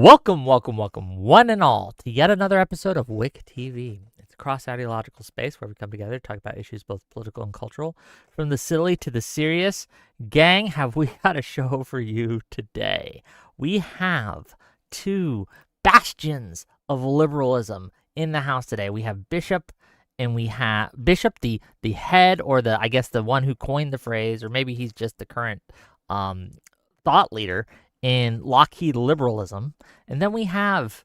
Welcome, one and all, to yet another episode of WIC TV. It's a cross-ideological space where we come together to talk about issues both political and cultural, from the silly to the serious. Gang, have we got a show for you today? We have two bastions of liberalism in the house today. We have Bishop, and we have Bishop, the head, or the one who coined the phrase, or maybe he's just the current thought leader in Lockheed liberalism. And then we have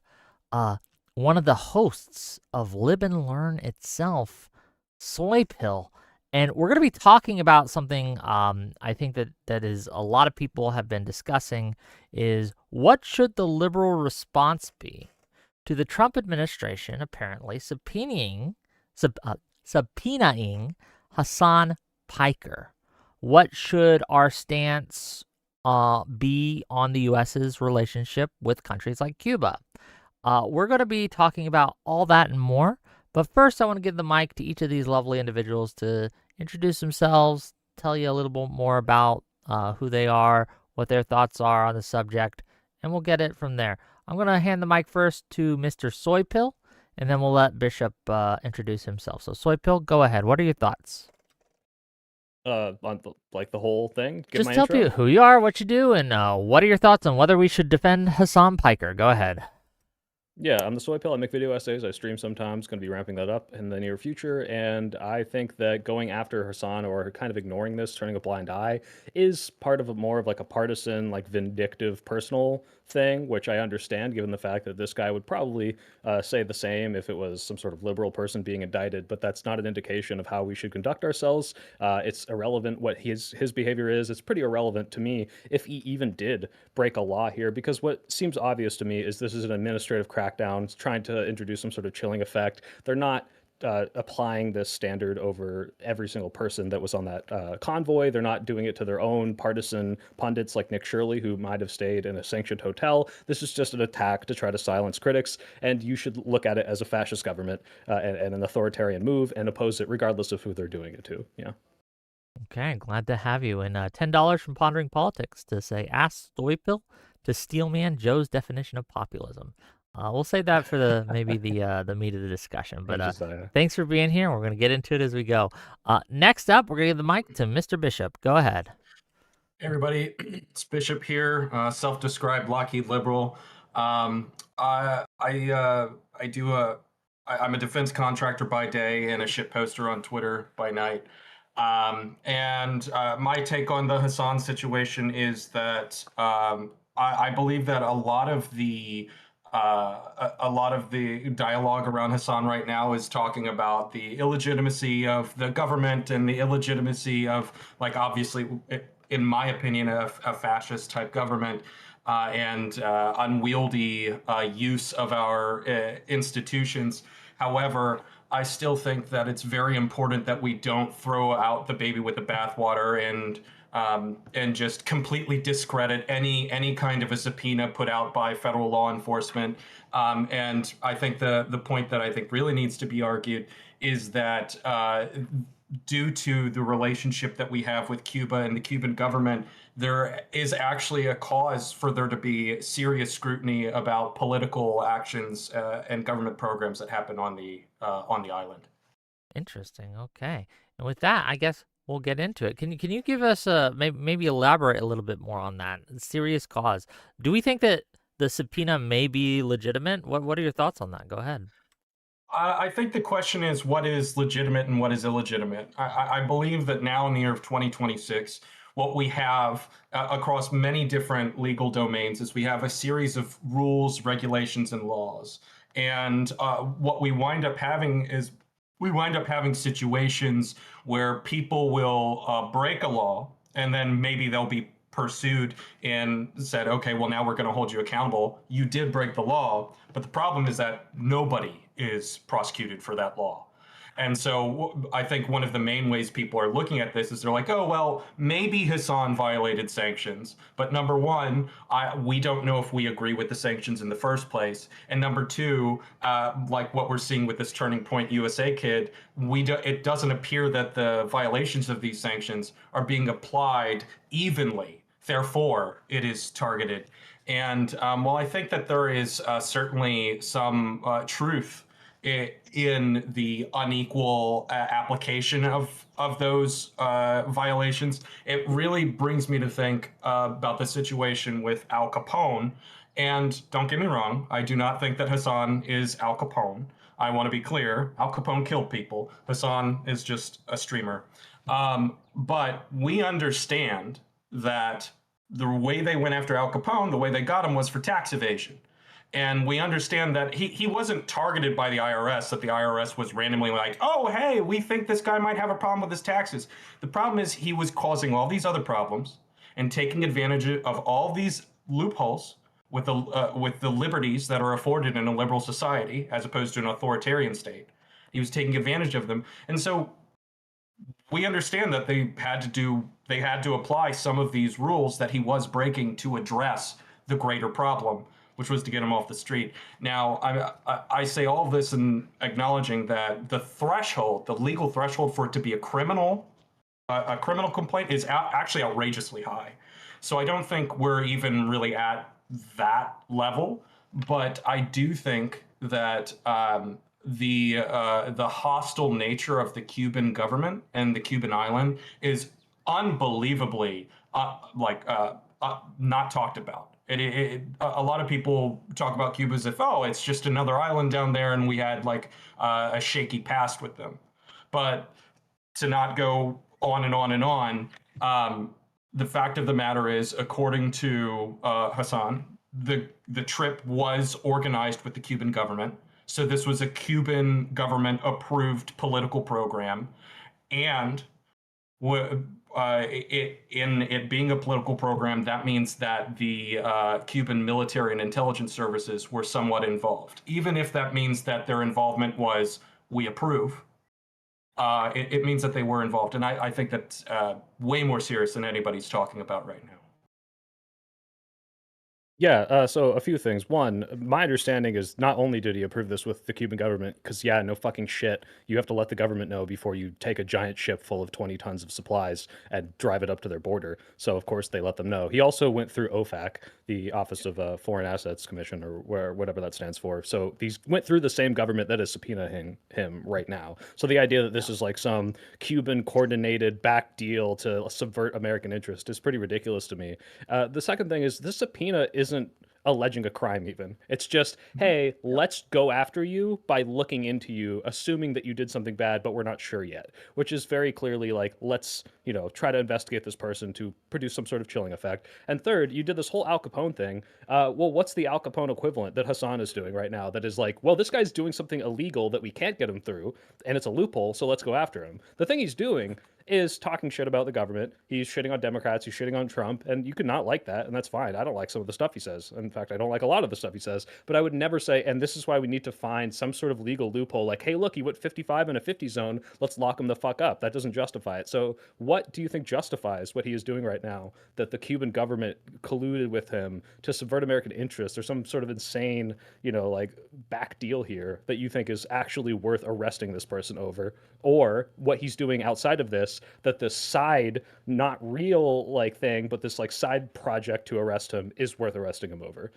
one of the hosts of Lib and Learn itself, Soy Pill. And we're going to be talking about something I think that is a lot of people have been discussing, is what should the liberal response be to the Trump administration apparently subpoenaing Hasan Piker? What should our stance be on the U.S.'s relationship with countries like Cuba? We're going to be talking about all that and more. But first, I want to give the mic to each of these lovely individuals to introduce themselves, tell you a little bit more about who they are, what their thoughts are on the subject, and we'll get it from there. I'm going to hand the mic first to Mr. Soy Pill, and then we'll let Bishop introduce himself. So, Soy Pill, go ahead. What are your thoughts? On the whole thing. Just tell people who you are, what you do, and what are your thoughts on whether we should defend Hasan Piker. Go ahead. Yeah, I'm the Soy Pill. I make video essays. I stream sometimes. Going to be ramping that up in the near future. And I think that going after Hasan, or kind of ignoring this, turning a blind eye, is part of more of like a partisan, like vindictive, personal thing, which I understand, given the fact that this guy would probably say the same if it was some sort of liberal person being indicted. But that's not an indication of how we should conduct ourselves. It's irrelevant what his behavior is. It's pretty irrelevant to me if he even did break a law here, because what seems obvious to me is this is an administrative crackdown trying to introduce some sort of chilling effect. They're not applying this standard over every single person that was on that convoy. They're not doing it to their own partisan pundits like Nick Shirley, who might have stayed in a sanctioned hotel. This is just an attack to try to silence critics, and you should look at it as a fascist government and an authoritarian move and oppose it regardless of who they're doing it to. Yeah. Okay, glad to have you. And $10 from Pondering Politics to say, ask Soy Pill to Steelman Joe's definition of populism. We'll save that for maybe the meat of the discussion. But thanks for being here. We're going to get into it as we go. Next up, we're going to give the mic to Mr. Bishop. Go ahead. Hey everybody, it's Bishop here, self-described Lockheed liberal. I'm a defense contractor by day and a shit poster on Twitter by night. My take on the Hasan situation is that I believe that a lot of the dialogue around Hasan right now is talking about the illegitimacy of the government and the illegitimacy of, like, obviously, in my opinion, a fascist type government and unwieldy use of our institutions. However, I still think that it's very important that we don't throw out the baby with the bathwater and just completely discredit any kind of a subpoena put out by federal law enforcement. And I think the point that I think really needs to be argued is that due to the relationship that we have with Cuba and the Cuban government, there is actually a cause for there to be serious scrutiny about political actions and government programs that happen on the island. Interesting. Okay. And with that, I guess we'll get into it. Can you give us maybe elaborate a little bit more on that serious cause? Do we think that the subpoena may be legitimate? What are your thoughts on that? Go ahead. I think the question is what is legitimate and what is illegitimate. I believe that now in the year of 2026, what we have across many different legal domains is we have a series of rules, regulations, and laws. And what we wind up having is situations where people will break a law, and then maybe they'll be pursued and said, okay, well, now we're going to hold you accountable. You did break the law, but the problem is that nobody is prosecuted for that law. And so I think one of the main ways people are looking at this is they're like, oh, well, maybe Hasan violated sanctions. But number one, we don't know if we agree with the sanctions in the first place. And number two, like what we're seeing with this Turning Point USA kid, it doesn't appear that the violations of these sanctions are being applied evenly therefore it is targeted. And while I think that there is certainly some truth in the unequal application of those violations, it really brings me to think about the situation with Al Capone. And don't get me wrong, I do not think that Hasan is Al Capone. I want to be clear. Al Capone killed people. Hasan is just a streamer. But we understand that the way they went after Al Capone, the way they got him was for tax evasion. And we understand that he wasn't targeted by the IRS, that the IRS was randomly like, oh, hey, we think this guy might have a problem with his taxes. The problem is he was causing all these other problems and taking advantage of all these loopholes with the liberties that are afforded in a liberal society as opposed to an authoritarian state. He was taking advantage of them. And so we understand that they had to apply some of these rules that he was breaking to address the greater problem, which was to get him off the street. Now, I say all of this in acknowledging that the threshold, the legal threshold for it to be a criminal complaint is actually outrageously high. So I don't think we're even really at that level, but I do think that the hostile nature of the Cuban government and the Cuban island is unbelievably not talked about. A lot of people talk about Cuba as if, oh, it's just another island down there and we had like a shaky past with them. But to not go on and on and on, the fact of the matter is, according to Hasan, the trip was organized with the Cuban government. So this was a Cuban government approved political program. And it being a political program, that means that the Cuban military and intelligence services were somewhat involved. Even if that means that their involvement was, we approve, it means that they were involved. And I think that's way more serious than anybody's talking about right now. Yeah, so a few things. One, my understanding is not only did he approve this with the Cuban government, because yeah, no fucking shit, you have to let the government know before you take a giant ship full of 20 tons of supplies and drive it up to their border. So of course they let them know. He also went through OFAC, the Office of Foreign Assets Commission, or whatever that stands for. So these went through the same government that is subpoenaing him right now. So the idea that this is like some Cuban coordinated back deal to subvert American interest is pretty ridiculous to me. The second thing is this subpoena isn't alleging a crime even. It's just, hey, let's go after you by looking into you, assuming that you did something bad, but we're not sure yet, which is very clearly like, let's, try to investigate this person to produce some sort of chilling effect. And third, you did this whole Al Capone thing. Well, what's the Al Capone equivalent that Hasan is doing right now that is like, well, this guy's doing something illegal that we can't get him through, and it's a loophole, so let's go after him. The thing he's doing is talking shit about the government. He's shitting on Democrats. He's shitting on Trump. And you could not like that. And that's fine. I don't like some of the stuff he says. In fact, I don't like a lot of the stuff he says. But I would never say, and this is why we need to find some sort of legal loophole like, hey, look, he went 55 in a 50 zone. Let's lock him the fuck up. That doesn't justify it. So what do you think justifies what he is doing right now? That the Cuban government colluded with him to subvert American interests or some sort of insane, like back deal here that you think is actually worth arresting this person over? Or what he's doing outside of this, that this side, not real like thing, but this like side project to arrest him is worth arresting him over.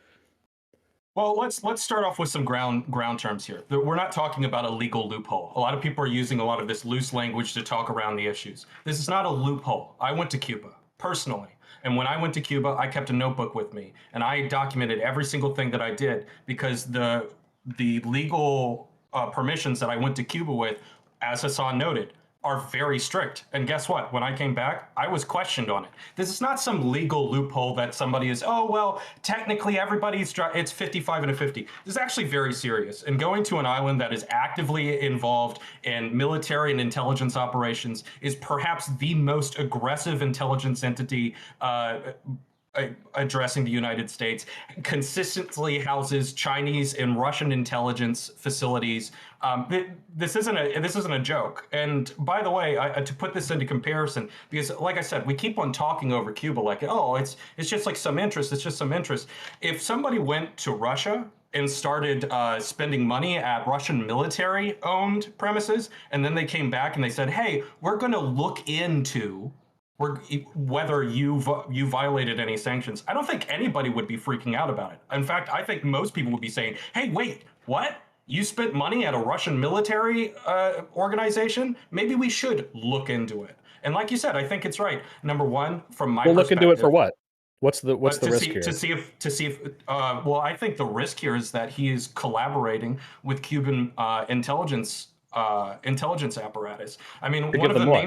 Well, let's start off with some ground terms here. We're not talking about a legal loophole. A lot of people are using a lot of this loose language to talk around the issues. This is not a loophole. I went to Cuba personally. And when I went to Cuba, I kept a notebook with me and I documented every single thing that I did because the legal permissions that I went to Cuba with, as Hasan noted, are very strict. And guess what? When I came back, I was questioned on it. This is not some legal loophole that somebody is, oh, well, technically it's 55 and a 50. This is actually very serious. And going to an island that is actively involved in military and intelligence operations is perhaps the most aggressive intelligence entity addressing the United States, consistently houses Chinese and Russian intelligence facilities. This isn't a joke. And by the way, to put this into comparison, because like I said, we keep on talking over Cuba like, oh, it's just like some interest. It's just some interest. If somebody went to Russia and started spending money at Russian military-owned premises, and then they came back and they said, hey, we're going to look into whether you violated any sanctions. I don't think anybody would be freaking out about it. In fact, I think most people would be saying, "Hey, wait, what? You spent money at a Russian military organization? Maybe we should look into it." And like you said, I think it's right. Number one, from my We'll look into it for perspective, what? What's the risk here? to see if well, I think the risk here is that he is collaborating with Cuban intelligence apparatus. I mean, To give them what?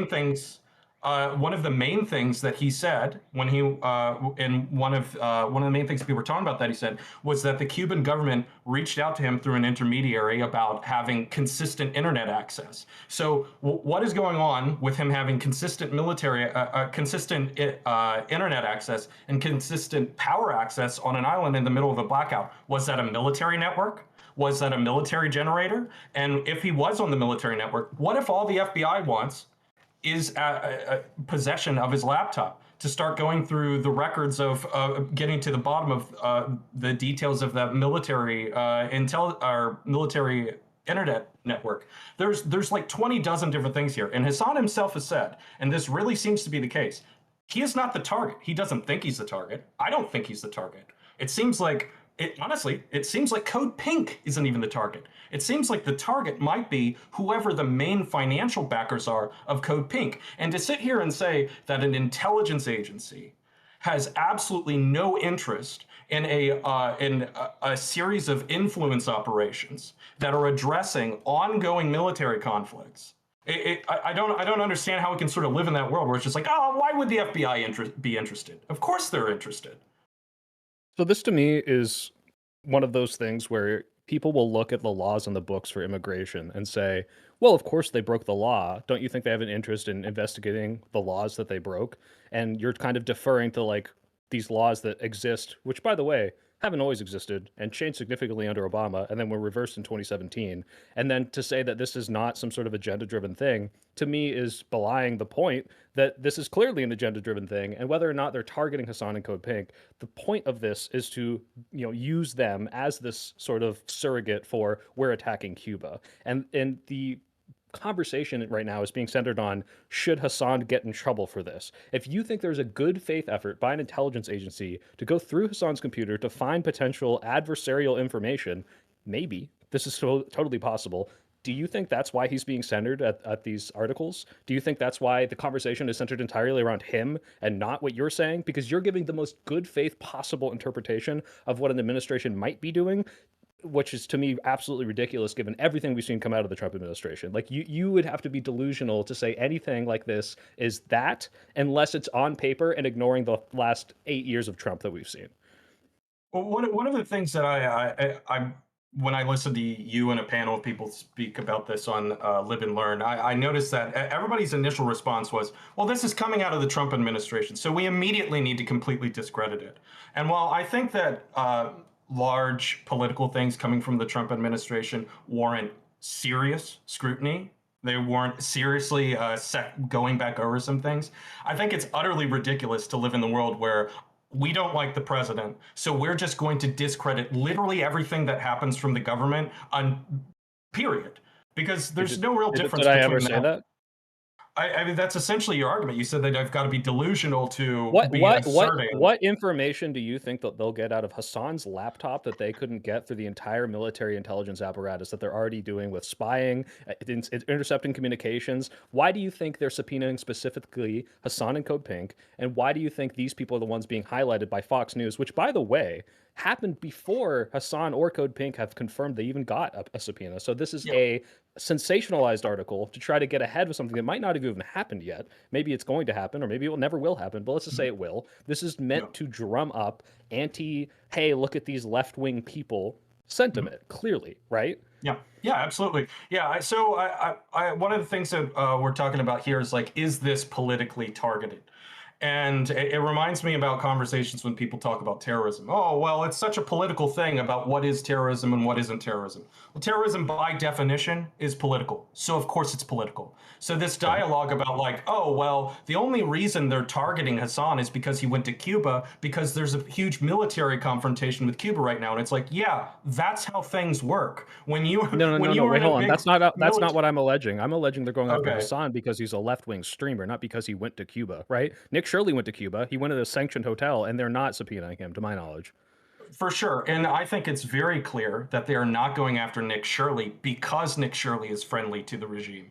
one of the main things that he said when he in one of the main things people were talking about that he said was that the Cuban government reached out to him through an intermediary about having consistent internet access. So what is going on with him having consistent consistent internet access and consistent power access on an island in the middle of a blackout? Was that a military network? Was that a military generator? And if he was on the military network, what if all the FBI wants is possession of his laptop to start going through the records of getting to the bottom of the details of that military military internet network? There's like 20 dozen different things here, and Hasan himself has said, and this really seems to be the case, he is not the target. He doesn't think he's the target. I don't think he's the target. It seems like it seems like Code Pink isn't even the target. It seems like the target might be whoever the main financial backers are of Code Pink. And to sit here and say that an intelligence agency has absolutely no interest in a series of influence operations that are addressing ongoing military conflicts. I don't understand how we can sort of live in that world where it's just like, oh, why would the FBI be interested? Of course they're interested. So this to me is one of those things where people will look at the laws on the books for immigration and say, well, of course they broke the law. Don't you think they have an interest in investigating the laws that they broke? And you're kind of deferring to like these laws that exist, which by the way, haven't always existed and changed significantly under Obama and then were reversed in 2017. And then to say that this is not some sort of agenda driven thing, to me is belying the point that this is clearly an agenda driven thing. And whether or not they're targeting Hasan and Code Pink, the point of this is to, use them as this sort of surrogate for we're attacking Cuba. And the conversation right now is being centered on should Hasan get in trouble for this? If you think there's a good faith effort by an intelligence agency to go through Hasan's computer to find potential adversarial information, maybe this is totally possible. Do you think that's why he's being centered at these articles? Do you think that's why the conversation is centered entirely around him and not what you're saying? Because you're giving the most good faith possible interpretation of what an administration might be doing, which is to me absolutely ridiculous given everything we've seen come out of the Trump administration. Like you would have to be delusional to say anything like this is that unless it's on paper and ignoring the last 8 years of Trump that we've seen. Well, one of the things that I when I listen to you and a panel of people speak about this on Live and Learn, I noticed that everybody's initial response was, well, this is coming out of the Trump administration, so we immediately need to completely discredit it. And while I think that large political things coming from the Trump administration warrant serious scrutiny, they weren't seriously going back over some things, I think it's utterly ridiculous to live in the world where we don't like the president, so we're just going to discredit literally everything that happens from the government on period. Because there's no real difference Did I between ever say that? I mean, that's essentially your argument. You said that I've got to be delusional to be asserting. What information do you think that they'll get out of Hasan's laptop that they couldn't get through the entire military intelligence apparatus that they're already doing with spying, intercepting communications? Why do you think they're subpoenaing specifically Hasan and Code Pink? And why do you think these people are the ones being highlighted by Fox News, which, by the way, happened before Hasan or Code Pink have confirmed they even got a subpoena? So this is a sensationalized article to try to get ahead of something that might not have even happened yet. Maybe it's going to happen, or maybe it never will happen, but let's just say it will. This is meant to drum up hey, look at these left-wing people sentiment, clearly, right? Yeah, absolutely. Yeah, so one of the things that we're talking about here is like, is this politically targeted? And it reminds me about conversations when people talk about terrorism. Oh, well, it's such a political thing about what is terrorism and what isn't terrorism. Well, terrorism by definition is political. So, of course, it's political. So, this Okay. dialogue about, like, oh, well, the only reason they're targeting Hasan is because he went to Cuba, because there's a huge military confrontation with Cuba right now. And it's like, yeah, that's how things work. When you No, when no, you no. are Wait, in a hold on. big That's not military. what I'm alleging. I'm alleging they're going after Okay. Hassan because he's a left-wing streamer, not because he went to Cuba, right? Nick Shirley went to Cuba. He went to a sanctioned hotel, and they're not subpoenaing him, to my knowledge. For sure. And I think it's very clear that they are not going after Nick Shirley because Nick Shirley is friendly to the regime.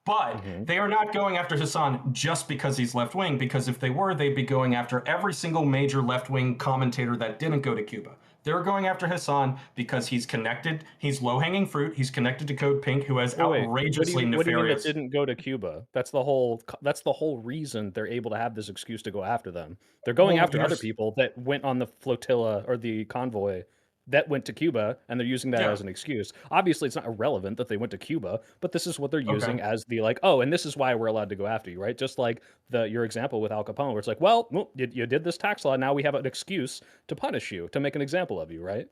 But Hmm. they are not going after Hassan just because he's left wing, because if they were, they'd be going after every single major left wing commentator that didn't go to Cuba. They're going after Hassan because he's connected, he's low hanging fruit, he's connected to Code Pink, who has Wait. outrageously What do you mean that nefarious. didn't go to Cuba? That's the whole reason they're able to have this excuse to go after them. They're going Well, after other here's, people that went on the flotilla or the convoy that went to Cuba, and they're using that yeah, as an excuse. Obviously, it's not irrelevant that they went to Cuba, but this is what they're okay. using as the like, oh, and this is why we're allowed to go after you, right? Just like your example with Al Capone, where it's like, well, you did this tax law, now we have an excuse to punish you, to make an example of you, right?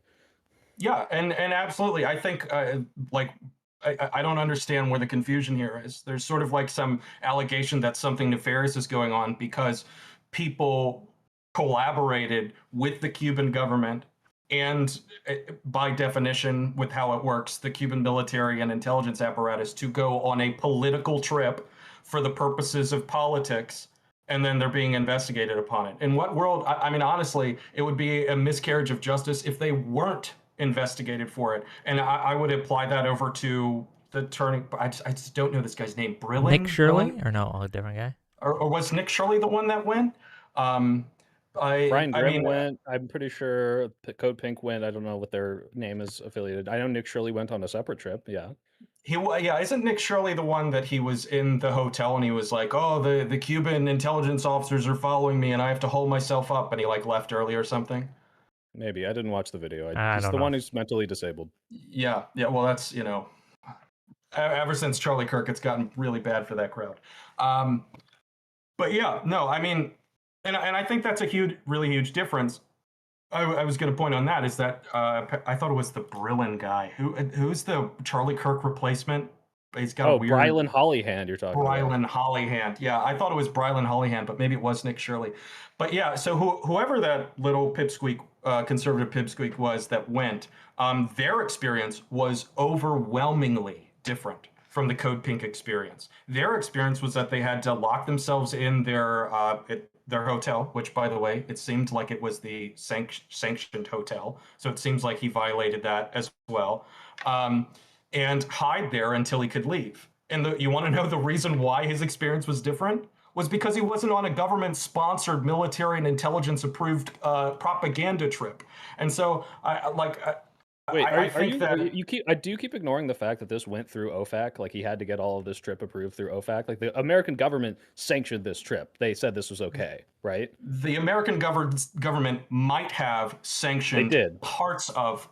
Yeah, and absolutely. I think like I don't understand where the confusion here is. There's sort of like some allegation that something nefarious is going on because people collaborated with the Cuban government and by definition with how it works, the Cuban military and intelligence apparatus to go on a political trip for the purposes of politics, and then they're being investigated upon it. In what world? I mean, honestly, it would be a miscarriage of justice if they weren't investigated for it. And I would apply that over to the turning. I just don't know this guy's name. Nick Shirley, Brilling, or no, a different guy? or was Nick Shirley the one that went? Um, Brian I Grimm mean, went. I'm pretty sure Code Pink went. I don't know what their name is affiliated. I know Nick Shirley went on a separate trip. Yeah. yeah, isn't Nick Shirley the one that he was in the hotel and he was like, oh, the Cuban intelligence officers are following me and I have to hold myself up, and he like left early or something? Maybe. I didn't watch the video. I He's don't the know. one who's mentally disabled. Yeah, yeah. Well, that's ever since Charlie Kirk, it's gotten really bad for that crowd. Um, but yeah, no, I mean, and I think that's a huge, really huge difference. I was going to point on that is that I thought it was the Brillin guy. Who's the Charlie Kirk replacement? He's got a Oh, weird Brylan Hollyhand you're talking about. Brylan Hollyhand. Yeah, I thought it was Brylan Hollyhand, but maybe it was Nick Shirley. But yeah, so whoever that little pipsqueak, conservative pipsqueak was that went, their experience was overwhelmingly different from the Code Pink experience. Their experience was that they had to lock themselves in their hotel, which, by the way, it seemed like it was the sanctioned hotel. So it seems like he violated that as well. And hide there until he could leave. And you want to know the reason why his experience was different? Was because he wasn't on a government-sponsored, military and intelligence-approved propaganda trip. And so, Wait, I are think that you keep do you keep ignoring the fact that this went through OFAC? Like he had to get all of this trip approved through OFAC. Like the American government sanctioned this trip. They said this was okay, right? the American government might have They sanctioned did. parts of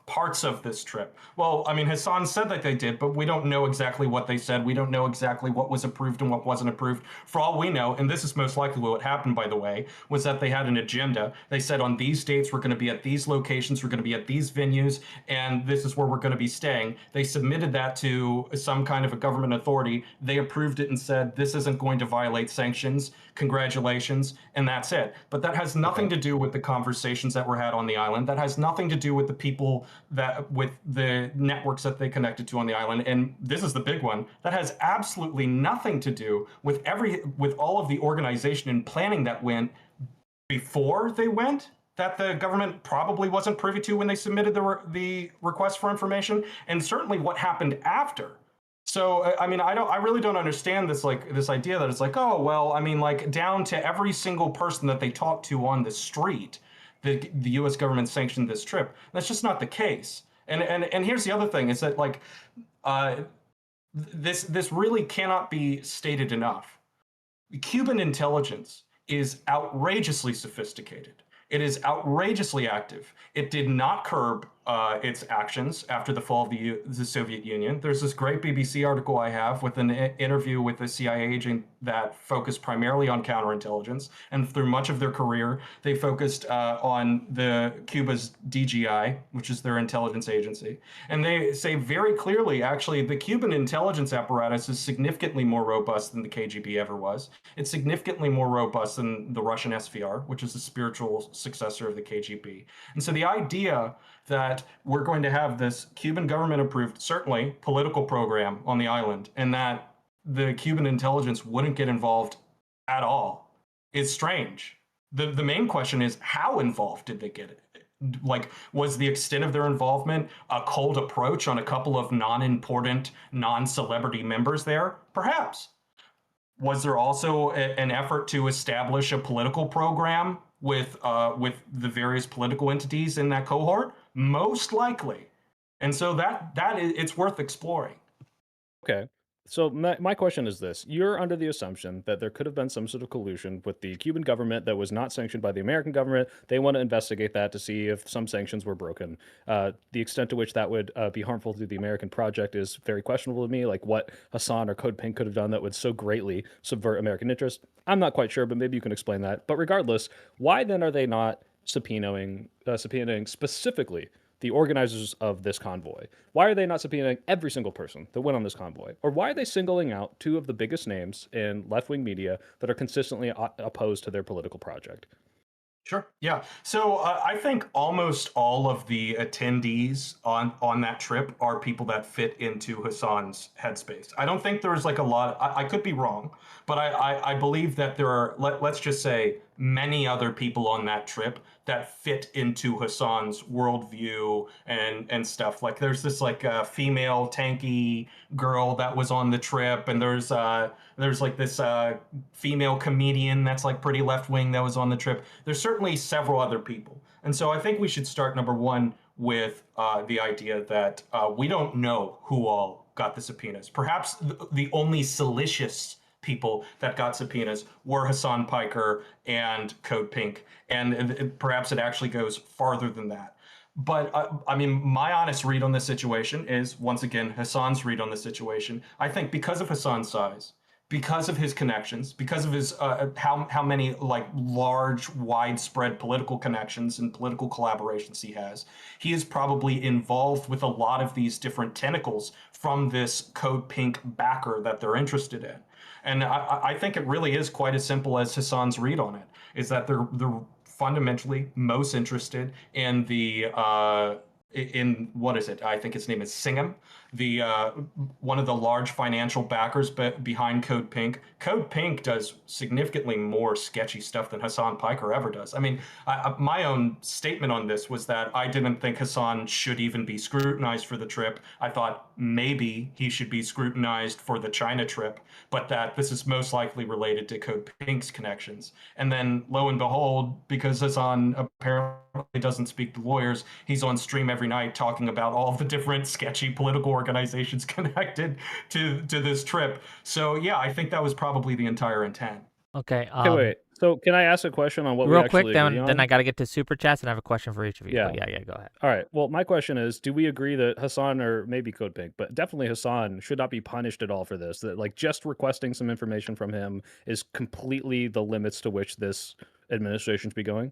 this trip. Well, I mean, Hassan said that they did, but we don't know exactly what they said. We don't know exactly what was approved and what wasn't approved. For all we know, and this is most likely what happened, by the way, was that they had an agenda. They said on these dates we're going to be at these locations, we're going to be at these venues, and this is where we're going to be staying. They submitted that to some kind of a government authority. They approved it and said this isn't going to violate sanctions. Congratulations, and that's it. But that has nothing to do with the conversations that were had on the island. That has nothing to do with the people with the networks that they connected to on the island. And this is the big one. That has absolutely nothing to do with all of the organization and planning that went before they went, that the government probably wasn't privy to when they submitted the request for information, and certainly what happened after. So I mean, I really don't understand this idea that it's like, oh well, I mean, like down to every single person that they talked to on the street, the U.S. government sanctioned this trip. That's just not the case. And here's the other thing: is that like this really cannot be stated enough. Cuban intelligence is outrageously sophisticated. It is outrageously active. It did not curb its actions after the fall of the Soviet Union. There's this great BBC article I have with an interview with a CIA agent that focused primarily on counterintelligence, and through much of their career, they focused on Cuba's DGI, which is their intelligence agency, and they say very clearly, actually, the Cuban intelligence apparatus is significantly more robust than the KGB ever was. It's significantly more robust than the Russian SVR, which is the spiritual successor of the KGB. And so the idea that we're going to have this Cuban government approved, certainly, political program on the island, and that the Cuban intelligence wouldn't get involved at all is strange. The main question is, how involved did they get it? Like, was the extent of their involvement a cold approach on a couple of non-important, non-celebrity members there? Perhaps. Was there also an effort to establish a political program with the various political entities in that cohort? Most likely. And so it's worth exploring. Okay. So my question is this. You're under the assumption that there could have been some sort of collusion with the Cuban government that was not sanctioned by the American government. They want to investigate that to see if some sanctions were broken. The extent to which that would be harmful to the American project is very questionable to me, like what Hasan or Code Pink could have done that would so greatly subvert American interest. I'm not quite sure, but maybe you can explain that. But regardless, why then are they not subpoenaing specifically the organizers of this convoy? Why are they not subpoenaing every single person that went on this convoy? Or why are they singling out two of the biggest names in left-wing media that are consistently opposed to their political project? Sure. Yeah. So I think almost all of the attendees on that trip are people that fit into Hasan's headspace. I don't think there's like a lot. I could be wrong, but I believe that there are, let's just say, many other people on that trip that fit into Hasan's worldview and stuff. Like there's this like female tanky girl that was on the trip, and there's like this female comedian that's like pretty left wing that was on the trip. There's certainly several other people, and so I think we should start number one with the idea that we don't know who all got the subpoenas. Perhaps the only salacious people that got subpoenas were Hasan Piker and Code Pink, and perhaps it actually goes farther than that. But I mean, my honest read on this situation is, once again, Hasan's read on the situation. I think because of Hasan's size, because of his connections, because of his how many like large, widespread political connections and political collaborations he is probably involved with a lot of these different tentacles from this Code Pink backer that they're interested in. And I think it really is quite as simple as Hasan's read on it, is that they're fundamentally most interested in in what is it? I think its name is Singham, the one of the large financial backers behind Code Pink. Code Pink does significantly more sketchy stuff than Hasan Piker ever does. I mean, my own statement on this was that I didn't think Hasan should even be scrutinized for the trip. I thought maybe he should be scrutinized for the China trip, but that this is most likely related to Code Pink's connections. And then lo and behold, because Hasan apparently doesn't speak to lawyers, he's on stream every night talking about all the different sketchy political organizations connected to this trip. So yeah, I think that was probably the entire intent. Okay. Okay, wait. So can I ask a question on what we Real actually quick, agree on? then I got to get to super chats, and I have a question for each of you. Yeah. But yeah, go ahead. All right. Well, my question is, do we agree that Hasan, or maybe Code Pink, but definitely Hasan, should not be punished at all for this? That like just requesting some information from him is completely the limits to which this administration should be going?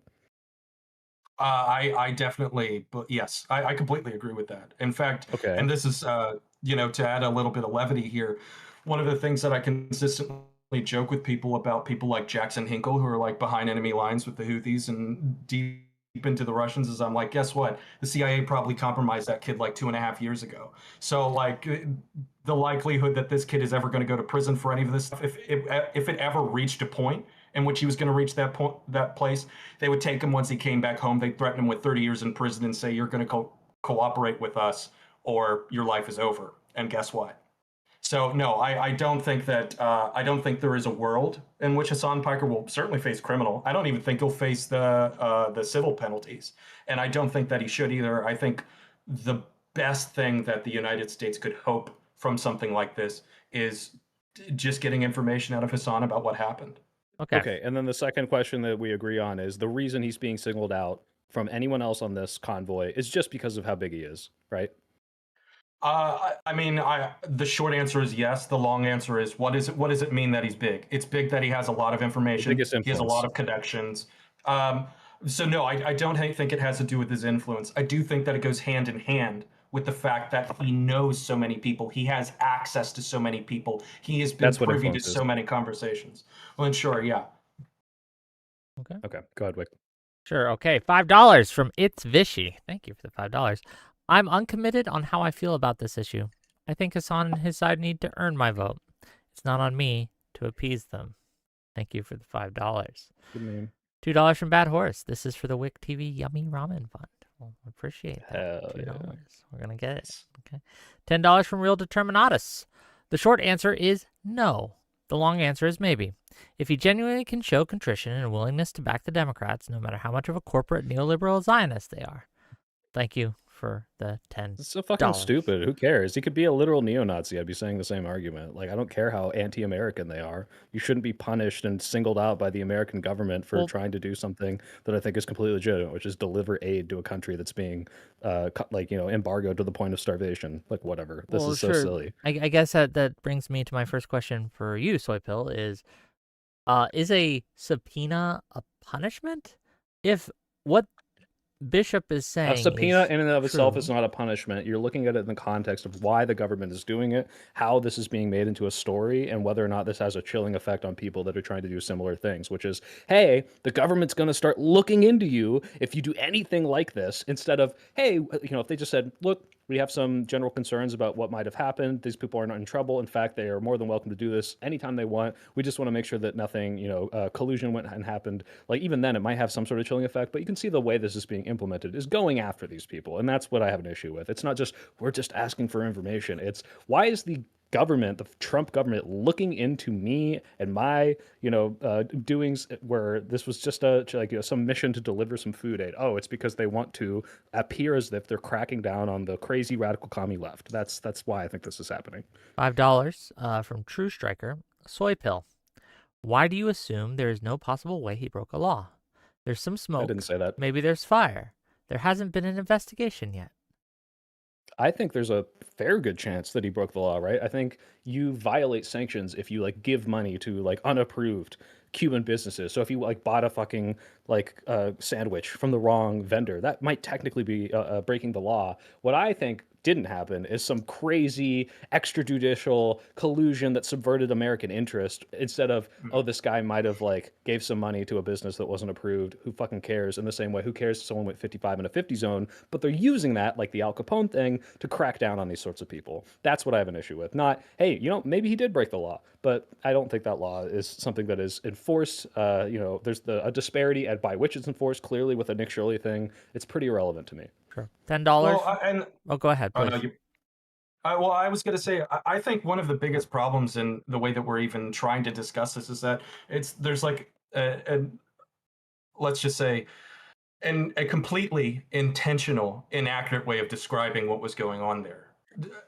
I definitely, but yes, I completely agree with that. In fact, Okay. and this is, to add a little bit of levity here, one of the things that I consistently joke with people about people like Jackson Hinkle, who are like behind enemy lines with the Houthis and deep into the Russians, is I'm like, guess what? The CIA probably compromised that kid like 2.5 years ago. So like the likelihood that this kid is ever going to go to prison for any of this stuff, if it ever reached a point in which he was going to reach that place, they would take him once he came back home. They'd threaten him with 30 years in prison and say, you're going to cooperate with us or your life is over. And guess what? So no, I don't think that I don't think there is a world in which Hasan Piker will certainly face criminal. I don't even think he'll face the civil penalties, and I don't think that he should either. I think the best thing that the United States could hope from something like this is just getting information out of Hasan about what happened. Okay. Okay. And then the second question that we agree on is the reason he's being singled out from anyone else on this convoy is just because of how big he is, right? I mean, the short answer is yes. The long answer is what is it? What does it mean that he's big? It's big that he has a lot of The information. biggest He has a influence. lot of connections. Um, so no, I don't think it has to do with his influence. I do think that it goes hand in hand with the fact that he knows so many people. He has access to so many people. He has been That's what privy to influence is. so many conversations. Well, and sure, yeah. Okay, go ahead, Wick. Sure. Okay. $5 from It's Vishy. Thank you for the $5. I'm uncommitted on how I feel about this issue. I think Hasan and his side need to earn my vote. It's not on me to appease them. Thank you for the $5. Good name. $2 from Bad Horse. This is for the Wick TV Yummy Ramen Fund. Well, appreciate that. Hell $2. yeah. We're gonna get it. Okay. $10 from Real Determinatus. The short answer is no. The long answer is maybe. If he genuinely can show contrition and a willingness to back the Democrats, no matter how much of a corporate neoliberal Zionist they are. Thank you for the $10. It's so fucking stupid. Who cares? He could be a literal neo-Nazi. I'd be saying the same argument. Like, I don't care how anti-American they are. You shouldn't be punished and singled out by the American government for trying to do something that I think is completely legitimate, which is deliver aid to a country that's being, embargoed to the point of starvation. Like, whatever. This is so silly. I guess that brings me to my first question for you, Soy Pill, is a subpoena a punishment? If what Bishop is saying A subpoena in and of itself true. is not a punishment. You're looking at it in the context of why the government is doing it, how this is being made into a story, and whether or not this has a chilling effect on people that are trying to do similar things, which is, hey, the government's going to start looking into you if you do anything like this, instead of, hey, if they just said, look, we have some general concerns about what might have happened. These people are not in trouble. In fact, they are more than welcome to do this anytime they want. We just want to make sure that nothing, collusion went and happened. Like, even then, it might have some sort of chilling effect, but you can see the way this is being implemented is going after these people. And that's what I have an issue with. It's not just, we're just asking for information. It's, why is the government, the Trump government, looking into me and my, doings, where this was just some mission to deliver some food aid? Oh, it's because they want to appear as if they're cracking down on the crazy radical commie left. That's why I think this is happening. $5 from True Striker. Soy Pill. Why do you assume there is no possible way he broke a law? There's some smoke. I didn't say that. Maybe there's fire. There hasn't been an investigation yet. I think there's a fair good chance that he broke the law, right? I think you violate sanctions if you give money to unapproved Cuban businesses. So if you bought a fucking sandwich from the wrong vendor, that might technically be breaking the law. What I think didn't happen is some crazy extrajudicial collusion that subverted American interest, instead of, oh, this guy might have gave some money to a business that wasn't approved. Who fucking cares? In the same way, who cares if someone went 55 in a 50 zone? But they're using that, like the Al Capone thing, to crack down on these sorts of people. That's what I have an issue with. Not, hey, maybe he did break the law, but I don't think that law is something that is enforced. There's a disparity at by which it's enforced, clearly, with the Nick Shirley thing. It's pretty irrelevant to me. Sure. $10. Well, go ahead, please. Well, I was going to say, I think one of the biggest problems in the way that we're even trying to discuss this is that there's let's just say, a completely intentional, inaccurate way of describing what was going on there.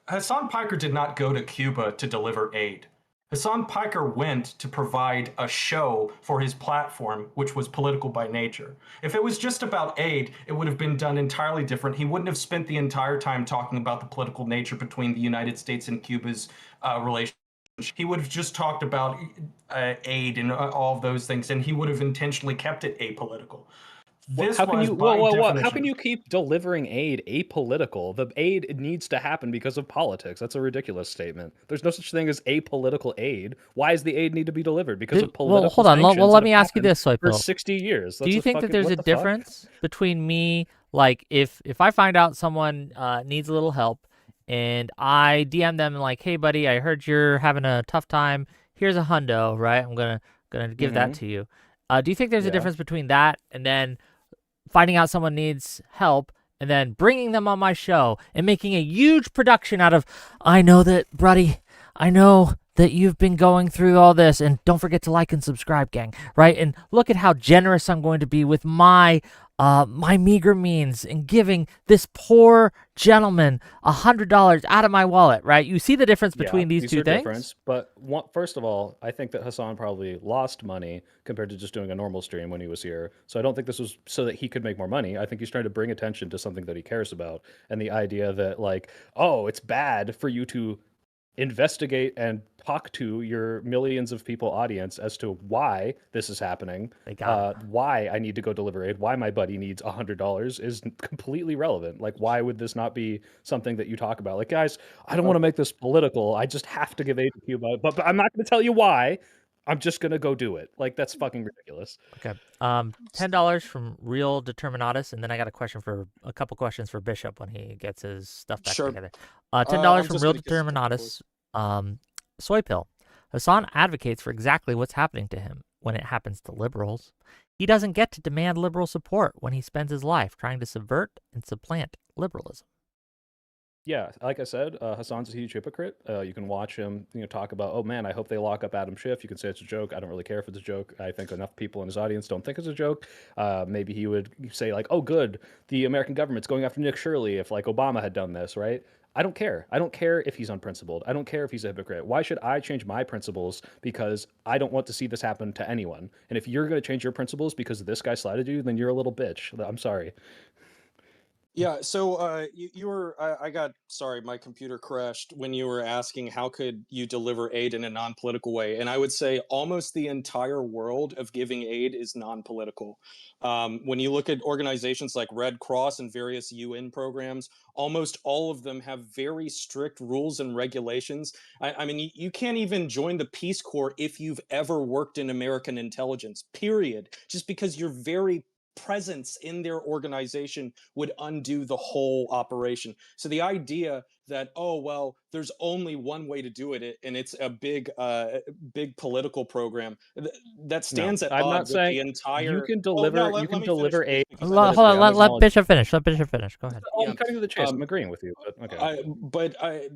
Hasan Piker did not go to Cuba to deliver aid. Hasan Piker went to provide a show for his platform, which was political by nature. If it was just about aid, it would have been done entirely different. He wouldn't have spent the entire time talking about the political nature between the United States and Cuba's relationship. He would have just talked about aid and all of those things, and he would have intentionally kept it apolitical. How can you keep delivering aid apolitical? The aid needs to happen because of politics. That's a ridiculous statement. There's no such thing as apolitical aid. Why does the aid need to be delivered? Because of political Well, hold on. sanctions Let that me have ask you this, Soy for Pill. 60 years. Do you think that there's a difference between me, if I find out someone needs a little help, and I DM them hey, buddy, I heard you're having a tough time. Here's a hundo, right? I'm gonna give that to you. Do you think there's a difference between that and then finding out someone needs help and then bringing them on my show and making a huge production out of, I know that, buddy, I know that you've been going through all this, and don't forget to like and subscribe, gang, right? And look at how generous I'm going to be with my my meager means in giving this poor gentleman $100 out of my wallet, right? You see the difference Yeah, between these these two are things? different. But first of all, I think that Hasan probably lost money compared to just doing a normal stream when he was here. So I don't think this was so that he could make more money. I think he's trying to bring attention to something that he cares about. And the idea that, like, oh, it's bad for you to investigate and talk to your millions of people audience as to why this is happening, They got him. why I need to go deliver aid, why my buddy needs $100 is completely relevant. Like, why would this not be something that you talk about? Like, guys, I don't want to make this political. I just have to give aid to Cuba, but I'm not going to tell you why. I'm just going to go do it. Like, that's fucking ridiculous. Okay. $10 from Real Determinatus, and then I got a couple questions for Bishop when he gets his stuff back Sure. together. $10 I'm from just Real gonna get some Determinatus. Soy pill. Hasan advocates for exactly what's happening to him when it happens to liberals. He doesn't get to demand liberal support when he spends his life trying to subvert and supplant liberalism. Yeah, like I said, Hassan's a huge hypocrite. You can watch him, talk about, oh man, I hope they lock up Adam Schiff. You can say it's a joke. I don't really care if it's a joke. I think enough people in his audience don't think it's a joke. Maybe he would say like, oh good, the American government's going after Nick Shirley if like Obama had done this, right? I don't care. I don't care if he's unprincipled. I don't care if he's a hypocrite. Why should I change my principles because I don't want to see this happen to anyone? And if you're going to change your principles because this guy slighted you, then you're a little bitch. I'm sorry. Yeah, so you were I got sorry, my computer crashed when you were asking how could you deliver aid in a non-political way, and I would say almost the entire world of giving aid is non-political. When you look at organizations like Red Cross and various UN programs, almost all of them have very strict rules and regulations. I mean, you can't even join the Peace Corps if you've ever worked in American intelligence. Period. Just because you're very presence in their organization would undo the whole operation. So the idea that, oh well, there's only one way to do it and it's a big political program that No, stands at I'm not odd with the saying you entire. can Oh no, deliver let me finish, please, because I Hold just on, politically. I'm let acknowledging. Bishop finish. Let Bishop finish. Go ahead. yeah. I'm cutting to the chase. I'm agreeing with you, but okay.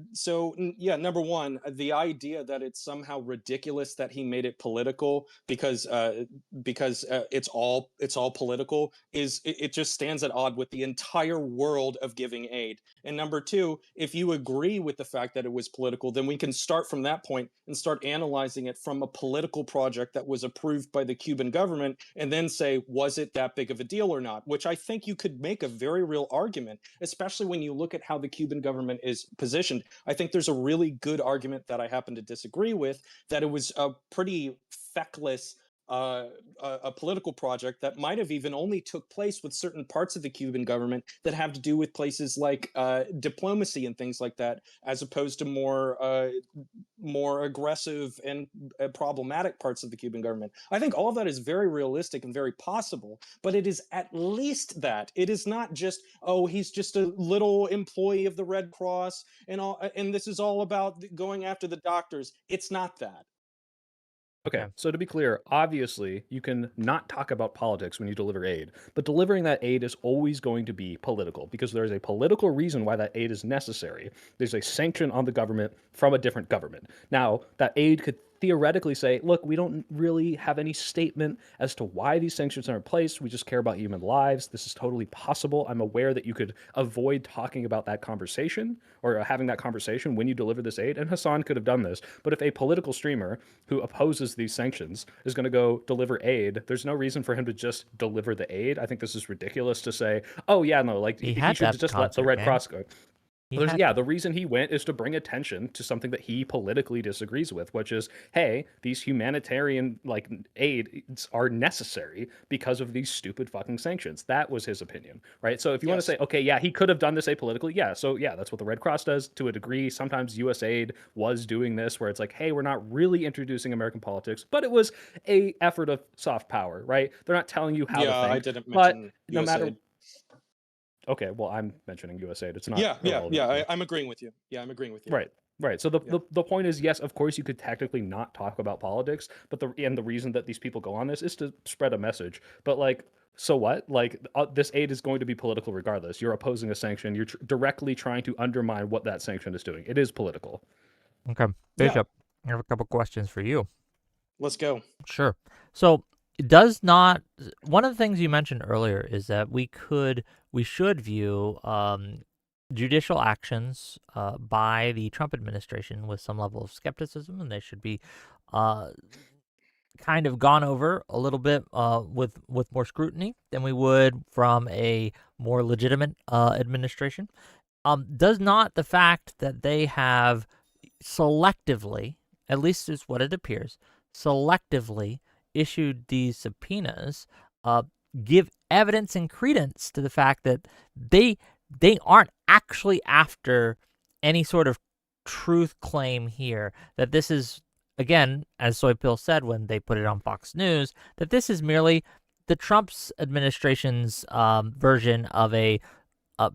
Yeah, number one, the idea that it's somehow ridiculous that he made it political because it's all political it just stands at odd with the entire world of giving aid. And number two, if you agree with the fact that it was political, then we can start from that point and start analyzing it from a political project that was approved by the Cuban government, and then say, was it that big of a deal or not? Which I think you could make a very real argument, especially when you look at how the Cuban government is positioned. I think there's a really good argument that I happen to disagree with, that it was a pretty feckless a political project that might have even only took place with certain parts of the Cuban government that have to do with places like diplomacy and things like that, as opposed to more aggressive and problematic parts of the Cuban government. I think all of that is very realistic and very possible, but it is at least that. It is not just, oh, he's just a little employee of the Red Cross and this is all about going after the doctors. It's not that. Okay, Okay. so to be clear, obviously you can not talk about politics when you deliver aid, but delivering that aid is always going to be political because there is a political reason why that aid is necessary. There's a sanction on the government from a different government. Now, that aid could theoretically say, look, we don't really have any statement as to why these sanctions are in place. We just care about human lives. This is totally possible. I'm aware that you could avoid talking about that conversation or having that conversation when you deliver this aid, and Hasan could have done this. But if a political streamer who opposes these sanctions is going to go deliver aid, there's no reason for him to just deliver the aid. I think this is ridiculous to say, oh yeah, no, like He he had to should have the just let the concert, Red gang. Cross go. He There's, had yeah, to. the reason he went is to bring attention to something that he politically disagrees with, which is, hey, these humanitarian like aids are necessary because of these stupid fucking sanctions. That was his opinion, right? So if you want to Yes. say, okay, yeah, he could have done this apolitically, yeah, so yeah, that's what the Red Cross does to a degree. Sometimes USAID was doing this, where it's like, hey, we're not really introducing American politics, but it was a effort of soft power, right? They're not telling you how to Yeah, I think, didn't but mention no matter. USAID. Okay, well, I'm mentioning USAID. It's not Yeah. irrelevant here. I'm agreeing with you. Yeah, I'm agreeing with you. Right. Right. So the, Yeah. the the point is, yes, of course you could technically not talk about politics, but the reason that these people go on this is to spread a message. But like, so what? Like, this aid is going to be political regardless. You're opposing a sanction. You're directly trying to undermine what that sanction is doing. It is political. Okay. Yeah. Bishop, I have a couple questions for you. Let's go. Sure. So does not one of the things you mentioned earlier is that we should view judicial actions by the Trump administration with some level of skepticism, and they should be uh, kind of gone over a little bit with more scrutiny than we would from a more legitimate administration. Does not the fact that they have selectively, at least is what it appears, selectively issued these subpoenas, uh, give evidence and credence to the fact that they aren't actually after any sort of truth claim here, that this is, again, as Soy Pill said when they put it on Fox News, that this is merely the Trump's administration's version of a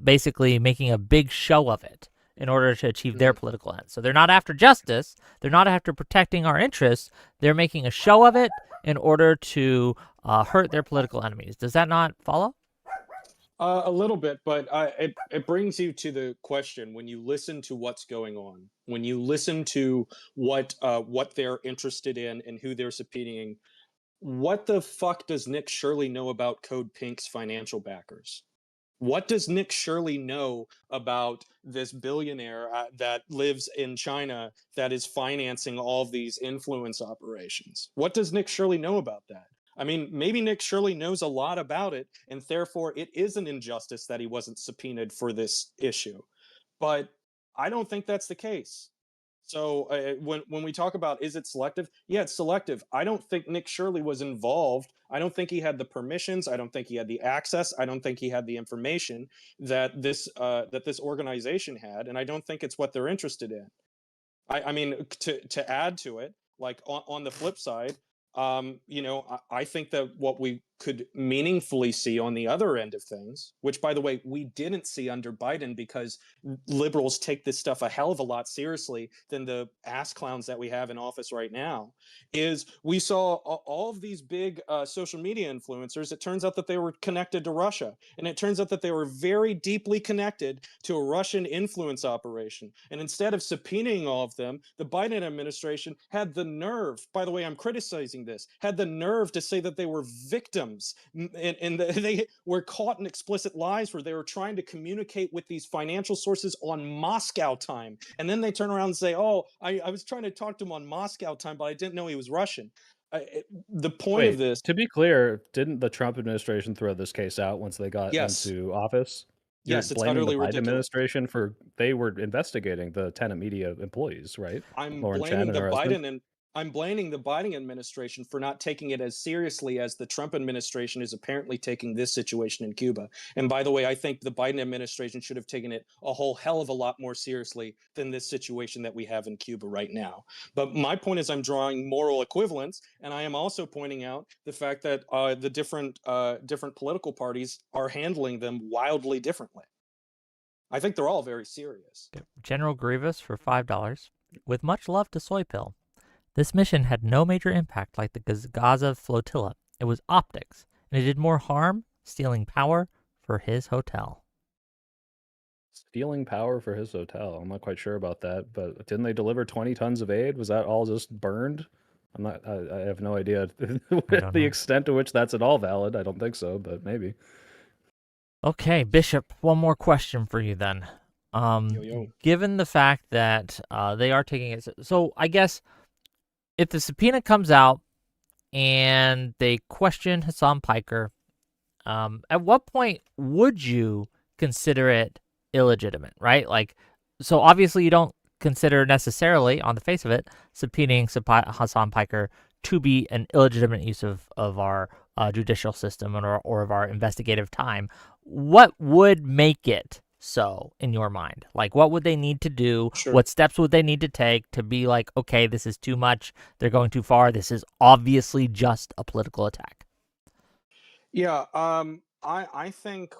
basically making a big show of it in order to achieve their political ends. So they're not after justice. They're not after protecting our interests. They're making a show of it in order to hurt their political enemies. Does that not follow? A little bit, but it brings you to the question: when you listen to what's going on, when you listen to what they're interested in and who they're subpoenaing, what the fuck does Nick Shirley know about Code Pink's financial backers? What does Nick Shirley know about this billionaire that lives in China that is financing all of these influence operations? What does Nick Shirley know about that? I mean, maybe Nick Shirley knows a lot about it, and therefore it is an injustice that he wasn't subpoenaed for this issue. But I don't think that's the case. So when we talk about is it selective? Yeah, it's selective. I don't think Nick Shirley was involved. I don't think he had the permissions. I don't think he had the access. I don't think he had the information that this organization had, and I don't think it's what they're interested in. I mean, to add to it, like on the flip side, I think that what we could meaningfully see on the other end of things, which by the way, we didn't see under Biden because liberals take this stuff a hell of a lot seriously than the ass clowns that we have in office right now, is we saw all of these big social media influencers. It turns out that they were connected to Russia, and it turns out that they were very deeply connected to a Russian influence operation. And instead of subpoenaing all of them, the Biden administration had the nerve, by the way, I'm criticizing this, had the nerve to say that they were victims, and they were caught in explicit lies where they were trying to communicate with these financial sources on Moscow time. And then they turn around and say, oh, I was trying to talk to him on Moscow time, but I didn't know he was Russian. The point of this... To be clear, didn't the Trump administration throw this case out once they got Yes. into office? You're Yes, it's blaming utterly the Biden ridiculous. administration for they were investigating the Tenet Media employees, right? I'm Lauren Chen blaming and the her husband. Biden and I'm blaming the Biden administration for not taking it as seriously as the Trump administration is apparently taking this situation in Cuba. And by the way, I think the Biden administration should have taken it a whole hell of a lot more seriously than this situation that we have in Cuba right now. But my point is I'm drawing moral equivalence, and I am also pointing out the fact that the different political parties are handling them wildly differently. I think they're all very serious. General Grievous for $5. With much love to Soy Pill. This mission had no major impact like the Gaza flotilla. It was optics, and it did more harm, stealing power for his hotel. Stealing power for his hotel. I'm not quite sure about that, but didn't they deliver 20 tons of aid? Was that all just burned? I have no idea the extent to which that's at all valid. I don't think so, but maybe. Okay, Bishop, one more question for you then. Given the fact that they are taking it, so I guess if the subpoena comes out and they question Hasan Piker, at what point would you consider it illegitimate, right? Like, so obviously you don't consider necessarily, on the face of it, subpoenaing Hasan Piker to be an illegitimate use of our judicial system or of our investigative time. What would make it so in your mind? Like, what would they need to do? Sure. What steps would they need to take to be like, okay, this is too much, they're going too far, this is obviously just a political attack? Yeah, I think,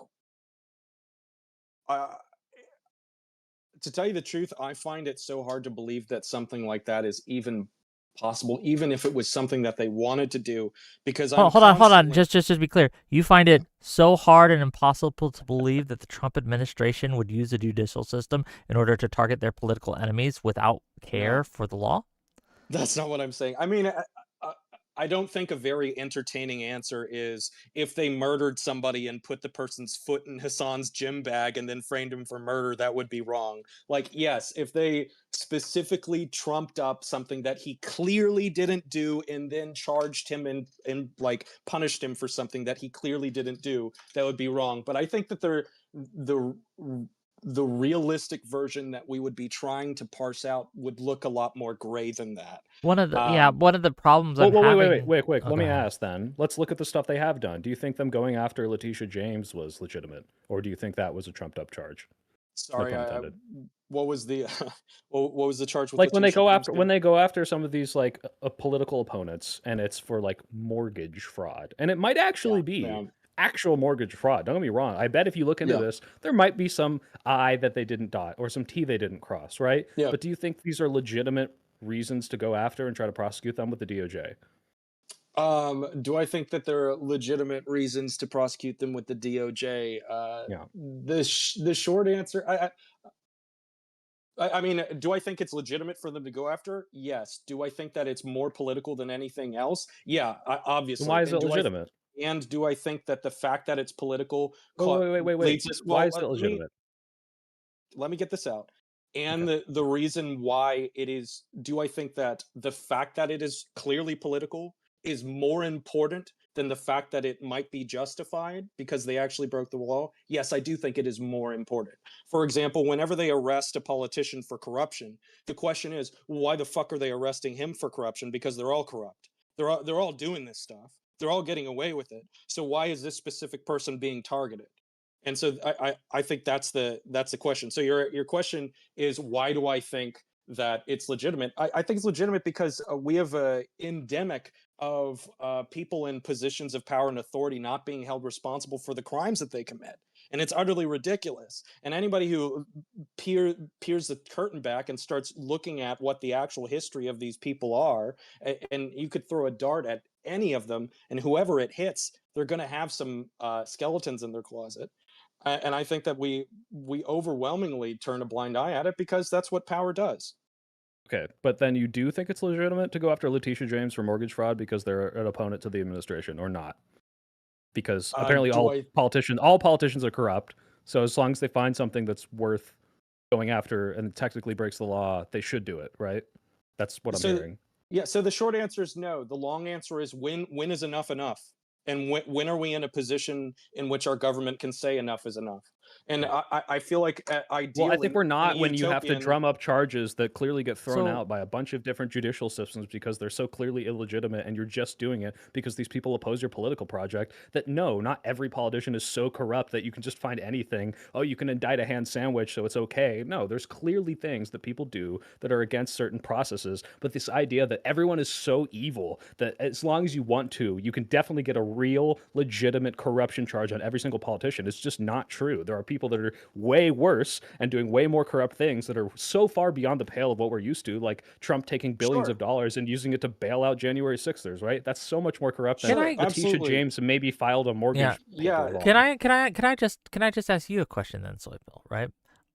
to tell you the truth, I find it so hard to believe that something like that is even possible, even if it was something that they wanted to do, because hold on. Just to be clear, you find it so hard and impossible to believe that the Trump administration would use the judicial system in order to target their political enemies without care for the law? That's not what I'm saying. I mean, I don't think a very entertaining answer is if they murdered somebody and put the person's foot in Hassan's gym bag and then framed him for murder, that would be wrong. Like, yes, if they specifically trumped up something that he clearly didn't do and then charged him and like punished him for something that he clearly didn't do, that would be wrong. But I think that the the realistic version that we would be trying to parse out would look a lot more gray than that. One of the Um, one of the problems Well, I'm well, having. wait, quick. Oh, Let go me ahead. ask then. Let's look at the stuff they have done. Do you think them going after Letitia James was legitimate, or do you think that was a trumped up charge? No sorry, pun intended. what was the what was the charge with Like when they Letitia go James after doing? some of these like political opponents, and it's for like mortgage fraud, and it might Yeah, actually be yeah, actual mortgage fraud. Don't get me wrong. I bet if you look into yeah, this, there might be some I that they didn't dot or some T they didn't cross, right? yeah. But do you think these are legitimate reasons to go after and try to prosecute them with the DOJ? Do I think that there are legitimate reasons to prosecute them with the DOJ? Yeah. The short answer, I mean, do I think it's legitimate for them to go after? Yes. Do I think that it's more political than anything else? Yeah, Then why obviously. is it legitimate? And do I think that the fact that it's political Wait. leads us? Why Well, is it legitimate? let me get this out. Okay. And the reason why it is, do I think that the fact that it is clearly political is more important than the fact that it might be justified because they actually broke the law? Yes, I do think it is more important. For example, whenever they arrest a politician for corruption, the question is, why the fuck are they arresting him for corruption? Because they're all corrupt. They're all doing this stuff. They're all getting away with it. So why is this specific person being targeted? And so I think that's the question. So your question is, why do I think that it's legitimate? I think it's legitimate because we have a endemic of people in positions of power and authority not being held responsible for the crimes that they commit, and it's utterly ridiculous. And anybody who peers the curtain back and starts looking at what the actual history of these people are, and you could throw a dart at any of them, and whoever it hits, they're going to have some skeletons in their closet. And I think that we overwhelmingly turn a blind eye at it because that's what power does. Okay, but then you do think it's legitimate to go after Letitia James for mortgage fraud because they're an opponent to the administration, or not? Because apparently Do I? all politicians are corrupt. So as long as they find something that's worth going after and technically breaks the law, they should do it, right? That's what I'm So hearing. yeah. So the short answer is no. The long answer is when is enough enough, and when are we in a position in which our government can say enough is enough? And Yeah. I feel like Well, I think ideally we're in a not when you have to utopian. drum up charges that clearly get thrown So out by a bunch of different judicial systems because they're so clearly illegitimate and you're just doing it because these people oppose your political project. That no, not every politician is so corrupt that you can just find anything. Oh, you can indict a hand sandwich, so it's okay. No, there's clearly things that people do that are against certain processes. But this idea that everyone is so evil that as long as you want to, you can definitely get a real, legitimate corruption charge on every single politician is just not true. There are people that are way worse and doing way more corrupt things that are so far beyond the pale of what we're used to, like Trump taking billions of Sure, dollars and using it to bail out January 6ers, right? That's so much more corrupt can than sure, I? Letitia absolutely. James maybe filed a Yeah. mortgage paper Yeah, Can wrong. I? Can I just ask you a question then, Soy Bill? Right.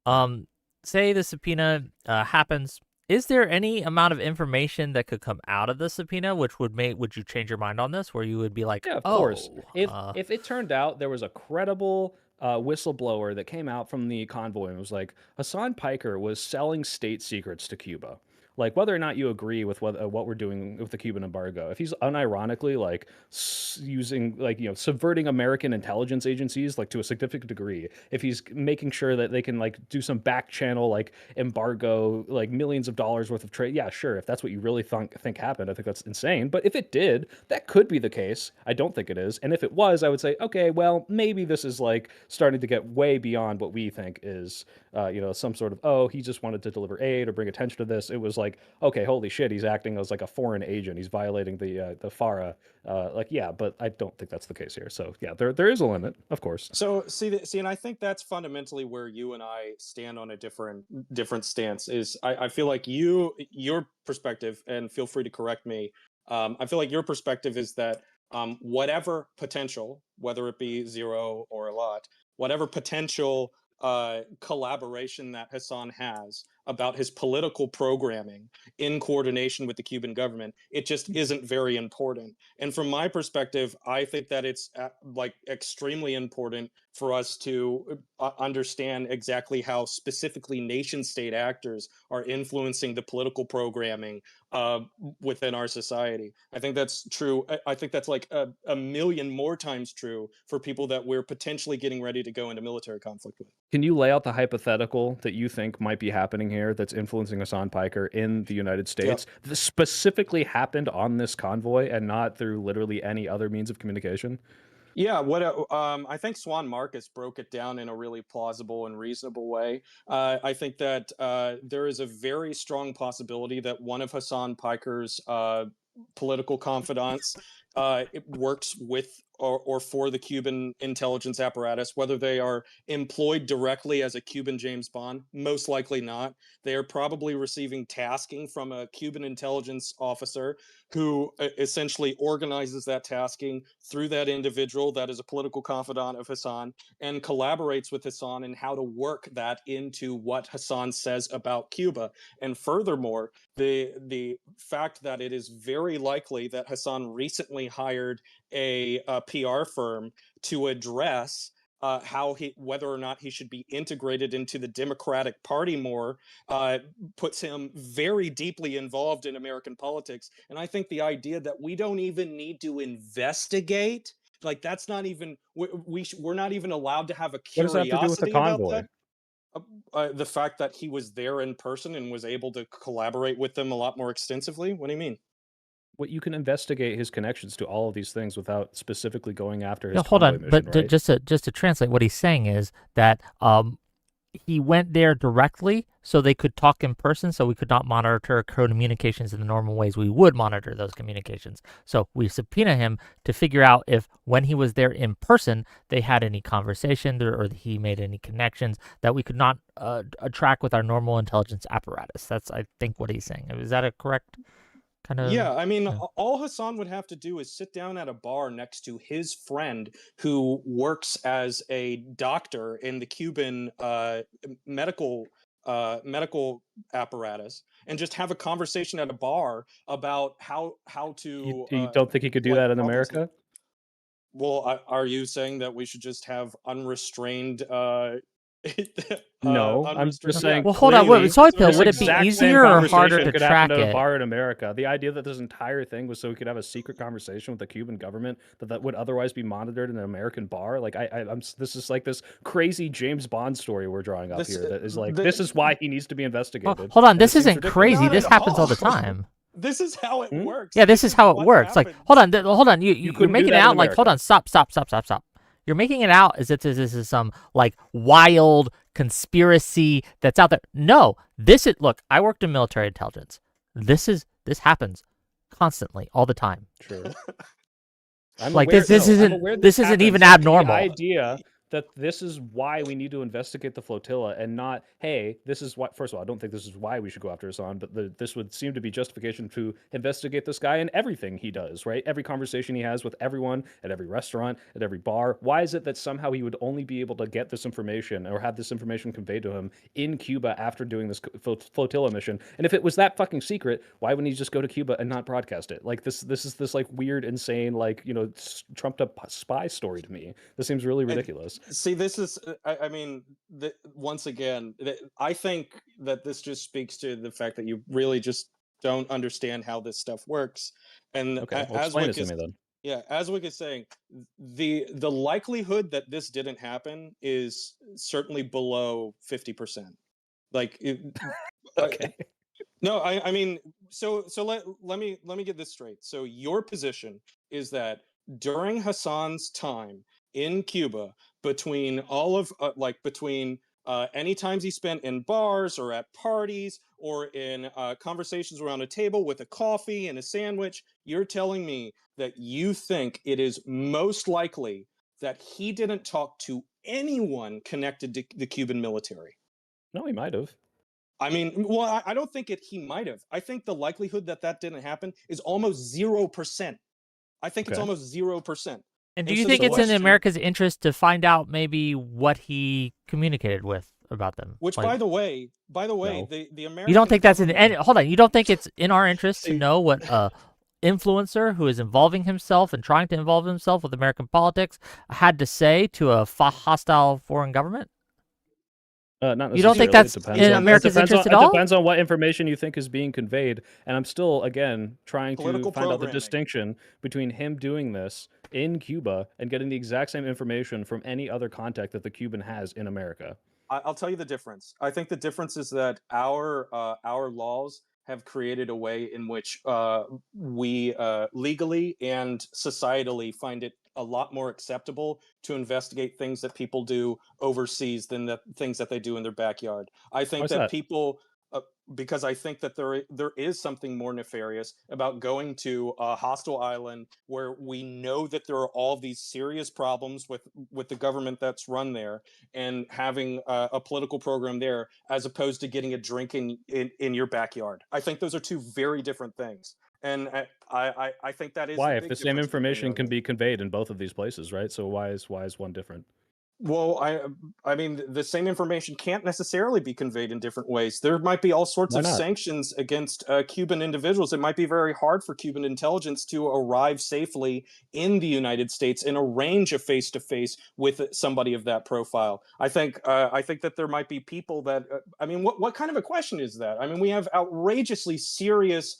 Yeah. Say the subpoena happens. Is there any amount of information that could come out of the subpoena which would you change your mind on this, where you would be like, Yeah, of course. oh, If it turned out there was a credible whistleblower that came out from the convoy and was like, Hasan Piker was selling state secrets to Cuba. Like whether or not you agree with what we're doing with the Cuban embargo, if he's unironically like using like subverting American intelligence agencies like to a significant degree, if he's making sure that they can like do some back channel like embargo like millions of dollars worth of trade, yeah, sure. If that's what you really think happened, I think that's insane. But if it did, that could be the case. I don't think it is. And if it was, I would say, okay, well, maybe this is like starting to get way beyond what we think is, some sort of, oh, he just wanted to deliver aid or bring attention to this. It was like, okay, holy shit, he's acting as like a foreign agent. He's violating the FARA. Yeah, but I don't think that's the case here. So yeah, there is a limit, of course. so see, and I think that's fundamentally where you and I stand on a different stance. Is I feel like your perspective, and feel free to correct me. I feel like your perspective is that whatever potential, whether it be zero or a lot, whatever potential collaboration that Hassan has, about his political programming in coordination with the Cuban government, it just isn't very important. And from my perspective, I think that it's like extremely important for us to understand exactly how specifically nation state actors are influencing the political programming uh, within our society. I think that's true. I think that's like a million more times true for people that we're potentially getting ready to go into military conflict with. Can you lay out the hypothetical that you think might be happening here that's influencing Hasan Piker in the United Yeah. States? This specifically happened on this convoy and not through literally any other means of communication? Yeah, I think Swan Marcus broke it down in a really plausible and reasonable way. I think that there is a very strong possibility that one of Hasan Piker's political confidants it works with or for the Cuban intelligence apparatus, whether they are employed directly as a Cuban James Bond, most likely not. They are probably receiving tasking from a Cuban intelligence officer who essentially organizes that tasking through that individual that is a political confidant of Hasan and collaborates with Hasan in how to work that into what Hasan says about Cuba. And furthermore, the fact that it is very likely that Hasan recently hired a PR firm to address whether or not he should be integrated into the Democratic Party more puts him very deeply involved in American politics. And I think the idea that we don't even need to investigate, like that's not even we're not even allowed to have a What does that have to do with the curiosity about convoy? that. The fact that he was there in person and was able to collaborate with them a lot more extensively. What do you mean? What you can investigate his connections to all of these things without specifically going after his No, hold convoy on. mission, But right? just to translate, what he's saying is that he went there directly so they could talk in person, so we could not monitor communications in the normal ways we would monitor those communications. So we subpoena him to figure out if when he was there in person, they had any conversation or he made any connections that we could not track with our normal intelligence apparatus. That's, I think, what he's saying. Is that a correct kind of? Yeah, I mean, Yeah. all Hassan would have to do is sit down at a bar next to his friend who works as a doctor in the Cuban medical apparatus, and just have a conversation at a bar about how You, to you don't think he could do like that in problem. America? Well, are you saying that we should just have unrestrained No, I'm unrestrained? just Yeah, saying Well, hold on. clearly Soy Pill, this would it be exact same easier or harder conversation to could happen track at a it? bar in America. The idea that this entire thing was so we could have a secret conversation with the Cuban government that would otherwise be monitored in an American bar, like this is like this crazy James Bond story we're drawing up this here that is like the, this is why he needs to be Well, investigated, hold on. and it This seems isn't ridiculous. crazy. not This at happens all all. the time. This is how it Hmm? works. Yeah, this is how it what works. Like, happens. hold on. You You're couldn't do making it that in out like, hold America. on, stop. You're making it out as if this is some like wild conspiracy that's out there. No, this is, look, I worked in military intelligence. This happens constantly, all the time. True. I'm Like aware, this no, I'm isn't aware this isn't even happens. abnormal. The idea that this is why we need to investigate the flotilla and not, hey, this is why. First of all, I don't think this is why we should go after Hassan, but this would seem to be justification to investigate this guy and everything he does, right? Every conversation he has with everyone at every restaurant, at every bar. Why is it that somehow he would only be able to get this information or have this information conveyed to him in Cuba after doing this flotilla mission? And if it was that fucking secret, why wouldn't he just go to Cuba and not broadcast it? Like this is this like weird, insane, like, you know, trumped up spy story to me. This seems really ridiculous. See, this is, I mean, once again, I think that this just speaks to the fact that you really just don't understand how this stuff works. And Okay, well, as explain it Wick to is, me then. yeah, as Wick is saying, the likelihood that this didn't happen is certainly below 50%. Like, Okay. no, I mean, so let me get this straight. So your position is that during Hassan's time in Cuba, between all of between any times he spent in bars or at parties or in conversations around a table with a coffee and a sandwich, you're telling me that you think it is most likely that he didn't talk to anyone connected to the Cuban military. No, he might have. I mean, well, I don't think he might have. I think the likelihood that that didn't happen is almost 0%. I think it's Okay. almost 0%. And do And you so think the it's in question, America's interest to find out maybe what he communicated with about them? which Like, by the way, No. the you don't American think that's in? government, And hold on, you don't think it's in our interest to see, know what a influencer who is involving himself and trying to involve himself with American politics had to say to a hostile foreign government? Not You don't think necessarily. It that's depends in on America's interest at it all? depends on what information you think is being conveyed. And I'm still again trying to political find out the programming. distinction between him doing this in Cuba and getting the exact same information from any other contact that the Cuban has in America. I'll tell you the difference. I think the difference is that our laws have created a way in which we legally and societally find it a lot more acceptable to investigate things that people do overseas than the things that they do in their backyard. I think Why's that that? people, because I think that there is something more nefarious about going to a hostile island where we know that there are all these serious problems with the government that's run there, and having a political program there as opposed to getting a drink in your backyard. I think those are two very different things. And I think that is a Why? If big the same difference between information can those. be conveyed in both of these places, right? So why is one different? Well, I mean, the same information can't necessarily be conveyed in different ways. There might be all sorts Why of not? sanctions against Cuban individuals. It might be very hard for Cuban intelligence to arrive safely in the United States and arrange a face-to-face with somebody of that profile. I think that there might be people that. I mean, what kind of a question is that? I mean, we have outrageously serious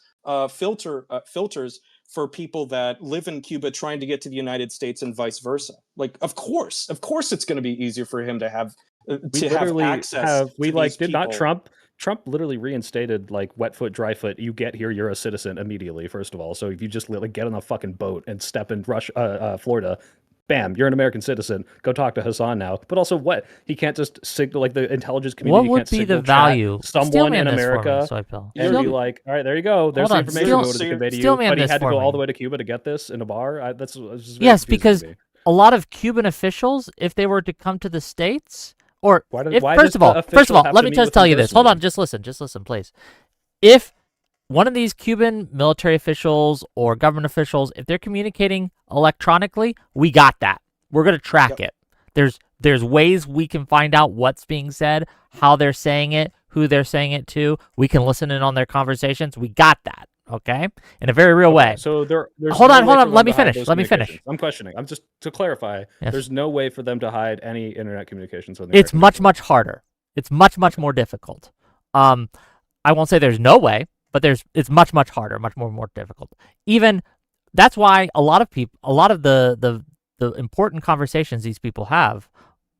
filters for people that live in Cuba trying to get to the United States and vice versa. Like, of course, it's going to be easier for him to have We literally access to these did not people. Trump literally reinstated like wet foot, dry foot. You get here, you're a citizen immediately. First of all, so if you just like get on a fucking boat and step in Florida, bam, you're an American citizen. Go talk to Hasan now. But also, what he can't just signal like the intelligence What community would can't be the signal chat value? Steel someone man in this for me, America Soy Pill. and Steel, be like, all right, there you go. There's hold the on, information steel, we wanted to convey to steel you. man But he this had to for go all me. the way to Cuba to get this in a bar. That's just very Yes, confusing because to me. a lot of Cuban officials, if they were to come to the States, or Why if why first does of the all, official have let to me meet just with tell them you this. Hold personally? on, just listen, please. If one of these Cuban military officials or government officials, if they're communicating electronically, we got that. We're gonna track Yep. it. There's ways we can find out what's being said, how they're saying it, who they're saying it to. We can listen in on their conversations. We got that, okay? In a very real way. So there's Hold no on, way for let them me to hide finish. those Let me finish. communications. I'm questioning. I'm just to clarify. Yes. There's no way for them to hide any internet communications from the It's American much, government. much harder. It's much, much more difficult. I won't say there's no way, but it's much, much harder, much more difficult. Even that's why a lot of the important conversations these people have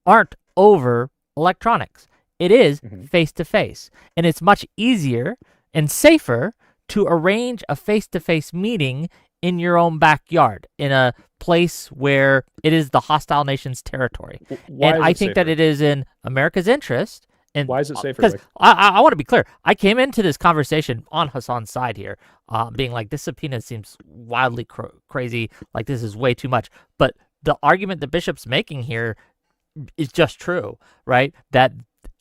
aren't over electronics. It is Mhm. face to face, and it's much easier and safer to arrange a face to face meeting in your own backyard in a place where it is the hostile nation's territory. Why And is I it think that safer? it is in America's interest. And Why is it safer, because Vic? I want to be clear, I came into this conversation on Hasan's side here, being like, this subpoena seems wildly crazy, like this is way too much. But the argument the bishop's making here is just true, right? That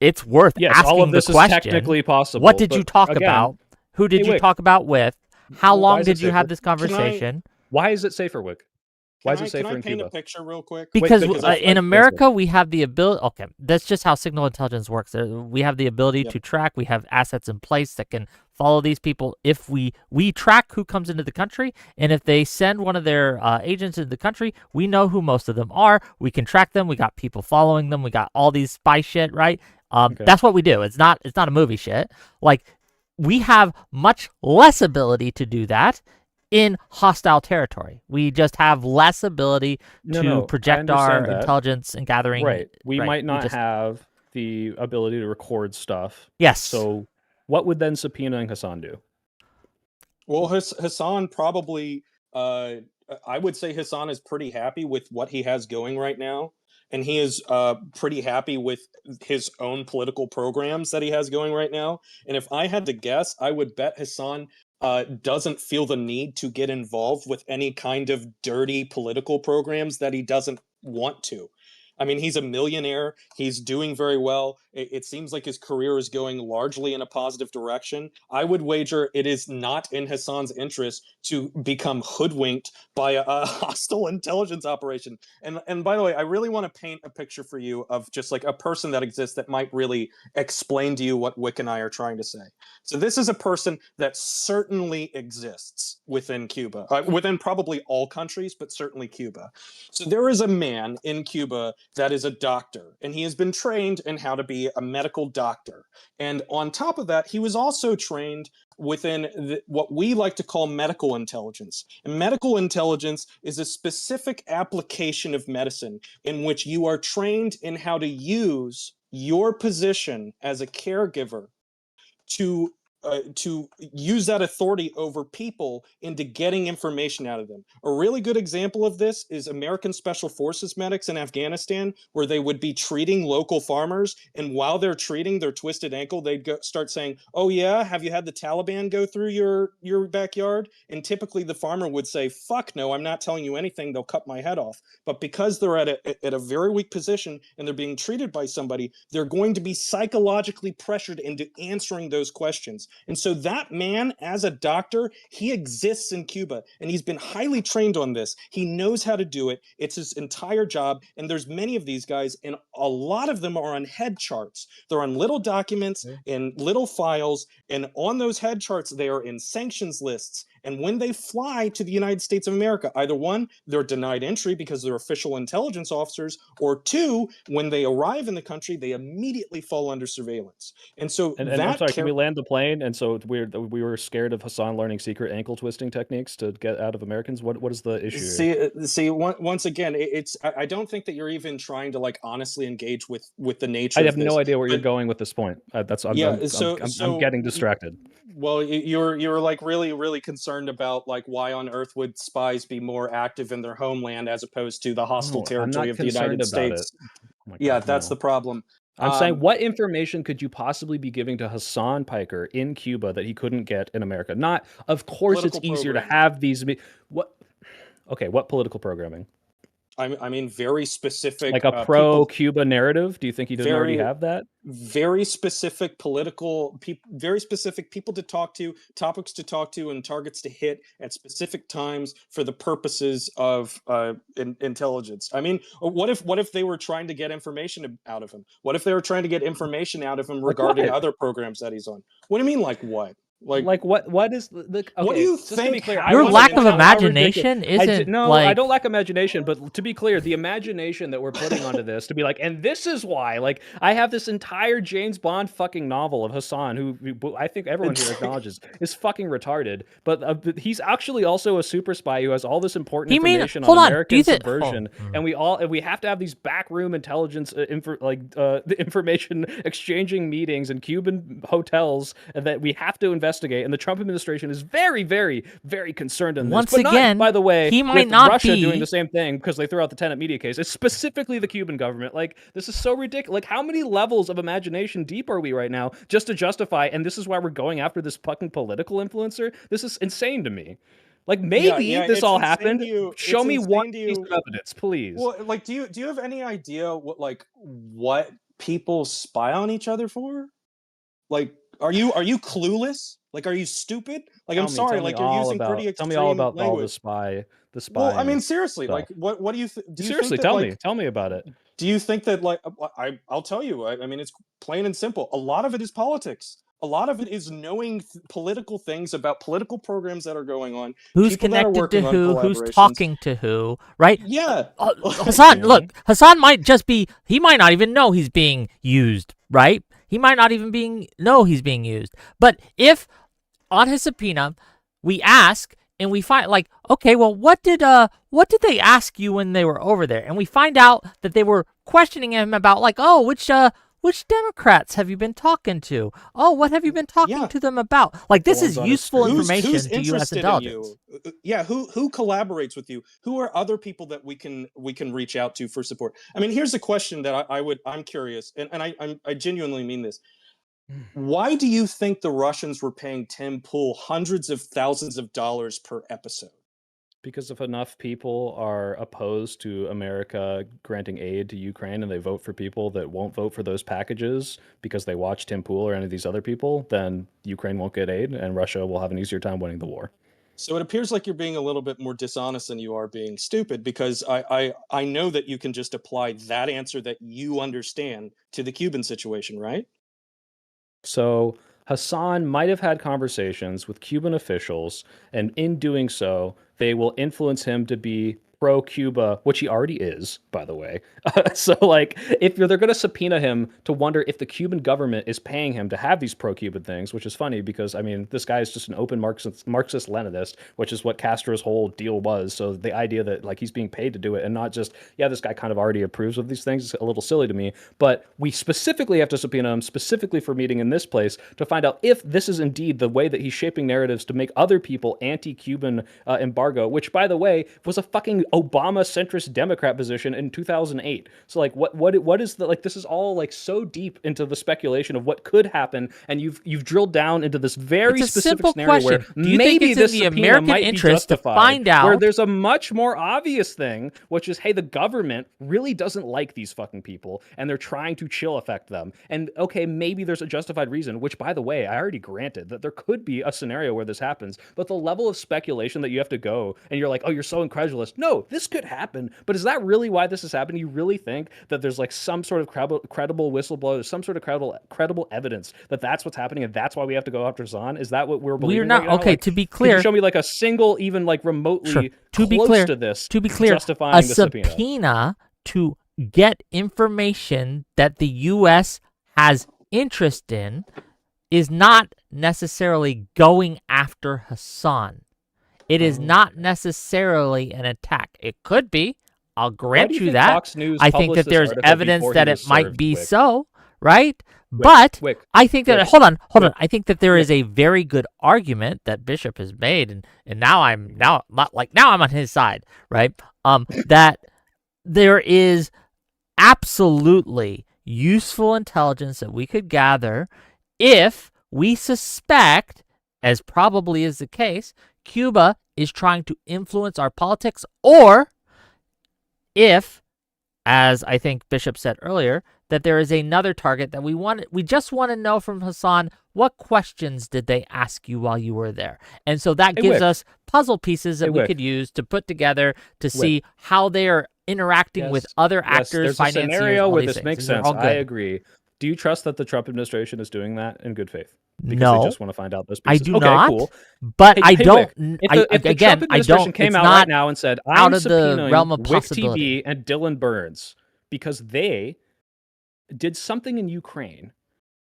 it's worth Yes, all of asking the this is question. technically possible. What did you but talk again, about? Who did hey, you Wick, talk about with? How why long is it did you have safer? this conversation? Why is it safer, Wick? Why is it Can I safer in paint a Cuba? picture real quick? Because Because in Yes, America, we have the ability. Okay, that's just how signal intelligence works. We have the ability Yep. to track. We have assets in place that can follow these people. If we track who comes into the country, and if they send one of their agents into the country, we know who most of them are. We can track them. We got people following them. We got all these spy shit, right? Okay. That's what we do. It's not a movie shit. Like we have much less ability to do that in hostile territory. We just have less ability No, to no, I project our understand that. intelligence and gathering. Right. We right, might not just, have the ability to record stuff. Yes. So what would then subpoenaing Hasan do? Well, Hasan probably, I would say Hasan is pretty happy with what he has going right now. And he is pretty happy with his own political programs that he has going right now. And if I had to guess, I would bet Hasan doesn't feel the need to get involved with any kind of dirty political programs that he doesn't want to. I mean, he's a millionaire. He's doing very well. It seems like his career is going largely in a positive direction. I would wager it is not in Hasan's interest to become hoodwinked by a hostile intelligence operation. And by the way, I really want to paint a picture for you of just like a person that exists that might really explain to you what Wick and I are trying to say. So this is a person that certainly exists within Cuba, within probably all countries, but certainly Cuba. So there is a man in Cuba that is a doctor, and he has been trained in how to be a medical doctor. And on top of that, he was also trained within what we like to call medical intelligence. And medical intelligence is a specific application of medicine in which you are trained in how to use your position as a caregiver to use that authority over people into getting information out of them. A really good example of this is American Special Forces medics in Afghanistan, where they would be treating local farmers, and while they're treating their twisted ankle, they'd start saying, "Oh yeah, have you had the Taliban go through your backyard?" And typically the farmer would say, "Fuck no, I'm not telling you anything. They'll cut my head off." But because they're at a very weak position and they're being treated by somebody, they're going to be psychologically pressured into answering those questions. And so that man, as a doctor, he exists in Cuba, and he's been highly trained on this. He knows how to do it. It's his entire job. And there's many of these guys, and a lot of them are on head charts. They're on little documents in little files, and on those head charts, they are in sanctions lists. And when they fly to the United States of America, either one, they're denied entry because they're official intelligence officers, or two, when they arrive in the country, they immediately fall under surveillance. And so And I'm sorry, can we land the plane? And so we were scared of Hasan learning secret ankle twisting techniques to get out of Americans. What is the issue here? See, once again, I don't think that you're even trying to like honestly engage with the nature I of have this. no idea where you're But going with this point. I'm so getting distracted. well, you're like really concerned about like why on earth would spies be more active in their homeland as opposed to the hostile No, I'm territory not of the United concerned about it. States. Oh my Yeah, God, that's no. the problem. I'm saying, what information could you possibly be giving to Hasan Piker in Cuba that he couldn't get in America? Not, of course, it's Political easier to programming. have these. What? Okay, what political programming? I mean, very specific Like a people, pro-Cuba narrative? Do you think he didn't already very have that? very specific political people, very specific people to talk to, topics to talk to, and targets to hit at specific times for the purposes of intelligence. I mean, what if they were trying to get information out of him? What if they were trying to get information out of him Like regarding what? other programs that he's on? What do you mean, like what? Like what is the okay, what do you just to be think clear, I Your want lack to of know how ridiculous. imagination isn't No, like I don't lack imagination, but to be clear, the imagination that we're putting onto this to be like, and this is why, like, I have this entire James Bond fucking novel of Hasan, who I think everyone here acknowledges is fucking retarded, but he's actually also a super spy who has all this important He mean- information hold on on, do American you think- subversion, and we have to have these backroom intelligence, the information exchanging meetings in Cuban hotels that we have to investigate, and the Trump administration is very concerned in this. Once But not, again, by the way, he might with not Russia be- doing the same thing because they threw out the Tenet media case. It's specifically the Cuban government. Like, this is so ridiculous. Like, how many levels of imagination deep are we right now just to justify, and this is why we're going after this fucking political influencer? This is insane to me. Like, maybe this it's all insane happened. to you- Show it's me insane one to piece you- of evidence, please. Well, like, do you have any idea what people spy on each other for? Like, are you clueless? Like, are you stupid? Like, I'm sorry, Tell me like you're all using about, pretty tell extreme me all about language. all the spy. Well, I mean, seriously, stuff. like, what do you do? You Seriously, think that, tell me about it. Do you think that like I'll tell you? I mean, it's plain and simple. A lot of it is politics. A lot of it is knowing political things about political programs that are going on. who's people that are connected to working on who, who's collaborations. talking to who, right? Yeah. Hasan, look, Hasan might just be, he might not even know he's being used, right? He might not even know he's being used. But if on his subpoena, we ask and we find like, okay, well, what did they ask you when they were over there? And we find out that they were questioning him about like, oh, which Democrats have you been talking to? Oh, what have you been talking to them about? Like, this is useful information who's to U.S. interested intelligence. in you? Yeah, who collaborates with you? Who are other people that we can reach out to for support? I mean, here's a question that I'm curious, and I genuinely mean this. Why do you think the Russians were paying Tim Pool hundreds of thousands of dollars per episode? Because if enough people are opposed to America granting aid to Ukraine and they vote for people that won't vote for those packages because they watch Tim Pool or any of these other people, then Ukraine won't get aid and Russia will have an easier time winning the war. So it appears like you're being a little bit more dishonest than you are being stupid, because I know that you can just apply that answer that you understand to the Cuban situation, right? So Hasan might have had conversations with Cuban officials, and in doing so, they will influence him to be pro Cuba, which he already is, by the way. So, like, if they're going to subpoena him to wonder if the Cuban government is paying him to have these pro Cuban things, which is funny because, I mean, this guy is just an open Marxist Leninist, which is what Castro's whole deal was. So, the idea that, like, he's being paid to do it and not just, yeah, this guy kind of already approves of these things is a little silly to me. But we specifically have to subpoena him specifically for meeting in this place to find out if this is indeed the way that he's shaping narratives to make other people anti-Cuban embargo, which, by the way, was a fucking Obama centrist Democrat position in 2008. So like what is the, like, this is all like so deep into the speculation of what could happen, and you've drilled down into this very It's a specific simple scenario question. where Do you think maybe it's in this the subpoena American might be interest to justified, find where out? there's a much more obvious thing, which is, hey, the government really doesn't like these fucking people and they're trying to chill affect them. And okay, maybe there's a justified reason, which, by the way, I already granted that there could be a scenario where this happens, but the level of speculation that you have to go, and you're like, oh, you're so incredulous. No, this could happen, but is that really why this is happening? You really think that there's like some sort of credible whistleblower, some sort of credible evidence that that's what's happening, and that's why we have to go after Zahn? Is that what we're believing? We're not right now? okay. Like, To be could you clear, show me like a single, even like remotely sure. To be close clear, to this, to be clear, justifying a the subpoena? subpoena to get information that the U.S. has interest in is not necessarily going after Hasan. It is not necessarily an attack. It could be. I'll Why do grant you you think that. Fox News I think published that this there's article evidence before he that it was might served, be Wick? so, right? Wick, But Wick, I think that Wick, hold on. Wick, I think that there Wick. is a very good argument that Bishop has made, and now I'm on his side, right? That there is absolutely useful intelligence that we could gather if we suspect, as probably is the case, Cuba is trying to influence our politics, or if, as I think Bishop said earlier, that there is another target that we just want to know from Hasan, what questions did they ask you while you were there? And so that Hey, gives Wick. us puzzle pieces that Hey, we Wick. could use to put together to see how they are interacting with Yes, other yes, actors, there's a financiers, scenario all where these this things. makes These are sense. all I good. agree. Do you trust that the Trump administration is doing that in good faith? Because No, they just want to find out those I pieces. do Okay, not. cool. But Hey, I hey, don't. Wick, I if the again, Trump I administration don't. came It's out not right now and said, out I'm of the realm subpoenaing of Wick possibility. TV and Dylan Burns because they did something in Ukraine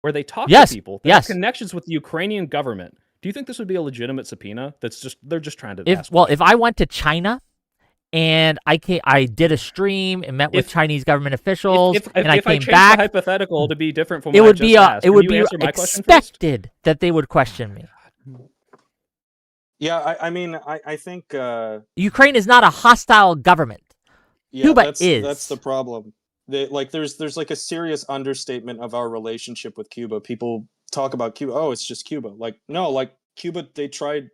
where they talked Yes, to people that have yes. connections with the Ukrainian government, do you think this would be a legitimate subpoena? They're just trying to If ask well, questions? if I went to China and I did a stream and met with If- Chinese government officials, and I if I came changed back, the hypothetical to be different from it what would I be just asked, it would can be you answer my question first? expected that they would question me. Yeah, I mean, I think Ukraine is not a hostile government. yeah, Cuba that's is. the problem. Like there's like a serious understatement of our relationship with Cuba. People talk about Cuba, oh, it's just Cuba. Like, no, like Cuba, they tried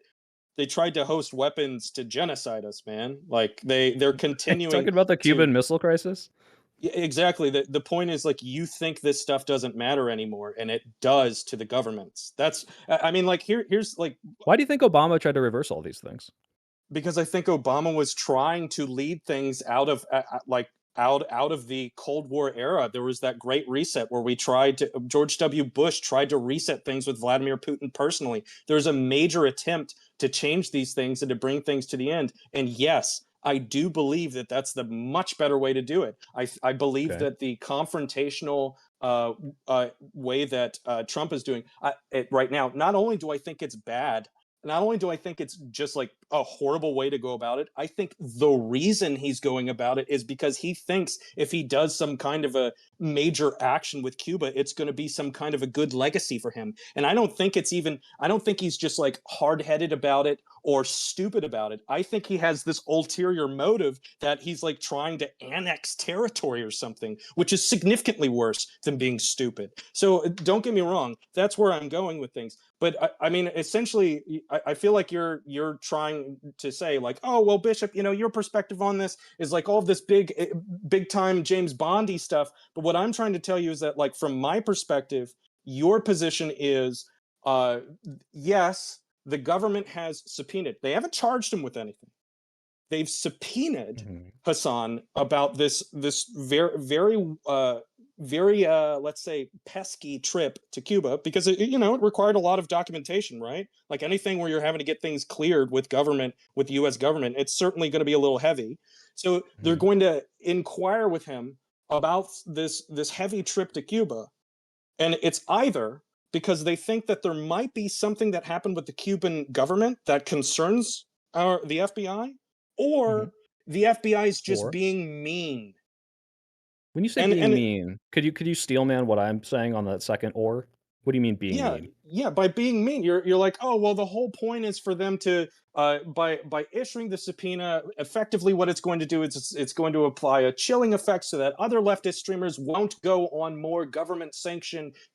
to host weapons to genocide us, man. Like they're continuing Talking about the to- Cuban Missile Crisis? Yeah, exactly. The point is, like, you think this stuff doesn't matter anymore, and it does to the governments. That's I mean, like, here's like, Why do you think Obama tried to reverse all these things? because I think Obama was trying to lead things out of out of the Cold War era. There was that great reset where George W. Bush tried to reset things with Vladimir Putin personally. There was a major attempt to change these things and to bring things to the end. And yes, I do believe that that's the much better way to do it. I believe Okay. that the confrontational way that Trump is doing it right now, not only do I think it's bad, not only do I think it's just like a horrible way to go about it, I think the reason he's going about it is because he thinks if he does some kind of a major action with Cuba, it's going to be some kind of a good legacy for him. And I don't think he's just like hard-headed about it, or stupid about it. I think he has this ulterior motive that he's like trying to annex territory or something, which is significantly worse than being stupid. So don't get me wrong, that's where I'm going with things. But I mean, essentially, I feel like you're trying to say like, oh well, Bishop, your perspective on this is like all of this big time James Bondy stuff. But what I'm trying to tell you is that, like, from my perspective, your position is, yes, the government has subpoenaed. They haven't charged him with anything. They've subpoenaed Hasan about this very let's say pesky trip to Cuba, because it required a lot of documentation, right? Like anything where you're having to get things cleared with the US government, it's certainly going to be a little heavy. So they're going to inquire with him about this heavy trip to Cuba, and it's either because they think that there might be something that happened with the Cuban government that concerns the FBI, or the FBI is just being mean. When you say being mean, could you steel man what I'm saying on that second or? What do you mean being mean? Yeah, by being mean, you're like, oh well, the whole point is for them to by issuing the subpoena, effectively what it's going to do is it's going to apply a chilling effect so that other leftist streamers won't go on more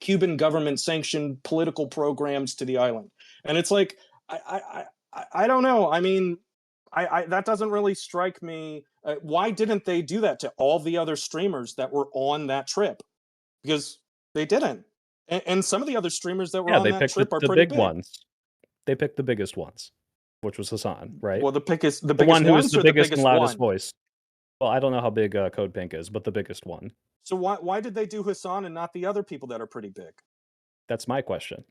Cuban government sanctioned political programs to the island. And it's like, I don't know. I mean, that doesn't really strike me. Why didn't they do that to all the other streamers that were on that trip? Because they didn't. And some of the other streamers that were on that trip are pretty big ones. They picked the biggest ones, which was Hasan, right? Well, the biggest one who was the biggest and loudest one? voice. Well, I don't know how big Code Pink is, but the biggest one. So why did they do Hasan and not the other people that are pretty big? That's my question.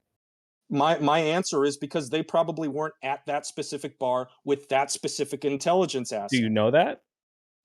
My answer is because they probably weren't at that specific bar with that specific intelligence asset. Do you know that?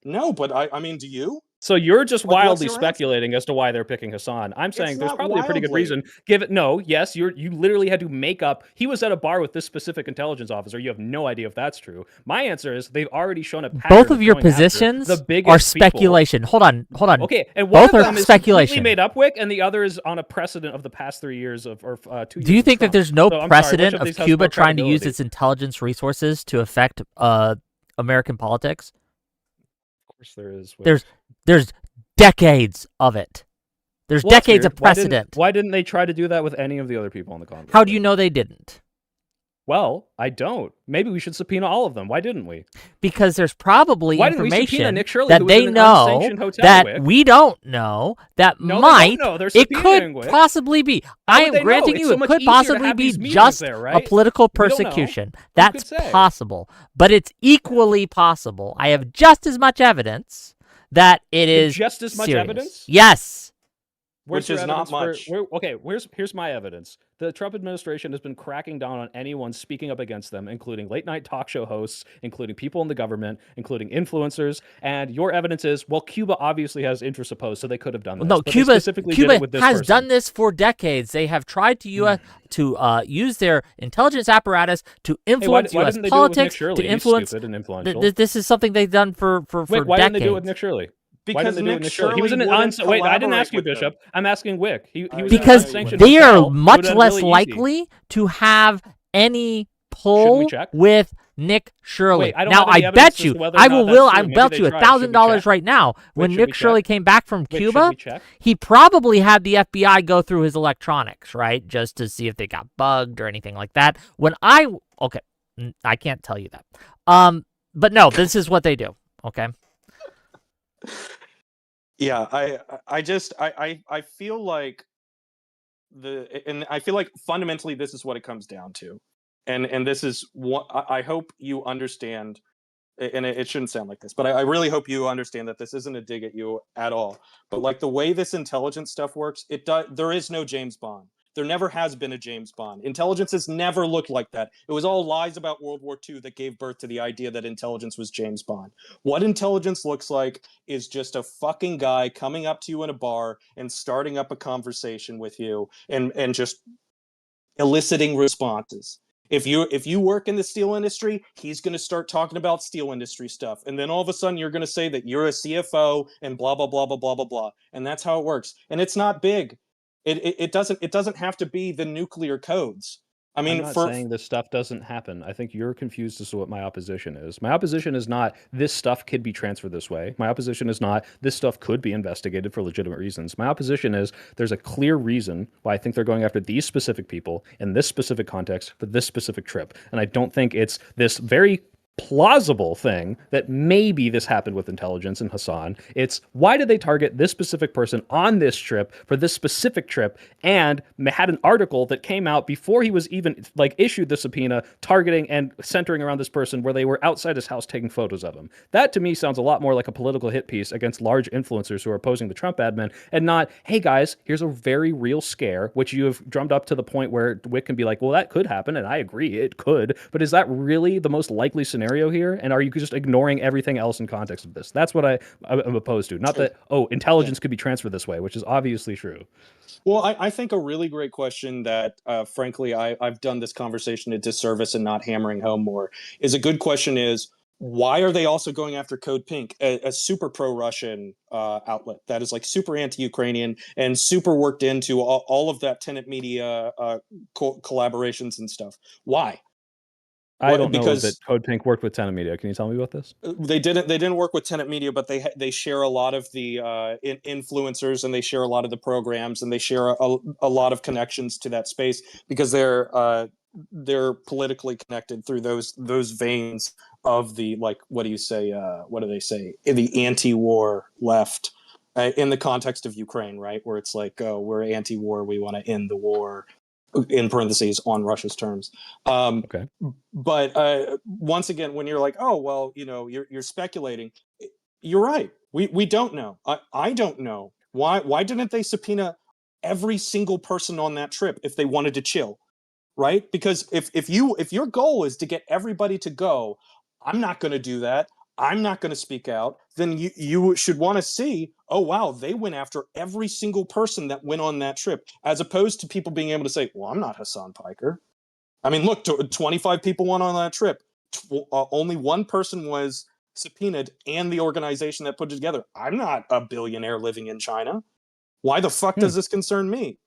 No, but I mean, do you? So you're just wildly speculating as to why they're picking Hasan. I'm saying there's probably a pretty good reason. Yes, you literally had to make up. He was at a bar with this specific intelligence officer. You have no idea if that's true. My answer is they've already shown a pattern. Both of your positions are speculation. People. Hold on. Okay, and both one of are them is speculation. Completely made up, Wick, and the other is on a precedent of the past 3 years or 2 years. Do you think that there's no precedent of Cuba trying to use its intelligence resources to affect American politics? Of course there is. There's decades of it. There's decades of precedent. Why didn't they try to do that with any of the other people on the convoy? How do you know they didn't? Well, I don't. Maybe we should subpoena all of them. Why didn't we? Because there's probably information Nick Shirley, that they know that we don't know that it could possibly be. I am granting you it could possibly be just a political persecution. That's possible. But it's equally possible. I have just as much evidence that it is just as much serious. Evidence? Yes. Which is not much. Here's my evidence. The Trump administration has been cracking down on anyone speaking up against them, including late night talk show hosts, including people in the government, including influencers. And your evidence is, well, Cuba obviously has interests opposed, so they could have done this. No, Cuba has done this for decades. They have tried to use their intelligence apparatus to influence U.S. politics, to influence. This is something they've done for decades. Why didn't they do it with Nick Shirley? Because Nick Shirley he was in wait, I didn't ask you, Bishop. I'm asking Wick. He was because they are much less likely to have any pull with Nick Shirley. Wait, now I bet you, I bet you $1,000 right now. When Nick Shirley came back from Cuba, he probably had the FBI go through his electronics, right, just to see if they got bugged or anything like that. I can't tell you that. But no, this is what they do. Okay. Yeah, I feel like I feel like fundamentally this is what it comes down to, and this is what I hope you understand. And it shouldn't sound like this, but I really hope you understand that this isn't a dig at you at all. But like the way this intelligence stuff works, there is no James Bond. There never has been a James Bond. Intelligence has never looked like that. It was all lies about World War II that gave birth to the idea that intelligence was James Bond. What intelligence looks like is just a fucking guy coming up to you in a bar and starting up a conversation with you and just eliciting responses. If you work in the steel industry, he's going to start talking about steel industry stuff. And then all of a sudden you're going to say that you're a CFO and blah, blah, blah, blah, blah, blah, blah. And that's how it works. And it's not big. It doesn't have to be the nuclear codes. I I'm mean, not for saying this stuff doesn't happen. I think you're confused as to what my opposition is. My opposition is not this stuff could be transferred this way. My opposition is not this stuff could be investigated for legitimate reasons. My opposition is there's a clear reason why I think they're going after these specific people in this specific context for this specific trip. And I don't think it's this very plausible thing that maybe this happened with intelligence and Hasan. It's why did they target this specific person on this trip for this specific trip, and had an article that came out before he was even like issued the subpoena targeting and centering around this person where they were outside his house taking photos of him. That to me sounds a lot more like a political hit piece against large influencers who are opposing the Trump admin, and not, hey guys, here's a very real scare, which you have drummed up to the point where Wick can be like, well, that could happen, and I agree, it could, but is that really the most likely scenario here? And are you just ignoring everything else in context of this? That's what I'm opposed to. Not that, oh, intelligence could be transferred this way, which is obviously true. Well, I think a really great question that, frankly, I've done this conversation a disservice and not hammering home more is a good question is, why are they also going after Code Pink, a super pro-Russian outlet that is like super anti-Ukrainian and super worked into all of that tenant media collaborations and stuff? Why? I don't know Because that Code Pink worked with Tenet Media. Can you tell me about this? they didn't work with tenant media, but they share a lot of the influencers, and they share a lot of the programs, and they share a lot of connections to that space because they're politically connected through those veins of the, like, what do you say, what do they say, in the anti-war left, in the context of Ukraine, right, where it's like, oh, we're anti-war, we want to end the war, in parentheses, on Russia's terms. Okay. But once again, when you're like, oh, well, you're speculating, you're right. We don't know. I don't know. Why didn't they subpoena every single person on that trip if they wanted to chill? Right? Because if your goal is to get everybody to go, I'm not going to do that. I'm not going to speak out. Then you should want to see, oh wow, they went after every single person that went on that trip, as opposed to people being able to say, well, I'm not Hasan Piker. I mean, look, 25 people went on that trip. Only one person was subpoenaed, and the organization that put it together. I'm not a billionaire living in China. Why the fuck does this concern me?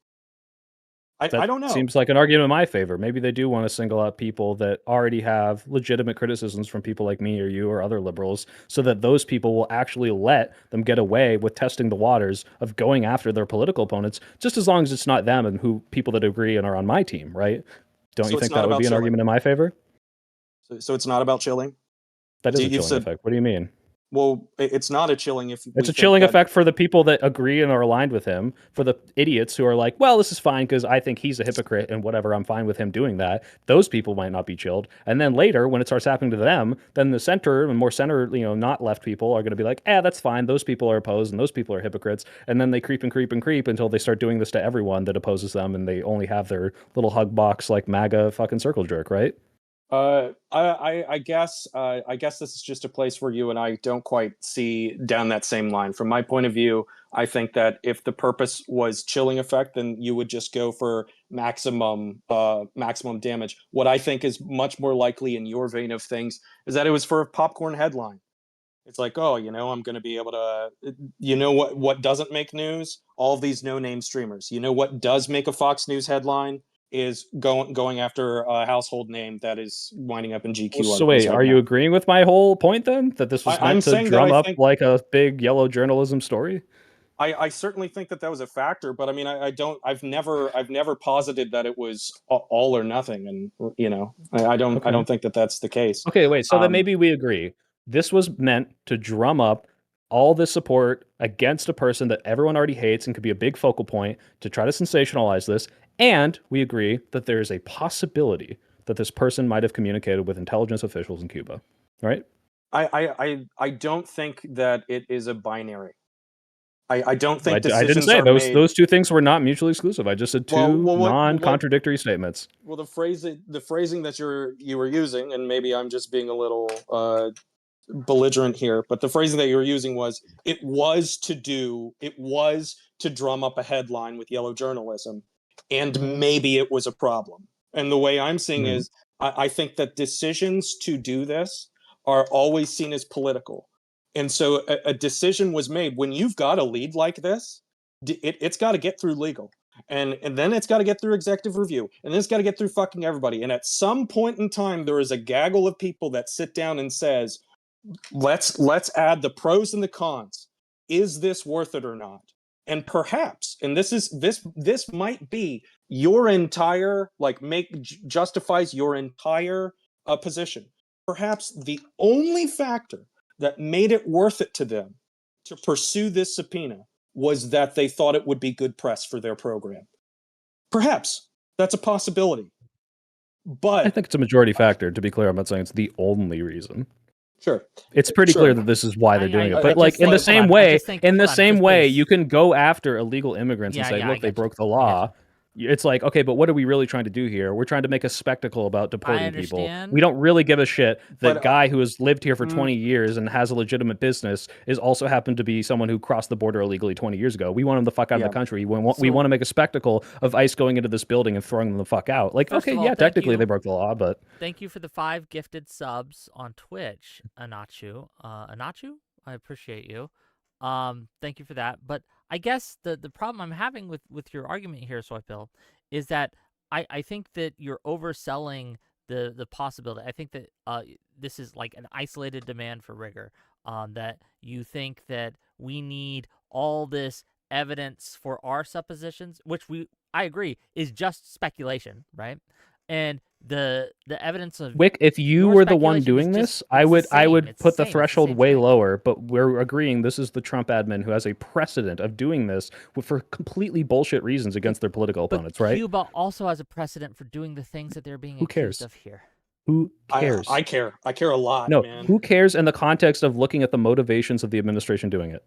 I don't know. Seems like an argument in my favor. Maybe they do want to single out people that already have legitimate criticisms from people like me or you or other liberals, so that those people will actually let them get away with testing the waters of going after their political opponents, just as long as it's not them and who people that agree and are on my team, right? Don't you think that would be an argument in my favor? So it's not about chilling? That is a chilling effect. What do you mean? Well, it's not a chilling if it's a chilling effect for the people that agree and are aligned with him. For the idiots who are like, well, this is fine because I think he's a hypocrite and whatever, I'm fine with him doing that. Those people might not be chilled. And then later, when it starts happening to them, then the center and more center, not left people are going to be like, that's fine. Those people are opposed and those people are hypocrites. And then they creep and creep and creep until they start doing this to everyone that opposes them, and they only have their little hug box like MAGA fucking circle jerk, right? I guess this is just a place where you and I don't quite see down that same line. From my point of view, I think that if the purpose was chilling effect, then you would just go for maximum damage. What I think is much more likely in your vein of things is that it was for a popcorn headline. It's like, oh, I'm going to be able to, what doesn't make news? All of these no-name streamers. You know what does make a Fox News headline? Is going after a household name that is winding up in GQ. So wait, are you agreeing with my whole point then? That this was meant to drum up like a big yellow journalism story? I certainly think that was a factor, but I mean, I've never posited that it was all or nothing, and I don't think that that's the case. Okay, wait, so then maybe we agree. This was meant to drum up all this support against a person that everyone already hates and could be a big focal point to try to sensationalize this. And we agree that there is a possibility that this person might have communicated with intelligence officials in Cuba, right? I don't think that it is a binary. I don't think decisions I didn't say are those two things were not mutually exclusive. I just said two non-contradictory statements. Well, the phrasing that you were using, and maybe I'm just being a little belligerent here, but the phrasing that you were using was, it was to drum up a headline with yellow journalism, and maybe it was a problem. And the way I'm seeing is, I think that decisions to do this are always seen as political. And so a decision was made when you've got a lead like this, it's got to get through legal. And then it's got to get through executive review, and then it's got to get through fucking everybody. And at some point in time, there is a gaggle of people that sit down and says, let's add the pros and the cons. Is this worth it or not? And perhaps, and this might be your entire, like, justifies your entire position. Perhaps the only factor that made it worth it to them to pursue this subpoena was that they thought it would be good press for their program. Perhaps that's a possibility. But I think it's a majority factor. To be clear, I'm not saying it's the only reason. Sure. It's pretty Sure. clear that this is why they're doing it. I But like just in the think- same hold on, I way, just think- in the hold on, same just way, please. you can go after illegal immigrants and Yeah, say, yeah, I look, they get you. broke the I get law. It's like, okay, but what are we really trying to do here? We're trying to make a spectacle about deporting people. understand. We don't really give a shit. The But, guy who has lived here for 20 years and has a legitimate business is also happened to be someone who crossed the border illegally 20 years ago. We want him the fuck out Yeah. of the country. We want So- to make a spectacle of ICE going into this building and throwing them the fuck out. Like, First okay, of all, yeah, thank technically you. they broke the law, but Thank you for the 5 gifted subs on Twitch, Anachu. Anachu, I appreciate you. Thank you for that. But I guess the problem I'm having with your argument here, Soypill, is that I think that you're overselling the possibility. I think that this is like an isolated demand for rigor. That you think that we need all this evidence for our suppositions, which I agree is just speculation, right? And the evidence of Wick, if you your were the one speculation doing is this, just- I it's the would same. It's the put the same. It's the threshold same way thing. lower. But we're agreeing this is the Trump admin who has a precedent of doing this for completely bullshit reasons against their political But opponents, right? Cuba also has a precedent for doing the things that they're being Who accused cares? of here. Who cares? I care. I care a lot, no, man. who cares in the context of looking at the motivations of the administration doing it?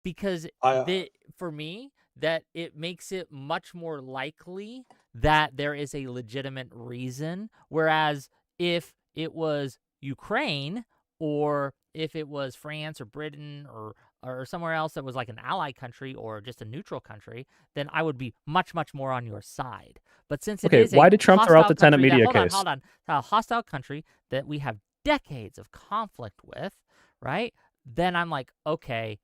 Because I- for me, that it makes it much more likely that there is a legitimate reason. Whereas if it was Ukraine or if it was France or Britain or somewhere else that was like an ally country or just a neutral country, then I would be much, much more on your side. But since it Okay, is why a did Trump throw out the hostile Tenet country that- Media hold case? on, a hostile country that we have decades of conflict with, right? Then I'm like, okay,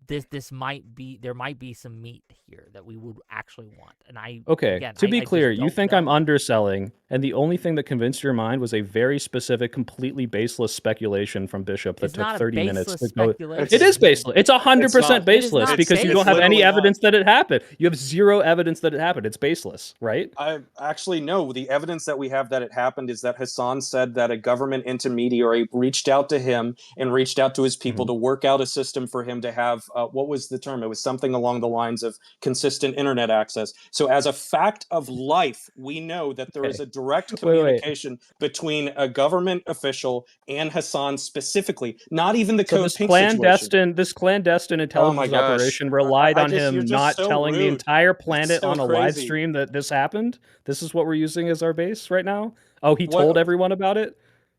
this might be, there might be some meat here that we would actually want. And Okay, again, to be I just clear, you don't think I'm know. underselling, and the only thing that convinced your mind was a very specific, completely baseless speculation from Bishop that It's took not a 30 minutes baseless to go. speculation. It is baseless. It's 100% not. baseless not because you don't baseless. have any Literally not. evidence that it happened. You have zero evidence that it happened. It's baseless, right? I actually no. The evidence that we have that it happened is that Hasan said that a government intermediary reached out to him and reached out to his people to work out a system for him to have what was the term? It was something along the lines of consistent internet access. So, as a fact of life, we know that there is a direct wait. communication between a government official and Hasan specifically. Not even the So Code this Pink situation. clandestine intelligence gosh. operation relied I on just- you're him just not so telling the rude. entire planet so on a live crazy. stream that this happened. This is what we're using as our base right now. Oh, he What- told everyone about it.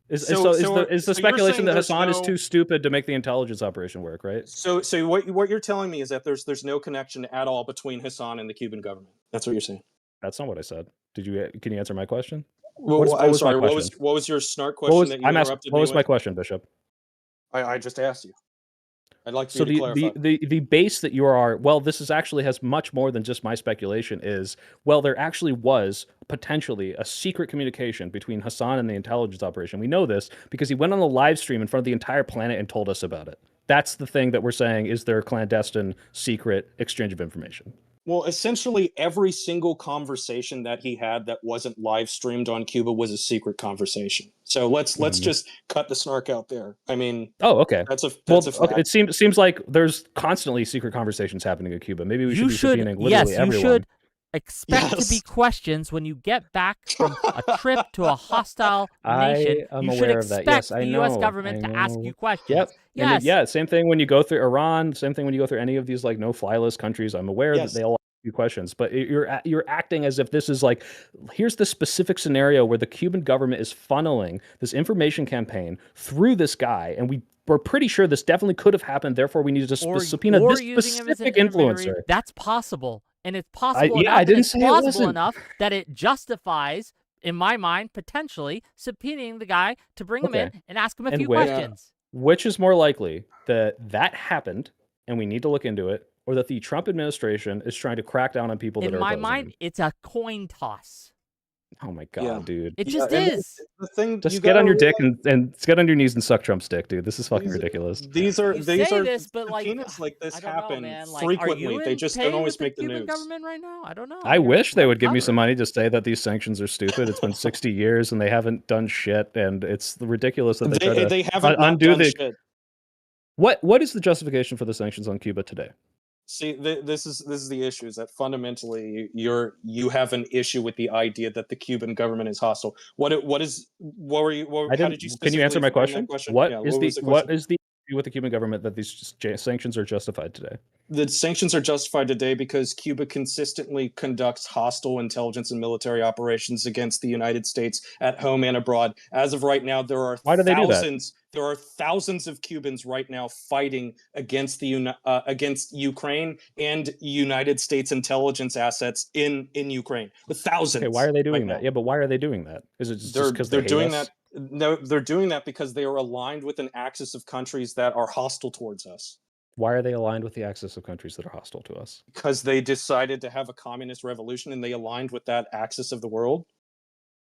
Is So the you're speculation saying that there's Hasan is no- too stupid to make the intelligence operation work, right? So what you're telling me is that there's no connection at all between Hasan and the Cuban government. That's what you're saying. That's not what I said. Can you answer my question? Well, What I'm was my sorry. question? What was your snark question that you interrupted What me was my with? question, Bishop? I just asked you. I'd like for So you to clarify. the base that you are, well, this is actually has much more than just my speculation is, well, there actually was potentially a secret communication between Hasan and the intelligence operation. We know this because he went on a live stream in front of the entire planet and told us about it. That's the thing that we're saying is their clandestine secret exchange of information. Well, essentially every single conversation that he had that wasn't live streamed on Cuba was a secret conversation. So let's just cut the snark out there. I mean, Oh, okay. that's a Well, fact. okay, it seems like there's constantly secret conversations happening in Cuba. Maybe we should You be should, subpoenaing literally yes, you everyone. should expect to be Yes. questions when you get back from a trip to a hostile nation. I am You should aware of that. expect Yes, I the U.S. know, government I to ask know. you questions. Yep. And Yes. yeah, same thing when you go through Iran, same thing when you go through any of these like no-fly list countries. I'm aware Yes. that they all ask you questions, but you're acting as if this is like, here's the specific scenario where the Cuban government is funneling this information campaign through this guy, and we're pretty sure this definitely could have happened. Therefore, we need to subpoena this using him as an specific intermediary. influencer. That's possible. And it's possible yeah, enough, I didn't and it's say it plausible wasn't. enough that it justifies, in my mind, potentially subpoenaing the guy to bring him in Okay. and ask him a And few wait. questions. Which is more likely that happened, and we need to look into it, or that the Trump administration is trying to crack down on people that In are my opposing mind, him. it's a coin toss. Oh my god, Yeah. dude. It Yeah, just and is. the thing Just you get gotta on your dick realize- and get on your knees and suck Trump's dick, dude. This is fucking These- ridiculous. These are You say this, but like, subpoenas like this I don't know, happen man. Like, frequently. are you They in just pay don't always with the make the Cuban news. government right now? I don't know. I You're wish they would give me some covered. money to say that these sanctions are stupid. It's been 60 years and they haven't done shit, and it's ridiculous that they try to They haven't not undo done the. shit. What is the justification for the sanctions on Cuba today? See, this is the issue. Is that fundamentally you have an issue with the idea that the Cuban government is hostile. What were you? How did you? Can you answer specifically my frame that question? Yeah, what was the question? what is the issue with the Cuban government that these sanctions are justified today? The sanctions are justified today because Cuba consistently conducts hostile intelligence and military operations against the United States at home and abroad. As of right now, there are Why do they do that? There are thousands of Cubans right now fighting against against Ukraine and United States intelligence assets in Ukraine. The thousands. Okay, why are they doing right that? now. Yeah, but why are they doing that? Is it just because They're they hate doing us? that? No, they're doing that because they are aligned with an axis of countries that are hostile towards us. Why are they aligned with the axis of countries that are hostile to us? Because they decided to have a communist revolution and they aligned with that axis of the world.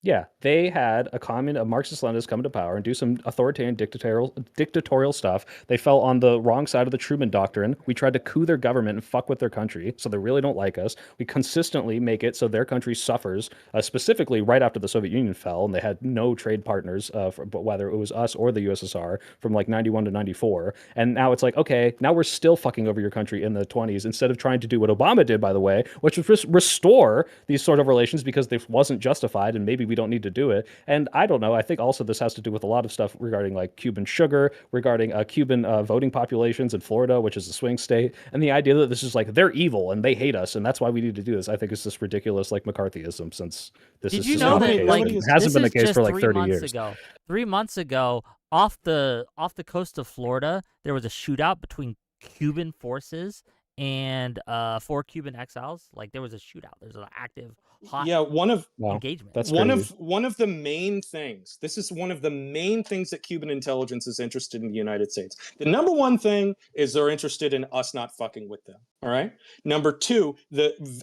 Yeah, they had a Marxist-Leninist come to power and do some authoritarian dictatorial stuff. They fell on the wrong side of the Truman Doctrine. We tried to coup their government and fuck with their country, so they really don't like us. We consistently make it so their country suffers, specifically right after the Soviet Union fell, and they had no trade partners, but whether it was us or the USSR, from like 91 to 94. And now it's like, okay, now we're still fucking over your country in the 20s, instead of trying to do what Obama did, by the way, which was just restore these sort of relations because this wasn't justified, and maybe we don't need to do it. And I don't know. I think also this has to do with a lot of stuff regarding like Cuban sugar, regarding Cuban voting populations in Florida, which is a swing state, and the idea that this is like they're evil and they hate us and that's why we need to do this. I think it's just ridiculous, like McCarthyism, since this Did is you just know not the that case. like It hasn't been the case for like 3 30 months years. ago? 3 months ago, off the coast of Florida, there was a shootout between Cuban forces and 4 Cuban exiles. Like there was a shootout. There's an active hot engagement. That's one crazy. of the main things. This is one of the main things that Cuban intelligence is interested in the United States. The number one thing is they're interested in us not fucking with them. All right. Number two,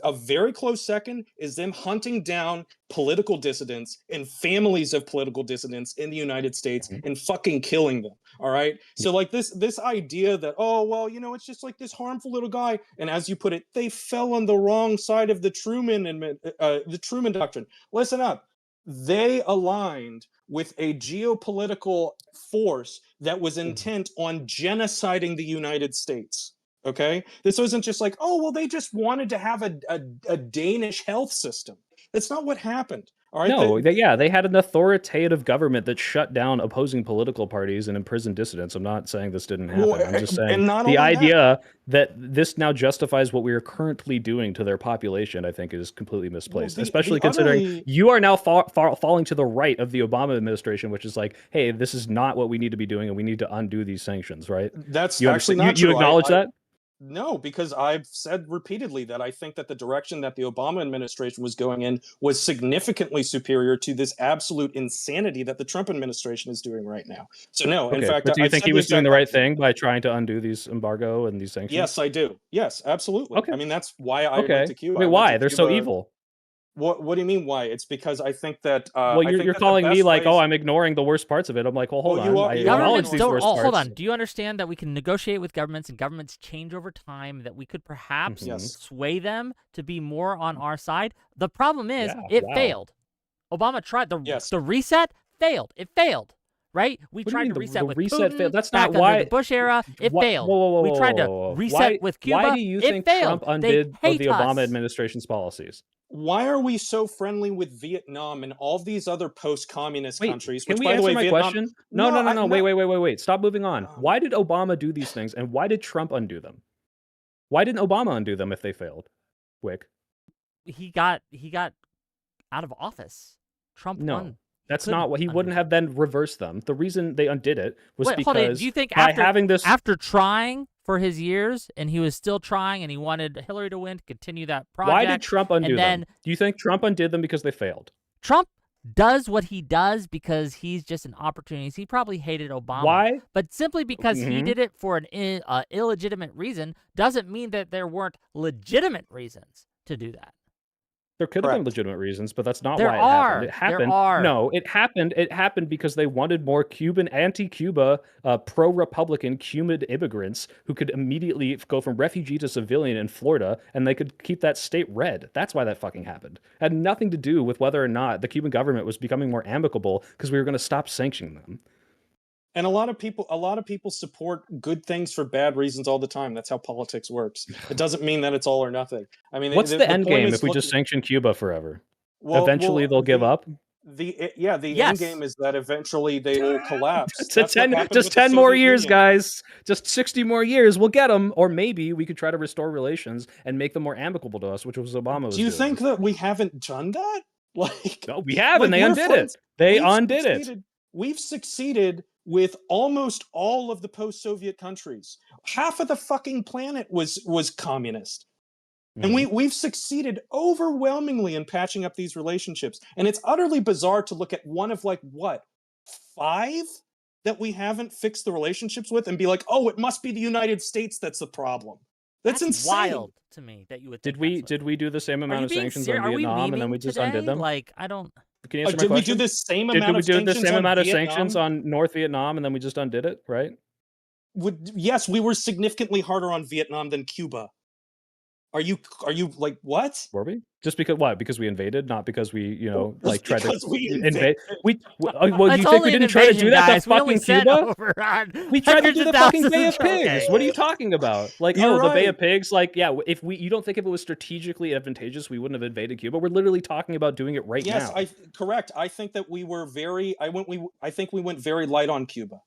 a very close second is them hunting down political dissidents and families of political dissidents in the United States and fucking killing them. All right. So like this idea that, oh, well, you know, it's just like this harmful little guy. And as you put it, they fell on the wrong side of the Truman Doctrine. Listen up. They aligned with a geopolitical force that was intent on genociding the United States. Okay. This wasn't just like, oh, well, they just wanted to have a Danish health system. That's not what happened. All right. No, they had an authoritative government that shut down opposing political parties and imprisoned dissidents. I'm not saying this didn't happen. Well, I'm just saying and not the only idea that this now justifies what we are currently doing to their population, I think, is completely misplaced, especially considering you are now falling to the right of the Obama administration, which is like, hey, this is not what we need to be doing, and we need to undo these sanctions, right? That's you actually not true. You acknowledge that? No, because I've said repeatedly that I think that the direction that the Obama administration was going in was significantly superior to this absolute insanity that the Trump administration is doing right now. So no, in fact, but do you think he was doing the right thing by trying to undo these embargo and these sanctions? Yes, I do. Yes, absolutely. Okay. I mean, that's why I went to Cuba. Wait, why? They're so evil. What do you mean why? It's because I think that well, you're calling me like, oh, I'm ignoring the worst parts of it. I'm like, well, hold on. I acknowledge these worst parts. Hold on. Do you understand that we can negotiate with governments and governments change over time, that we could perhaps sway them to be more on our side? The problem is it failed. Obama tried the reset failed. It failed. Right? We tried to reset with Putin. Failed. That's not why under the Bush era. It failed. We tried to reset with Cuba. Why do you think Trump undid the Obama administration's policies? Why are we so friendly with Vietnam and all these other post-communist countries? Can we answer my question? No. Wait. Stop moving on. Why did Obama do these things, and why did Trump undo them? Why didn't Obama undo them if they failed? Wick. He got out of office. Trump won. That's not what he wouldn't have then reversed them. The reason they undid it was because do you think after trying for his years and he was still trying and he wanted Hillary to win to continue that project? Why did Trump undo them? Do you think Trump undid them because they failed? Trump does what he does because he's just an opportunist. He probably hated Obama. Why? But simply because he did it for an illegitimate reason doesn't mean that there weren't legitimate reasons to do that. There could have been Correct. legitimate reasons, but that's not There why it are. happened. It happened. There are. No, it happened. It happened because they wanted more Cuban, anti-Cuba, pro-Republican Cuban immigrants who could immediately go from refugee to civilian in Florida, and they could keep that state red. That's why that fucking happened. It had nothing to do with whether or not the Cuban government was becoming more amicable because we were going to stop sanctioning them. And a lot of people support good things for bad reasons all the time. That's how politics works. It doesn't mean that it's all or nothing. I mean, What's the end point game is if we just sanction Cuba forever? well, Eventually they'll give up? The Yes. end game is that eventually they will collapse. Just That's what 10, happened just with the 10 more Soviet years, Union. guys. Just 60 more years. We'll get them. Or maybe we could try to restore relations and make them more amicable to us, which was Obama was Do you doing. think that we haven't done that? Like, No, we have, and they we're undid friends. it. They We've undid it. succeeded- We've succeeded with almost all of the post-Soviet countries. Half of the fucking planet was communist. And we've succeeded overwhelmingly in patching up these relationships. And it's utterly bizarre to look at one of like what, 5 that we haven't fixed the relationships with and be like, oh, it must be the United States that's the problem. That's insane. wild to me that you would. Did we do the same Are amount you of being sanctions serious? on Vietnam and then we just undid them? Like, I don't. Can you answer my Did we question? do the same Did amount we of do the sanctions same on amount of Vietnam? sanctions on North Vietnam and then we just undid it, right? Yes, we were significantly harder on Vietnam than Cuba. Are you like what? Were we? Just because what? Because we invaded, not because we, like tried to Because we invade. invaded. Well, That's you think only we an didn't try to invasion, do that guys. to We only fucking sent Cuba? over on We tried to hundreds do of the fucking thousands Bay of of Pigs. okay. What are you talking about? Like, You're the Bay right. of Pigs, like, yeah, you don't think if it was strategically advantageous, we wouldn't have invaded Cuba? We're literally talking about doing it right Yes, now. correct. I think that we were I think we went very light on Cuba.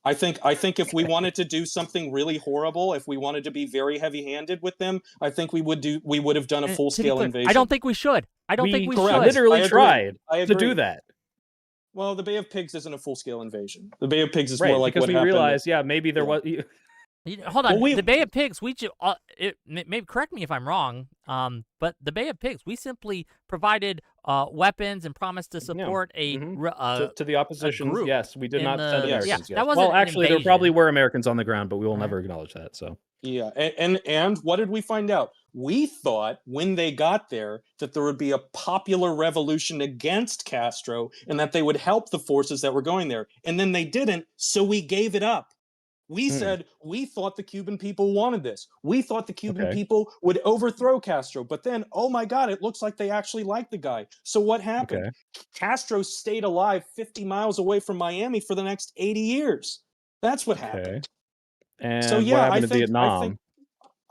I think if we wanted to do something really horrible, if we wanted to be very heavy-handed with them, I think we would have done a And to be full-scale clear, invasion. I don't think we should. I don't think we correct. should. literally I agree. tried I to do agree. that. Well, the Bay of Pigs isn't a full-scale invasion. The Bay of Pigs is Right, more like because what we happened. realized, maybe there was... Hold on. Well, The Bay of Pigs, maybe correct me if I'm wrong, but the Bay of Pigs, we simply provided weapons and promised to support to the opposition, group yes, we did in not the- send yeah, Americans. that yes. wasn't Well, an actually, there probably invasion. were Americans on the ground, but we will Right. never acknowledge that. So Yeah, and what did we find out? We thought when they got there that there would be a popular revolution against Castro and that they would help the forces that were going there. And then they didn't, so we gave it up. We said we thought the Cuban people wanted this. We thought the Cuban Okay. people would overthrow Castro. But then, oh my God, it looks like they actually like the guy. So what happened? Okay. Castro stayed alive 50 miles away from Miami for the next 80 years. That's what happened. And So what yeah, happened in Vietnam?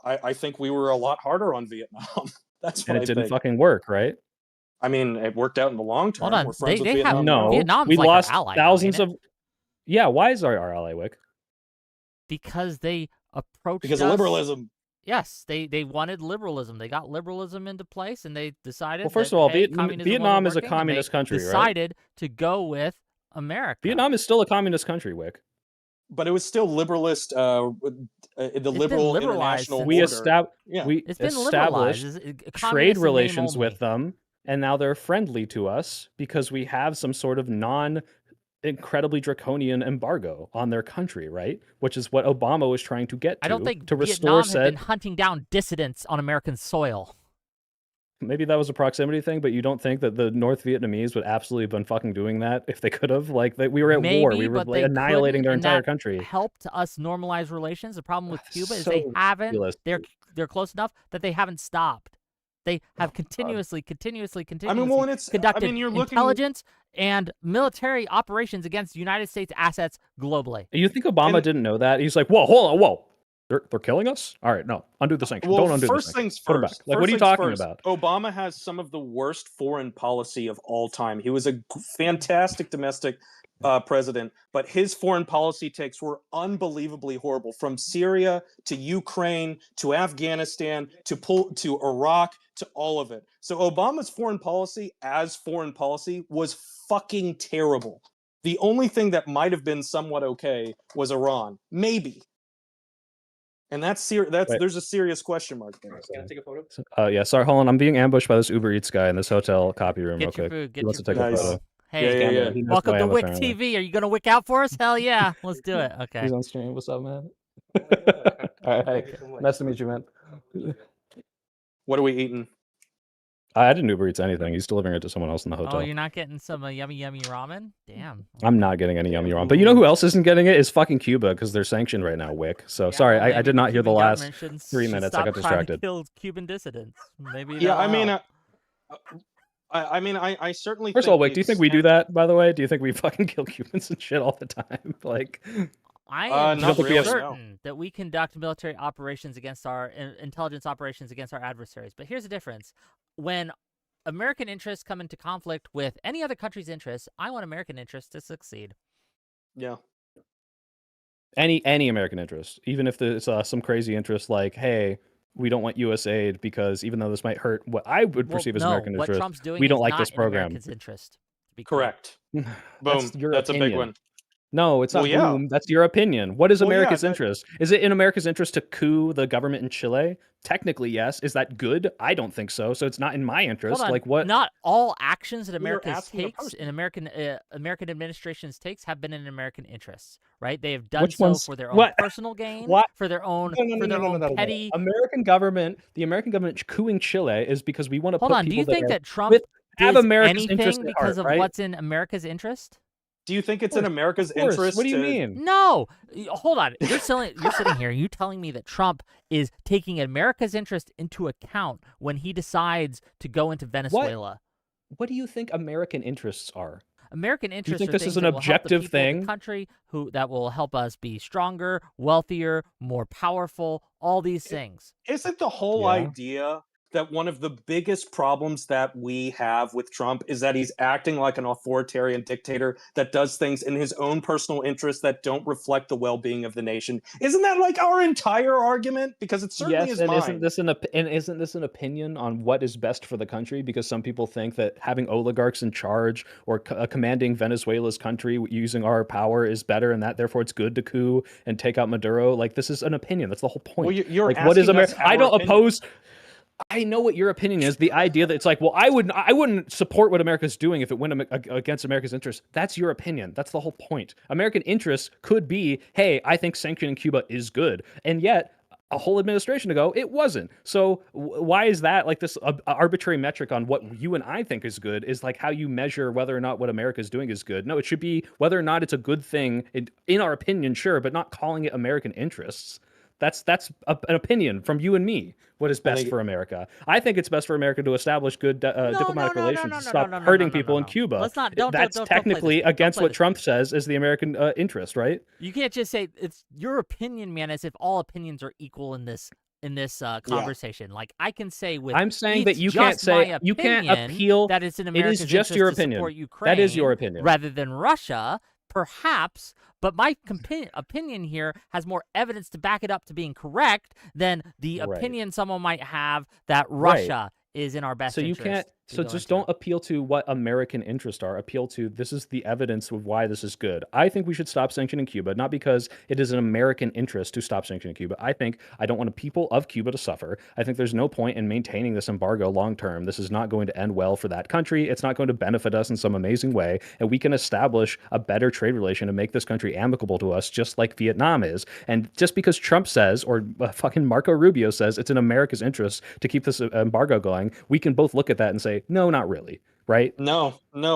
I think we were a lot harder on Vietnam. That's what And it I didn't think. fucking work, right? I mean, it worked out in the long term. Hold on, We're friends with they have- Vietnam. No, now. Vietnam's we like our lost ally now, thousands ain't of... Yeah, why is our ally, Wick? because they approached Because us. of liberalism. Yes, they wanted liberalism. They got liberalism into place, and they decided. Well, first that, of all, hey, Vietnam communism is wasn't a working, and communist they country, right? decided to go with America. Vietnam is still a communist country, Wick. But it was still liberalist, the been liberal liberalized international since- We order. Yeah. It's been established liberalized. It's trade communist in name relations only. with them, and now they're friendly to us because we have some sort of incredibly draconian embargo on their country, right? Which is what Obama was trying to get to. I don't think to restore Vietnam had been hunting down dissidents on American soil. Maybe that was a proximity thing, but you don't think that the North Vietnamese would absolutely have been fucking doing that if they could have? Like, we were at war. Maybe, We were but they annihilating their couldn't, and entire that country. helped us normalize relations. The problem with Cuba is So they haven't. ridiculous. They're close enough that they haven't stopped. They have continuously well, and it's, conducted you're looking. intelligence and military operations against United States assets globally. You think Obama didn't know that? He's like, whoa, hold on, whoa. They're killing us? All right, no. Undo the sanctions. Well, Don't undo the first sanctions. things Put 'em first. back. Like, what are you First things talking first, about? Obama has some of the worst foreign policy of all time. He was a fantastic domestic president, but his foreign policy takes were unbelievably horrible. From Syria to Ukraine to Afghanistan to Iraq to all of it. So Obama's foreign policy was fucking terrible. The only thing that might have been somewhat okay was Iran, maybe. And that's there's a serious question mark there. Can I take a photo? Yeah, sorry, hold on. I'm being ambushed by this Uber Eats guy in this hotel copy room real Get your quick. food. He Get wants your to take food. a Nice. photo. Hey, Yeah. He knows welcome who I to am, Wick apparently. TV. Are you gonna wick out for us? Hell yeah, let's do it. Okay. He's on stream. What's up, man? All right, hey, nice to meet you, man. What are we eating? I didn't Uber Eats anything. He's delivering it to someone else in the Oh, hotel. you're not getting some yummy ramen? Damn. I'm not getting any yummy ramen. But you know who else isn't getting it? Is fucking Cuba, because they're sanctioned right now, Wick. So Yeah, sorry, well, I maybe did not hear the Cuban last government 3 should minutes. I stop got trying distracted. to kill Cuban dissidents. Maybe Yeah, I that'll mean, help. I certainly. First of all, think Wick, do you think we do that, by the way? Do you think we fucking kill Cubans and shit all the time? Like, I am not really, certain that we conduct military operations against our intelligence operations against our adversaries. But here's the difference: when American interests come into conflict with any other country's interests, I want American interests to succeed. Yeah. any American interest, even if it's some crazy interest like, hey, we don't want U.S. aid because even though this might hurt what I would perceive as American what interest, Trump's doing we don't is like not this in program. America's interest. To be clear. Correct. Boom. That's your That's opinion. a big one. No, it's not Well, yeah. boom. That's your opinion. What is Well, yeah, America's interest? Is it in America's interest to coup the government in Chile? Technically, yes. Is that good? I don't think so. So it's not in my interest. Hold on. Like what? Not all actions that We were America asking a takes person. and American administrations takes have been in American interests, right? They have done Which so ones? for their own What? personal gain, What? for their own No. petty. American government, the American government coupping Chile is because we want to Hold put on. Do people you think there that Trump with have does America's interest anything at because heart, of right? what's in America's interest? Do you think it's in America's Of course. interest? What do you mean? No. Hold on. You're sitting here. You telling me that Trump is taking America's interest into account when he decides to go into Venezuela? What do you think American interests are? American interests think are this things is an that will help the objective people of thing? the country that will help us be stronger, wealthier, more powerful, all these things. Isn't the whole Yeah. idea that one of the biggest problems that we have with Trump is that he's acting like an authoritarian dictator that does things in his own personal interests that don't reflect the well-being of the nation? Isn't that like our entire argument? Because it certainly Yes, is and mine. isn't this an opinion on what is best for the country? Because some people think that having oligarchs in charge or commanding Venezuela's country using our power is better, and that therefore it's good to coup and take out Maduro. Like, this is an opinion. That's the whole point. Well, you're like, what is asking us America? I our don't opinion. oppose. I know what your opinion is. The idea that it's like, well, I wouldn't support what America's doing if it went against America's interests. That's your opinion. That's the whole point. American interests could be, hey, I think sanctioning Cuba is good, and yet a whole administration ago it wasn't. So why is that like this arbitrary metric on what you and I think is good is like how you measure whether or not what America is doing is good? No, it should be whether or not it's a good thing in our opinion, sure, but not calling it American interests. That's an opinion from you and me. What is best for America? I think it's best for America to establish good diplomatic relations and stop hurting people in Cuba. Let's not. Don't That's don't play technically this. Don't against play what this. Trump says is the American interest, right? You can't just say it's your opinion, man, as if all opinions are equal in this conversation. Like I can say with I'm saying that it's you can't just say my you can't opinion appeal. that it's in It America's is just interest your to opinion. support Ukraine. That is your opinion. Rather than Russia, perhaps. But my opinion here has more evidence to back it up to being correct than the Right. opinion someone might have that Russia is in our best So you interest. can't. So just don't appeal to what American interests are. Appeal to this is the evidence of why this is good. I think we should stop sanctioning Cuba, not because it is an American interest to stop sanctioning Cuba. I don't want the people of Cuba to suffer. I think there's no point in maintaining this embargo long term. This is not going to end well for that country. It's not going to benefit us in some amazing way. And we can establish a better trade relation and make this country amicable to us, just like Vietnam is. And just because Trump says, or fucking Marco Rubio says, it's in America's interest to keep this embargo going, we can both look at that and say, no, not really, right? No,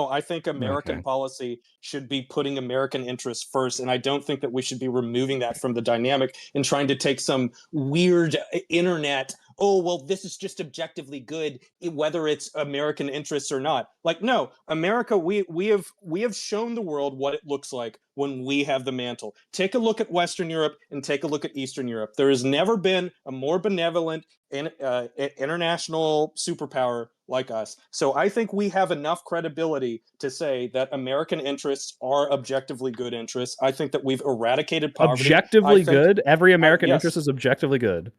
I think American policy should be putting American interests first, and I don't think that we should be removing that from the dynamic and trying to take some weird internet, oh, well, this is just objectively good, whether it's American interests or not. Like, no, America, we have shown the world what it looks like when we have the mantle. Take a look at Western Europe and take a look at Eastern Europe. There has never been a more benevolent international superpower like us. So I think we have enough credibility to say that American interests are objectively good interests. I think that we've eradicated poverty. Objectively good? Every American yes. interest is objectively good.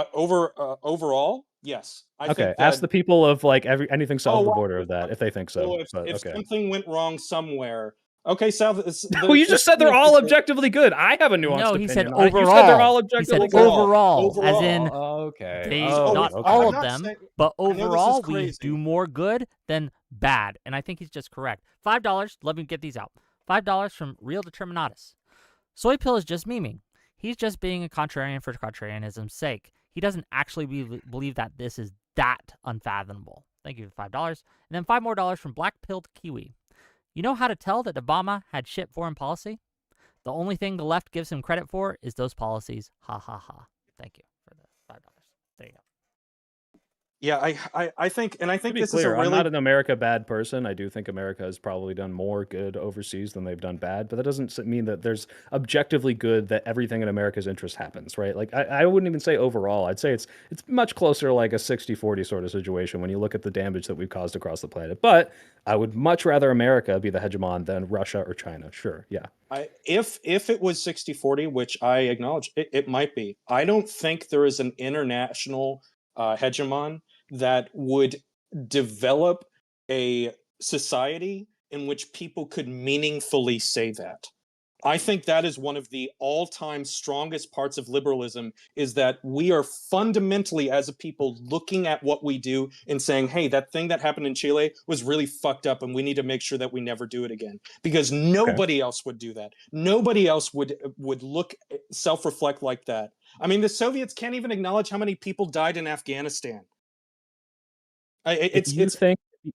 Overall, yes. I think ask the people of like anything south of the well, border of that if they think so. Well, if something went wrong somewhere, Okay, South. Well, you just said they're all objectively good. I have a nuanced No, opinion. he said on it. You said they're all overall. He said objectively good. overall, as in okay. they Oh, not okay. all I'm of not them, saying- but I know this is overall we crazy. do more good than bad, and I think he's just correct. $5. Let me get these out. $5 from Real Determinatus. Soy Pill is just memeing. He's just being a contrarian for contrarianism's sake. He doesn't actually believe that this is that unfathomable. Thank you for $5. And then $5 more from Black Pilled Kiwi. You know how to tell that Obama had shit foreign policy? The only thing the left gives him credit for is those policies. Ha ha ha. Thank you for the $5. There you go. Yeah, I think, and I To think be this clear, is a I'm really not an America bad person. I do think America has probably done more good overseas than they've done bad, but that doesn't mean that there's objectively good that everything in America's interest happens, right? Like I wouldn't even say overall. I'd say it's much closer to like a 60-40 sort of situation when you look at the damage that we've caused across the planet. But I would much rather America be the hegemon than Russia or China. Sure, yeah. if it was 60-40, which I acknowledge it might be, I don't think there is an international hegemon that would develop a society in which people could meaningfully say that. I think that is one of the all-time strongest parts of liberalism, is that we are fundamentally, as a people, looking at what we do and saying, hey, that thing that happened in Chile was really fucked up and we need to make sure that we never do it again. Because nobody else would do that. Nobody else would look, self-reflect like that. I mean, the Soviets can't even acknowledge how many people died in Afghanistan.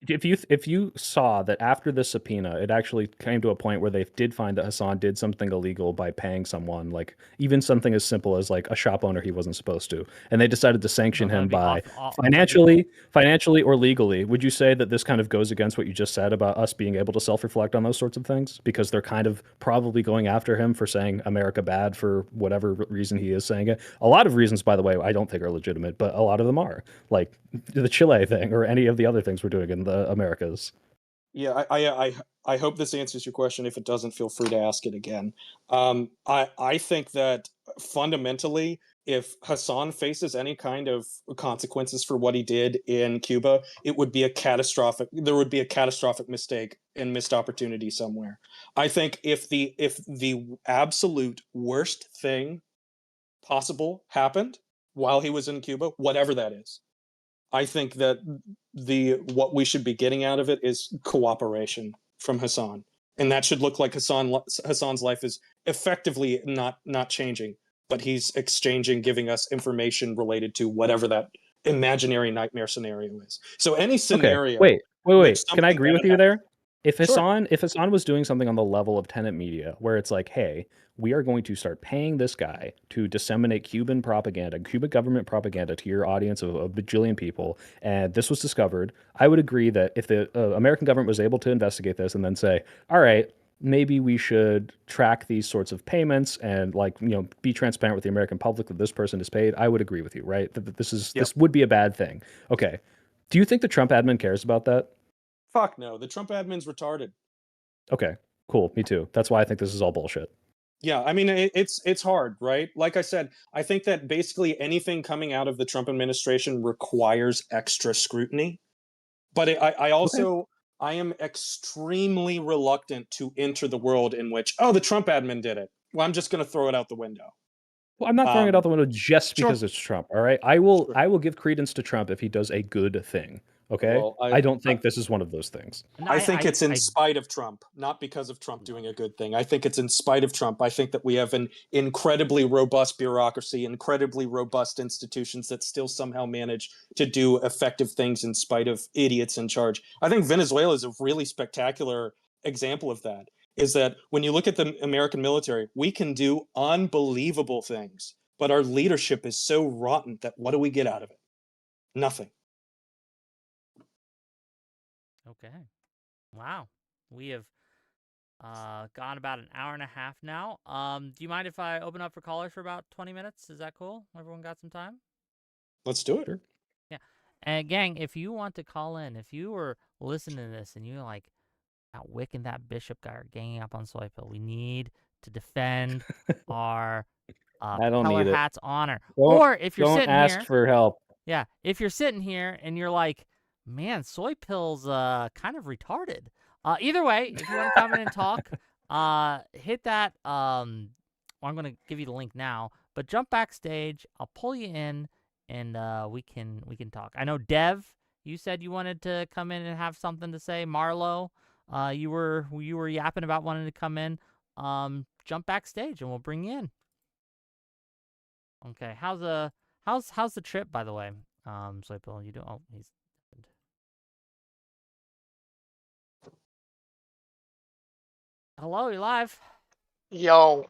If you saw that after the subpoena, it actually came to a point where they did find that Hasan did something illegal by paying someone, like even something as simple as like a shop owner he wasn't supposed to, and they decided to sanction him by financially or legally, would you say that this kind of goes against what you just said about us being able to self-reflect on those sorts of things? Because they're kind of probably going after him for saying America bad for whatever reason he is saying it. A lot of reasons, by the way, I don't think are legitimate, but a lot of them are. Like the Chile thing or any of the other things we're doing in the Americas. Yeah, I hope this answers your question. If it doesn't, feel free to ask it again. I think that fundamentally, if Hasan faces any kind of consequences for what he did in Cuba, it would be a catastrophic. There would be a catastrophic mistake and missed opportunity somewhere. I think if the absolute worst thing possible happened while he was in Cuba, whatever that is, I think that what we should be getting out of it is cooperation from Hasan, and that should look like Hasan's life is effectively not changing, but he's exchanging, giving us information related to whatever that imaginary nightmare scenario is. So any scenario. Okay. Wait. Can I something agree bad with you happens. there? If Sure. Hasan was doing something on the level of tenant media, where it's like, hey, we are going to start paying this guy to disseminate Cuban propaganda, Cuban government propaganda to your audience of a bajillion people, and this was discovered, I would agree that if the American government was able to investigate this and then say, all right, maybe we should track these sorts of payments and like, be transparent with the American public that this person is paid, I would agree with you, right? That this would be a bad thing. Okay. Do you think the Trump admin cares about that? Fuck no. The Trump admin's retarded. Okay, cool. Me too. That's why I think this is all bullshit. Yeah, I mean it's hard, right? Like I said, I think that basically anything coming out of the Trump administration requires extra scrutiny. But I also I am extremely reluctant to enter the world in which, oh, the Trump admin did it. Well, I'm just going to throw it out the window. Well, I'm not throwing it out the window just Sure. because it's Trump. All right, I will give credence to Trump if he does a good thing. Okay, Well, I don't think this is one of those things. And I think it's in spite of Trump, not because of Trump doing a good thing. I think it's in spite of Trump. I think that we have an incredibly robust bureaucracy, incredibly robust institutions that still somehow manage to do effective things in spite of idiots in charge. I think Venezuela is a really spectacular example of that. Is that when you look at the American military, we can do unbelievable things, but our leadership is so rotten that what do we get out of it? Nothing. Okay. Wow. We have gone about an hour and a half now. Do you mind if I open up for callers for about 20 minutes? Is that cool? Everyone got some time? Let's do it. Yeah. And gang, if you want to call in, if you were listening to this and you're like, Wick and that Bishop guy are ganging up on Soy Pill, we need to defend our I don't Peller need it. Hat's honor. Don't- Or if you're Don't sitting ask here, for help. yeah, if you're sitting here and you're like, man, Soy Pill's kind of retarded. Either way, if you want to come in and talk, hit that. Well, I'm gonna give you the link now, but jump backstage. I'll pull you in, and we can talk. I know Dev, you said you wanted to come in and have something to say. Marlo, you were yapping about wanting to come in. Jump backstage, and we'll bring you in. Okay, how's the trip, by the way? So Bill, you do. Oh, he's. Hello, you're live. Yo,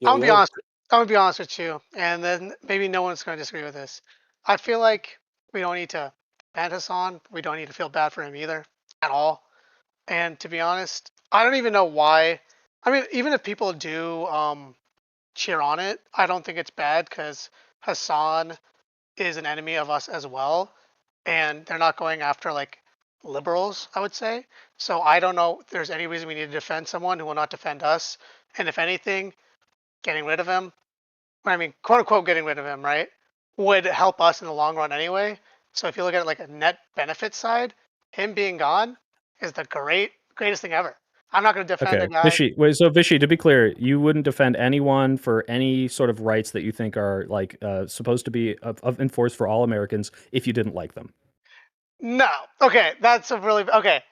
Yo, I'm gonna be yo. honest. I'm gonna be honest with you, and then maybe no one's gonna disagree with this. I feel like we don't need to ban Hasan. We don't need to feel bad for him either, at all. And to be honest, I don't even know why. I mean, even if people do cheer on it, I don't think it's bad because Hasan is an enemy of us as well, and they're not going after like liberals, I would say. So I don't know if there's any reason we need to defend someone who will not defend us. And if anything, getting rid of him, I mean, quote unquote, getting rid of him, right, would help us in the long run anyway. So if you look at it like a net benefit side, him being gone is the greatest thing ever. I'm not going to defend Okay, a guy. Vishy. Wait, so Vishy, to be clear, you wouldn't defend anyone for any sort of rights that you think are like supposed to be enforced for all Americans if you didn't like them. No. Okay, that's a really okay.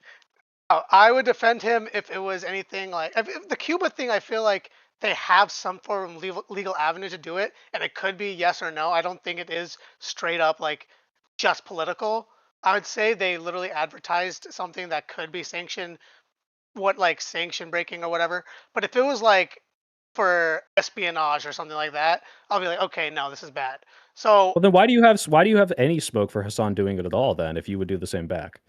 I would defend him if it was anything like if the Cuba thing. I feel like they have some form of legal avenue to do it, and it could be yes or no. I don't think it is straight up like just political. I would say they literally advertised something that could be sanctioned, what like sanction breaking or whatever. But if it was like for espionage or something like that, I'll be like, okay, no, this is bad. So Well, then why do you have any smoke for Hasan doing it at all then if you would do the same back?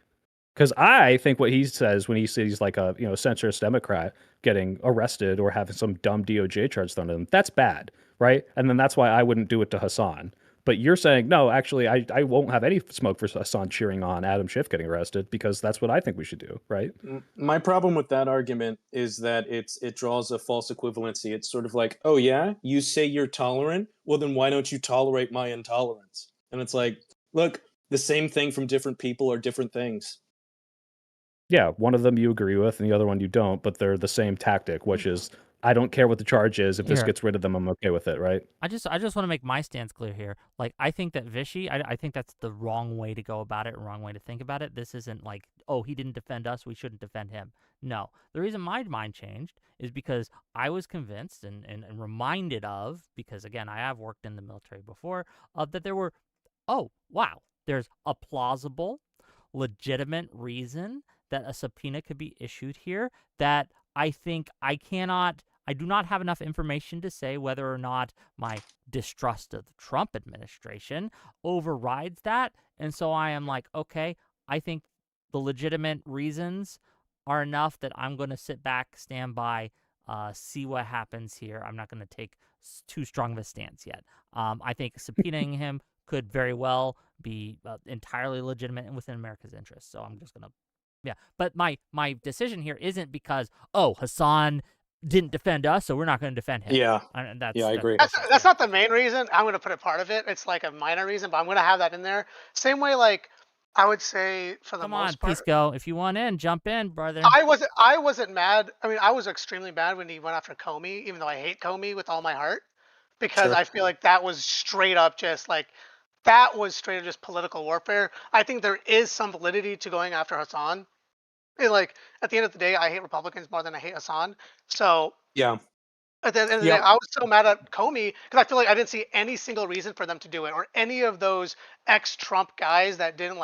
Because I think what he says when he sees like a centrist Democrat getting arrested or having some dumb DOJ charge thrown at him, that's bad, right? And then that's why I wouldn't do it to Hasan. But you're saying no, actually, I won't have any smoke for Hasan cheering on Adam Schiff getting arrested because that's what I think we should do, right? My problem with that argument is that it draws a false equivalency. It's sort of like, oh yeah, you say you're tolerant, well then why don't you tolerate my intolerance? And it's like, look, the same thing from different people are different things. Yeah, one of them you agree with and the other one you don't, but they're the same tactic, which is I don't care what the charge is. If this Here. gets rid of them, I'm okay with it, right? I just want to make my stance clear here. Like, I think that Vishy, I think that's the wrong way to go about it, wrong way to think about it. This isn't like, oh, he didn't defend us, we shouldn't defend him. No. The reason my mind changed is because I was convinced and reminded of, because again, I have worked in the military before, that there were, oh, wow, there's a plausible, legitimate reason that a subpoena could be issued here that I think I do not have enough information to say whether or not my distrust of the Trump administration overrides that. And so I am like, okay, I think the legitimate reasons are enough that I'm going to sit back, stand by, see what happens here. I'm not going to take too strong of a stance yet. I think subpoenaing him could very well be entirely legitimate and within America's interest. So I'm just going to, yeah. But my decision here isn't because, oh, Hasan didn't defend us, so we're not going to defend him. Yeah. And that's, Yeah, I agree. that's not the main reason. I'm going to put it part of it. It's like a minor reason, but I'm going to have that in there. Same way, like I would say for the Come on, most part. Pisco. If you want in, jump in, brother. I wasn't mad. I mean, I was extremely mad when he went after Comey, even though I hate Comey with all my heart, because Sure. I feel like that was straight up just like that was straight up just political warfare. I think there is some validity to going after Hassan. And like at the end of the day, I hate Republicans more than I hate Hassan. So Yeah. at the end of the day, Yep. I was so mad at Comey because I feel like I didn't see any single reason for them to do it, or any of those ex-Trump guys that didn't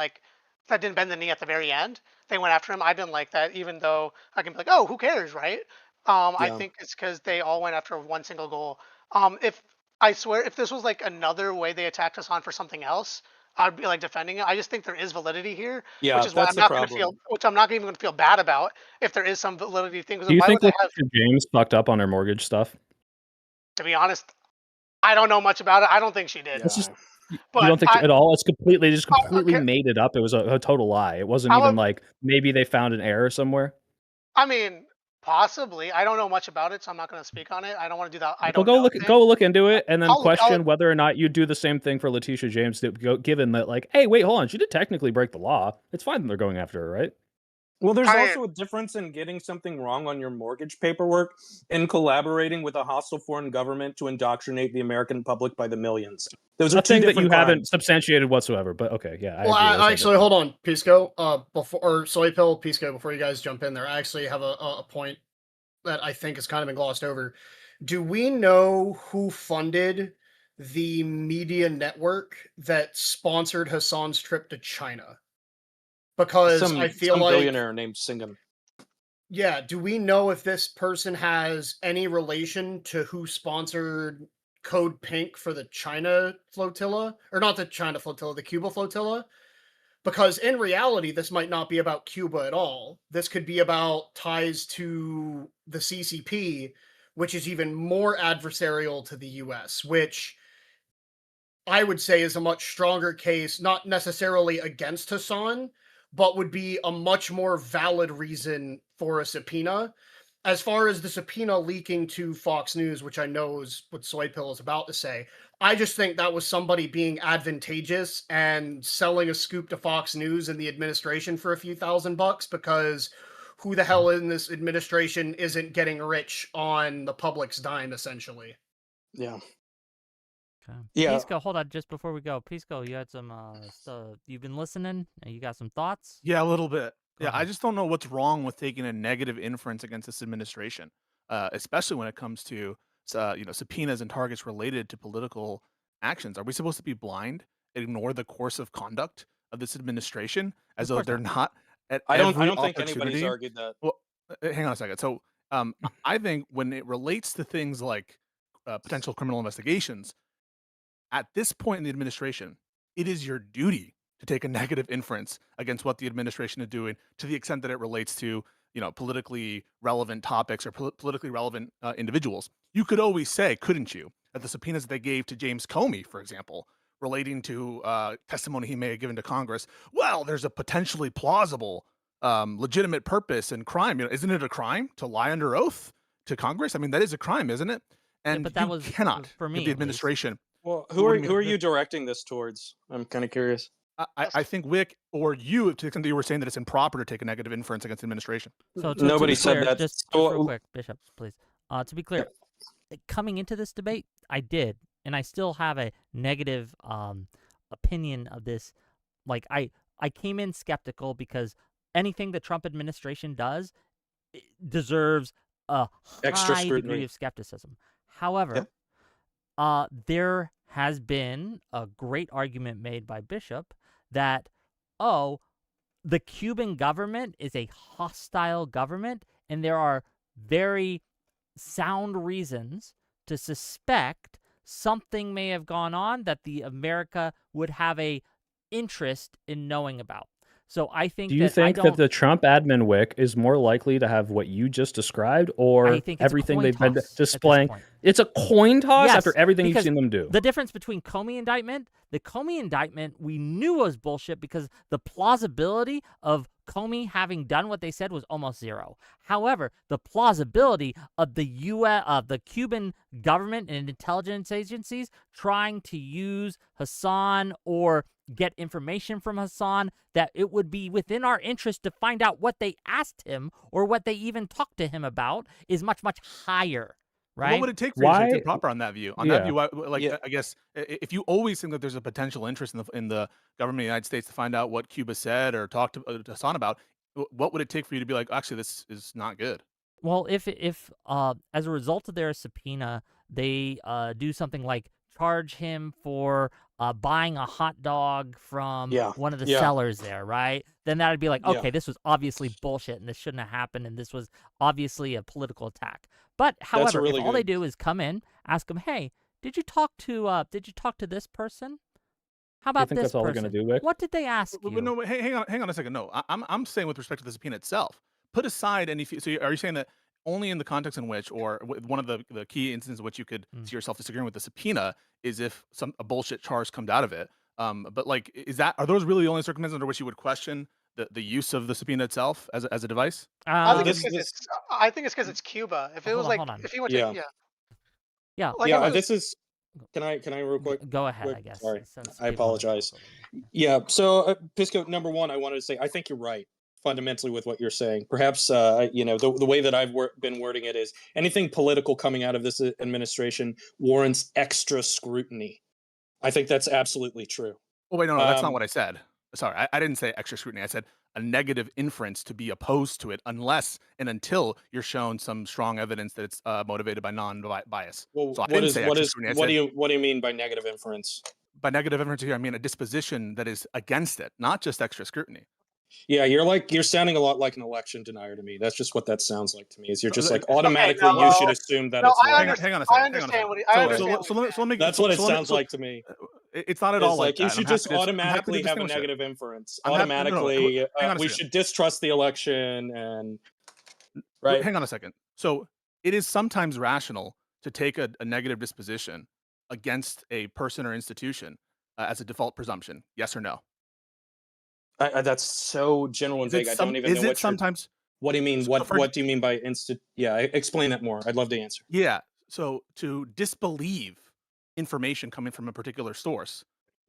bend the knee at the very end. They went after him. I didn't like that, even though I can be like, oh, who cares, right? I Yeah. think it's because they all went after one single goal. If I swear, if this was like another way they attacked us on for something else, I'd be like defending it. I just think there is validity here, Yeah, which is why that's I'm the not going to feel, problem. which I'm not even going to feel bad about if there is some validity thing. Do you Why think would they have? Letitia James fucked up on her mortgage stuff? To be honest, I don't know much about it. I don't think she did. It's just you But don't think at all. It's completely okay. made it up. It was a total lie. It wasn't I even would, like maybe they found an error somewhere. I mean, possibly. I don't know much about it, so I'm not going to speak on it. I don't want to do that. I Well, don't know thing. go look into it, and then I'll look. question whether or not you do the same thing for Letitia James. Given that, like, hey, wait, hold on, she did technically break the law. It's fine that they're going after her, right? Well, there's I also a difference in getting something wrong on your mortgage paperwork and collaborating with a hostile foreign government to indoctrinate the American public by the millions. Those are A two thing that you different haven't crimes. substantiated whatsoever, but okay, yeah, I Well, agree. Those are actually, different. hold on, Pisco. Before or Soy Pill, Pisco. Before you guys jump in there, I actually have a point that I think has kind of been glossed over. Do we know who funded the media network that sponsored Hassan's trip to China? Because I feel Some like, billionaire named Singham. yeah, do we know if this person has any relation to who sponsored Code Pink for the China flotilla? Or not the China flotilla, the Cuba flotilla? Because in reality, this might not be about Cuba at all. This could be about ties to the CCP, which is even more adversarial to the US, which I would say is a much stronger case, not necessarily against Hassan, but would be a much more valid reason for a subpoena. As far as the subpoena leaking to Fox News, which I know is what Soy Pill is about to say, I just think that was somebody being advantageous and selling a scoop to Fox News and the administration for a few $1,000 because who the hell in this administration isn't getting rich on the public's dime, essentially? Yeah. Okay. Yeah. Pisco, hold on, just before we go. Pisco, you had some stuff. You've been listening, and you got some thoughts? Yeah, a little bit. Go Yeah, I ahead. just don't know what's wrong with taking a negative inference against this administration, especially when it comes to subpoenas and targets related to political actions. Are we supposed to be blind, ignore the course of conduct of this administration as Of though course they're not. not at I every don't think anybody's opportunity? argued that. Well, hang on a second. So, I think when it relates to things like potential criminal investigations, at this point in the administration, it is your duty to take a negative inference against what the administration is doing to the extent that it relates to, politically relevant topics or politically relevant individuals. You could always say, couldn't you, that the subpoenas that they gave to James Comey, for example, relating to testimony he may have given to Congress, well, there's a potentially plausible, legitimate purpose and crime. Isn't it a crime to lie under oath to Congress? I mean, that is a crime, isn't it? Yeah, And but that you was cannot for give me the at least. administration. Well, What do you who are mean? you directing this towards? I'm kind of curious. I think Wick or you, to the extent that you were saying that it's improper to take a negative inference against the administration. So to Nobody be said clear, that. just real quick, Bishop, please. To be clear, coming into this debate, I did, and I still have a negative opinion of this. Like I came in skeptical because anything the Trump administration does deserves a Extra high degree scrutiny. of skepticism. However, there has been a great argument made by Bishop that, oh, the Cuban government is a hostile government, and there are very sound reasons to suspect something may have gone on that the America would have a interest in knowing about. So I think Do you think that the Trump admin Wick is more likely to have what you just described, or I think it's everything a coin they've been toss at this displaying? point. It's a coin toss Yes, after everything you've because seen them do. the difference between Comey indictment, the Comey indictment we knew was bullshit because the plausibility of Comey having done what they said was almost zero. However, the plausibility of the the Cuban government and intelligence agencies trying to use Hasan or get information from Hasan, that it would be within our interest to find out what they asked him or what they even talked to him about is much, much higher. Right? What would it take for you to take proper on that view? On that Yeah. view, I guess if you always think that there's a potential interest in the government of the United States to find out what Cuba said or talked to Hassan about, what would it take for you to be like, actually, this is not good? Well, if as a result of their subpoena, they do something like charge him for buying a hot dog from one of the sellers there, right? Then that would be like, okay, this was obviously bullshit and this shouldn't have happened and this was obviously a political attack. But however, really if all good. they do is come in, ask them, hey, did you talk to this person? How about think this that's all they're person? gonna do, Wick? What did they ask you? No, hang on a second. No, I'm saying with respect to the subpoena itself, put aside any. So are you saying that only in the context in which, or one of the key instances in which you could see yourself disagreeing with the subpoena is if a bullshit charge comes out of it? But like, are those really the only circumstances under which you would question the use of the subpoena itself as a device? I think it's because it's Cuba. If it was like, hold on. if you went to, Yeah. Like Yeah, if it was- this is. Can I real quick? Go ahead, quick? I guess. Sorry, Since I people wanna apologize. talk. Yeah. So, Pisco, number one, I wanted to say I think you're right. fundamentally with what you're saying. Perhaps the way that I've been wording it is anything political coming out of this administration warrants extra scrutiny. I think that's absolutely true. Oh wait, no, that's not Um, what I said. Sorry, I didn't say extra scrutiny. I said a negative inference to be opposed to it unless and until you're shown some strong evidence that it's motivated by non-bias. well, So I didn't say extra scrutiny. I said what do you mean by negative inference? by negative inference here, I mean a disposition that is against it, not just extra scrutiny. Yeah, you're sounding a lot like an election denier to me. That's just what that sounds like to me. Is you're just like Okay, automatically you should assume that No, it's I wrong. understand. Hang on a I second. understand what he. So, I so, understand. let- so, let me, so let me. That's so, what it so let me- sounds so- like to me. It's not at all Is like like you that. should I'm happy just to- I'm happy to automatically have a distinguish it. negative inference. I'm happy- no, Automatically, hang on a we second. should distrust the election and right. Hang on a second. So it is sometimes rational to take a negative disposition against a person or institution as a default presumption. Yes or no? That's so general and vague. I don't even know what sometimes? What do you mean? So What do you mean by instant? Yeah, explain that more. I'd love to answer. Yeah. So to disbelieve information coming from a particular source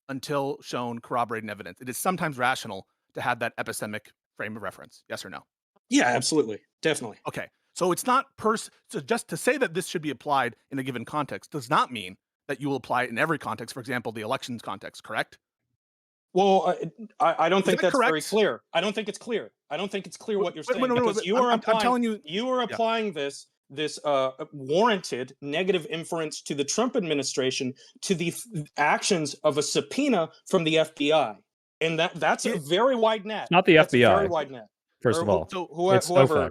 until shown corroborating evidence, it is sometimes rational to have that epistemic frame of reference. Yes or no? Yeah, absolutely, definitely. Okay. So it's not so just to say that this should be applied in a given context does not mean that you will apply it in every context. For example, the elections context, correct? Well, I don't think that that's very correct? clear. I don't think it's clear. I don't think it's clear what you're Wait, saying no, because you are I'm applying. telling you, You are applying this warranted negative inference to the Trump administration to the actions of a subpoena from the FBI, and that's a very wide net. Not the That's a FBI. very wide net. First Or of all, so it's whoever. OFAC.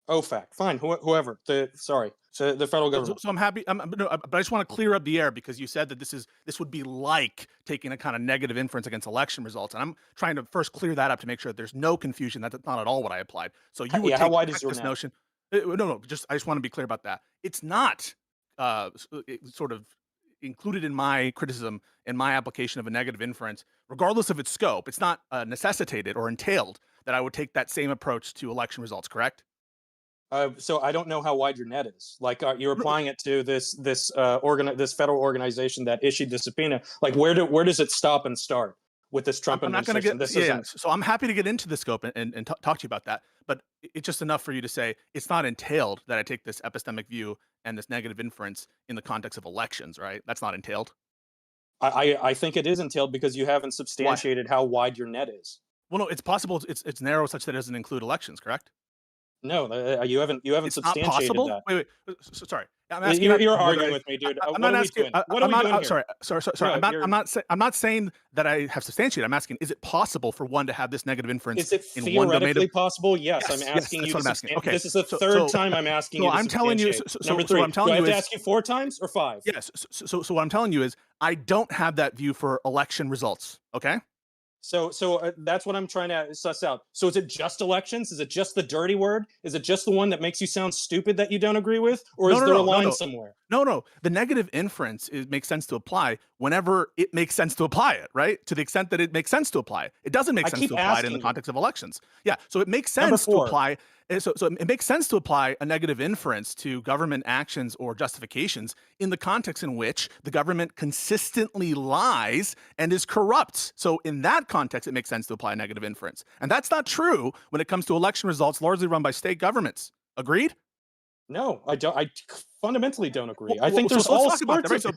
OFAC, fine. Whoever. So the federal government. So I'm happy, but I just want to clear up the air because you said that this would be like taking a kind of negative inference against election results, and I'm trying to first clear that up to make sure that there's no confusion. That's not at all what I applied. So you would Yeah, take how wide is back your this net? notion. No. I just want to be clear about that. It's not sort of included in my criticism in my application of a negative inference, regardless of its scope. It's not necessitated or entailed that I would take that same approach to election results. Correct? So I don't know how wide your net is. Like you're applying it to this federal organization that issued the subpoena. Like where does it stop and start with this Trump I'm not going administration? to get So I'm happy to get into the scope and talk to you about that. But it's just enough for you to say it's not entailed that I take this epistemic view and this negative inference in the context of elections, right? That's not entailed. I think it is entailed because you haven't substantiated how wide your net is. Well, no, it's possible it's narrow such that it doesn't include elections, correct? No, you haven't It's not substantiated possible. that. Wait. Sorry, I'm asking. You're arguing with me, dude. I'm not asking. What are we doing here? Sorry. No, I'm not saying that I have substantiated. I'm asking, is it possible for one to have this negative inference? Is it in one domain theoretically possible? Yes, I'm Yes, asking that's you. what I'm asking. Okay, This is the third time I'm asking you. I'm telling you. Number three. What I'm telling Do I have you to is, ask you 4 times or 5? yes. So what I'm telling you is, I don't have that view for election results. Okay. So that's what I'm trying to suss out. So is it just elections? Is it just the dirty word? Is it just the one that makes you sound stupid that you don't agree with? Or is there a line somewhere? No. The negative inference makes sense to apply whenever it makes sense to apply it, right? To the extent that it makes sense to apply it. It doesn't make sense to apply it in the context of elections. Yeah. So it makes sense to apply. So it makes sense to apply a negative inference to government actions or justifications in the context in which the government consistently lies and is corrupt. So in that context, it makes sense to apply a negative inference. And that's not true when it comes to election results largely run by state governments. Agreed? No, I don't. I fundamentally don't agree. Well, I think there's all sorts of.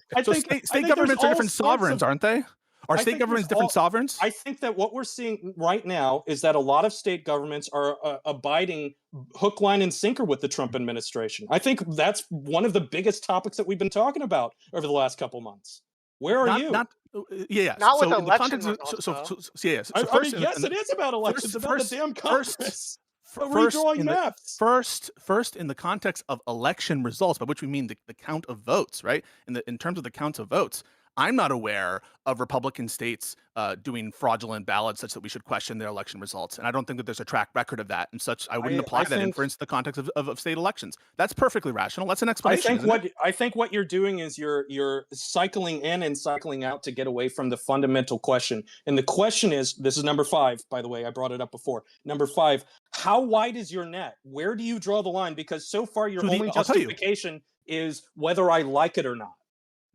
State governments are different sovereigns, aren't they? Are state governments different sovereigns? I think that what we're seeing right now is that a lot of state governments are abiding hook, line, and sinker with the Trump administration. I think that's one of the biggest topics that we've been talking about over the last couple months. Where are you? Not So with election results. results, Yes, it is about elections. About the damn Congress. Redrawing maps. First, in the context of election results, by which we mean the count of votes, right? In terms of the count of votes, I'm not aware of Republican states doing fraudulent ballots such that we should question their election results. And I don't think that there's a track record of that. And such, I wouldn't apply that inference to the context of state elections. That's perfectly rational. That's an explanation. I think what you're doing is you're cycling in and cycling out to get away from the fundamental question. And the question is, this is number 5, by the way, I brought it up before. Number 5, how wide is your net? Where do you draw the line? Because so far your only justification is whether I like it or not.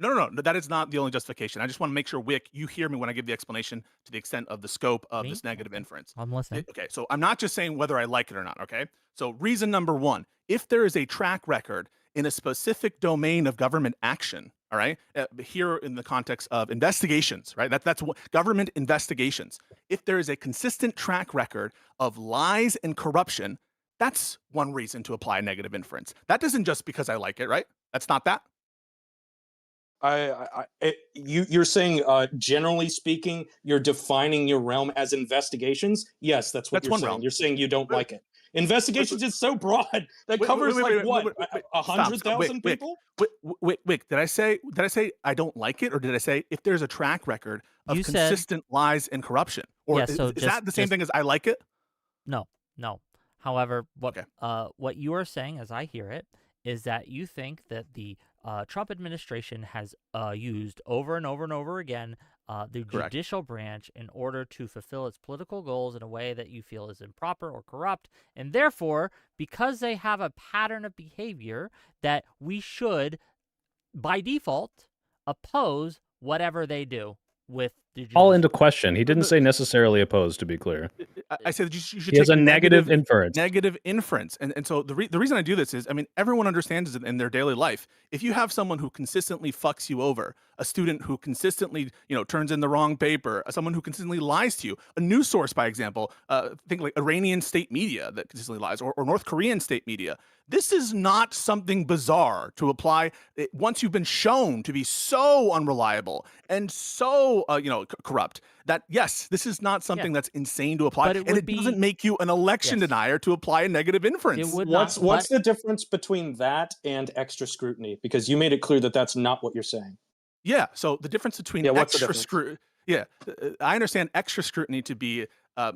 No. That is not the only justification. I just want to make sure, Wick, you hear me when I give the explanation to the extent of the scope of Me? this negative inference. I'm listening. Okay, so I'm not just saying whether I like it or not, okay? So reason number one, if there is a track record in a specific domain of government action, all right, here in the context of investigations, right? That's what government investigations. If there is a consistent track record of lies and corruption, that's one reason to apply a negative inference. That isn't just because I like it, right? That's not that. You're saying, generally speaking, you're defining your realm as investigations. Yes, that's what That's you're one saying. realm. You're saying you don't like it. Investigations is so broad that Wait, covers wait, like wait, what, wait, wait, wait. 100,000 Wick, people? Wick, did I say I don't like it, or did I say if there's a track record of You said- consistent lies and corruption? Or Yeah, is, so is just- that the same just- thing as I like it? No. However, Okay. what you are saying, as I hear it, is that you think that the Trump administration has used over and over and over again the Correct. judicial branch in order to fulfill its political goals in a way that you feel is improper or corrupt, and therefore, because they have a pattern of behavior, that we should, by default, oppose whatever they do with the All judicial into question. He didn't say necessarily opposed, to be clear. I said that you should He take has a negative inference. Negative inference. And so the reason I do this is, I mean, everyone understands it in their daily life. If you have someone who consistently fucks you over, a student who consistently, turns in the wrong paper, someone who consistently lies to you, a news source, by example, think like Iranian state media that consistently lies, or North Korean state media. This is not something bizarre to apply once you've been shown to be so unreliable and so, corrupt, that yes, this is not something that's insane to apply, But it and would it doesn't be- make you an election Yes. denier to apply a negative inference. It would What's not, what's but- the difference between that and extra scrutiny? Because you made it clear that that's not what you're saying. Yeah. So the difference between what's the extra difference? scrutiny. Yeah, I understand extra scrutiny to be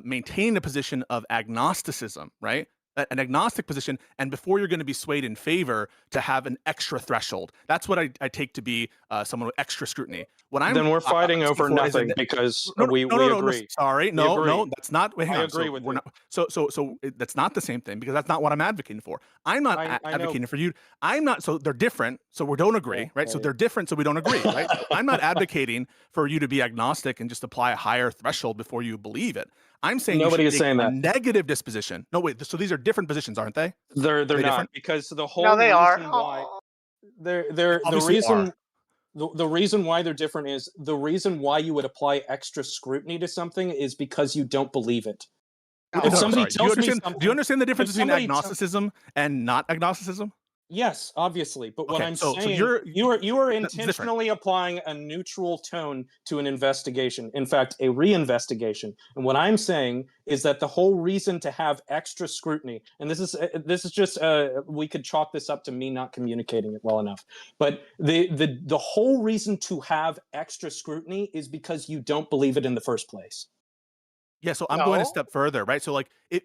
maintaining a position of agnosticism, right? An agnostic position, and before you're going to be swayed in favor, to have an extra threshold. That's what I take to be someone with extra scrutiny. When I'm Then we're fighting asking over for is a- nothing because No, we no, agree. sorry, We no, agree. that's not. Wait, hang I on. agree so with we're you. not. So that's not the same thing, because that's not what I'm advocating for. I'm not I know. advocating for you. I'm not. So they're different. So we don't agree, right? So right. they're different. So we don't agree, right? So I'm not advocating for you to be agnostic and just apply a higher threshold before you believe it. I'm saying Nobody you is should take saying a that. negative disposition. No, wait. So these are different positions, aren't they? They're they not, different? because the whole No, they are. reason why Oh. they're the obviously reason are. the reason why they're different is the reason why you would apply extra scrutiny to something is because you don't believe it. No. If No, somebody sorry. tells me Do you something, understand the difference if between somebody agnosticism and not agnosticism? yes, obviously, but what Okay, I'm so saying, you're- you are that's different. intentionally applying a neutral tone to an investigation. In fact, a reinvestigation. And what I'm saying is that the whole reason to have extra scrutiny, and this is just we could chalk this up to me not communicating it well enough. But the whole reason to have extra scrutiny is because you don't believe it in the first place. Yeah, so I'm going a No. step further, right? So like So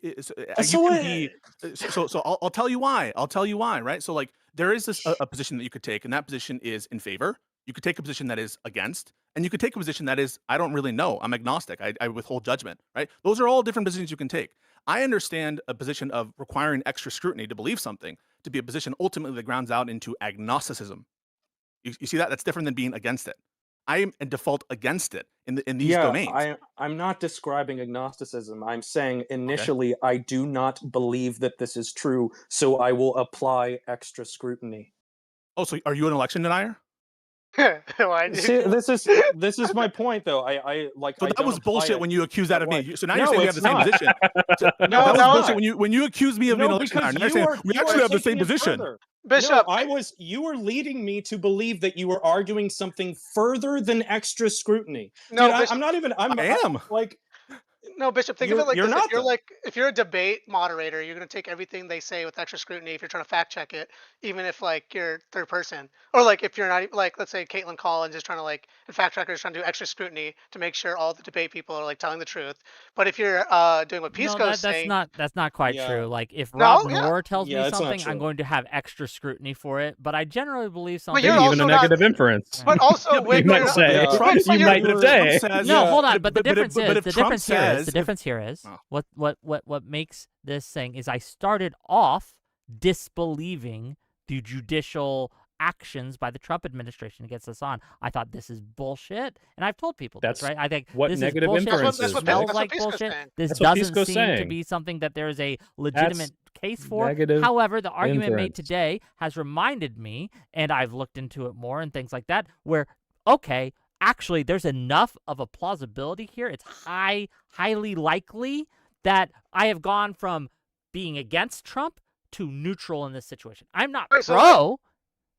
you can be so I'll tell you why. I'll tell you why, right? So like there is this a position that you could take, and that position is in favor. You could take a position that is against, and you could take a position that is I don't really know. I'm agnostic. I withhold judgment, right? Those are all different positions you can take. I understand a position of requiring extra scrutiny to believe something to be a position ultimately that grounds out into agnosticism. You see that? That's different than being against it. I am in default against it in these domains. I'm not describing agnosticism. I'm saying initially I do not believe that this is true, so I will apply extra scrutiny. Oh, so are you an election denier? Why did See, you- this is my point though. I like So I that don't was apply bullshit it when you accused that of me. way. So now No, you're saying we have it's the same not. position. So No, that was it's bullshit not. when you accused me of being an No, election because denier. Now you're saying we actually have the same taking it position. further. Bishop? No, you were leading me to believe that you were arguing something further than extra scrutiny. No, Dude, Bishop. I'm not even. I am. Like, No, Bishop, think of it like You're this. not, If you're though. like if you're a debate moderator, you're gonna take everything they say with extra scrutiny if you're trying to fact check it, even if like you're third person. Or like if you're not like let's say Caitlin Collins is trying to like and fact checkers trying to do extra scrutiny to make sure all the debate people are like telling the truth. But if you're doing what No, Pisco's saying, that's not quite Yeah. true. Like if No, Rob yeah. Moore tells Yeah, me it's not something, I'm true. going to have extra scrutiny for it. But I generally believe something. you're Maybe even a also not- negative inference. but also Yeah, but Wick, you might you're- say. Yeah. Trump- but You you're- might Trump say. says- No, Yeah. hold on. But the But if- difference but is if the Trump difference here is says- the difference here is Oh. what makes this thing is I started off disbelieving the judicial actions by the Trump administration against Hasan. I thought this is bullshit, and I've told people That's this, right? I think what this negative is bullshit. inference This is, smells Vic. That's like what Pisco's bullshit. saying. This That's what doesn't Pisco's seem to saying. be something that there is a legitimate case for. negative However, the argument made inference. today has reminded me, and I've looked into it more and things like that, where, okay, actually there's enough of a plausibility here. It's highly likely that I have gone from being against Trump to neutral in this situation. I'm not Wait, so pro,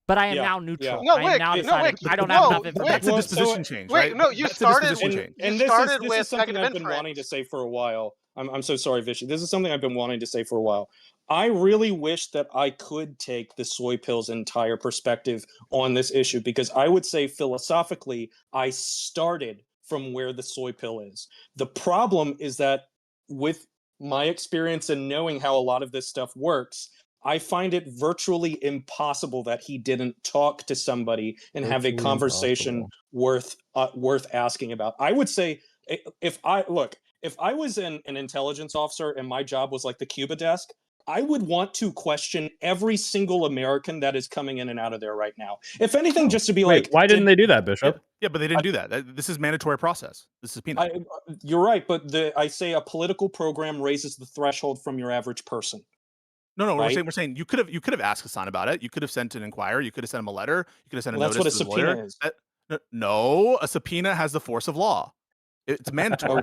but I am Yeah, now yeah. neutral. No, I am Wick, now no, decided Wick, I don't no, have enough Wick. information. That's a Well, disposition so- change, Wait, right? no, you That's a disposition started change. you and this started is with something negative I've been wanting to inference. say for a while. I'm so sorry, Vishy. This is something I've been wanting to say for a while. I really wish that I could take the soy pill's entire perspective on this issue, because I would say philosophically, I started from where the soy pill is. The problem is that with my experience and knowing how a lot of this stuff works, I find it virtually impossible that he didn't talk to somebody and have a Virtually conversation worth asking about. I would say if I was an intelligence officer and my job was like the Cuba desk, I would want to question every single American that is coming in and out of there right now. If anything, just to be Wait, like, why didn't they do that, Bishop? Yeah, but they didn't do that. This is mandatory process. This is subpoena. You're right, but I say a political program raises the threshold from your average person. No, right? we're saying you could have asked Hasan about it. You could have sent an inquiry. You could have sent him a letter. You could have sent a Well, notice that's to what his a lawyer. subpoena is. No, a subpoena has the force of law. It's mandatory.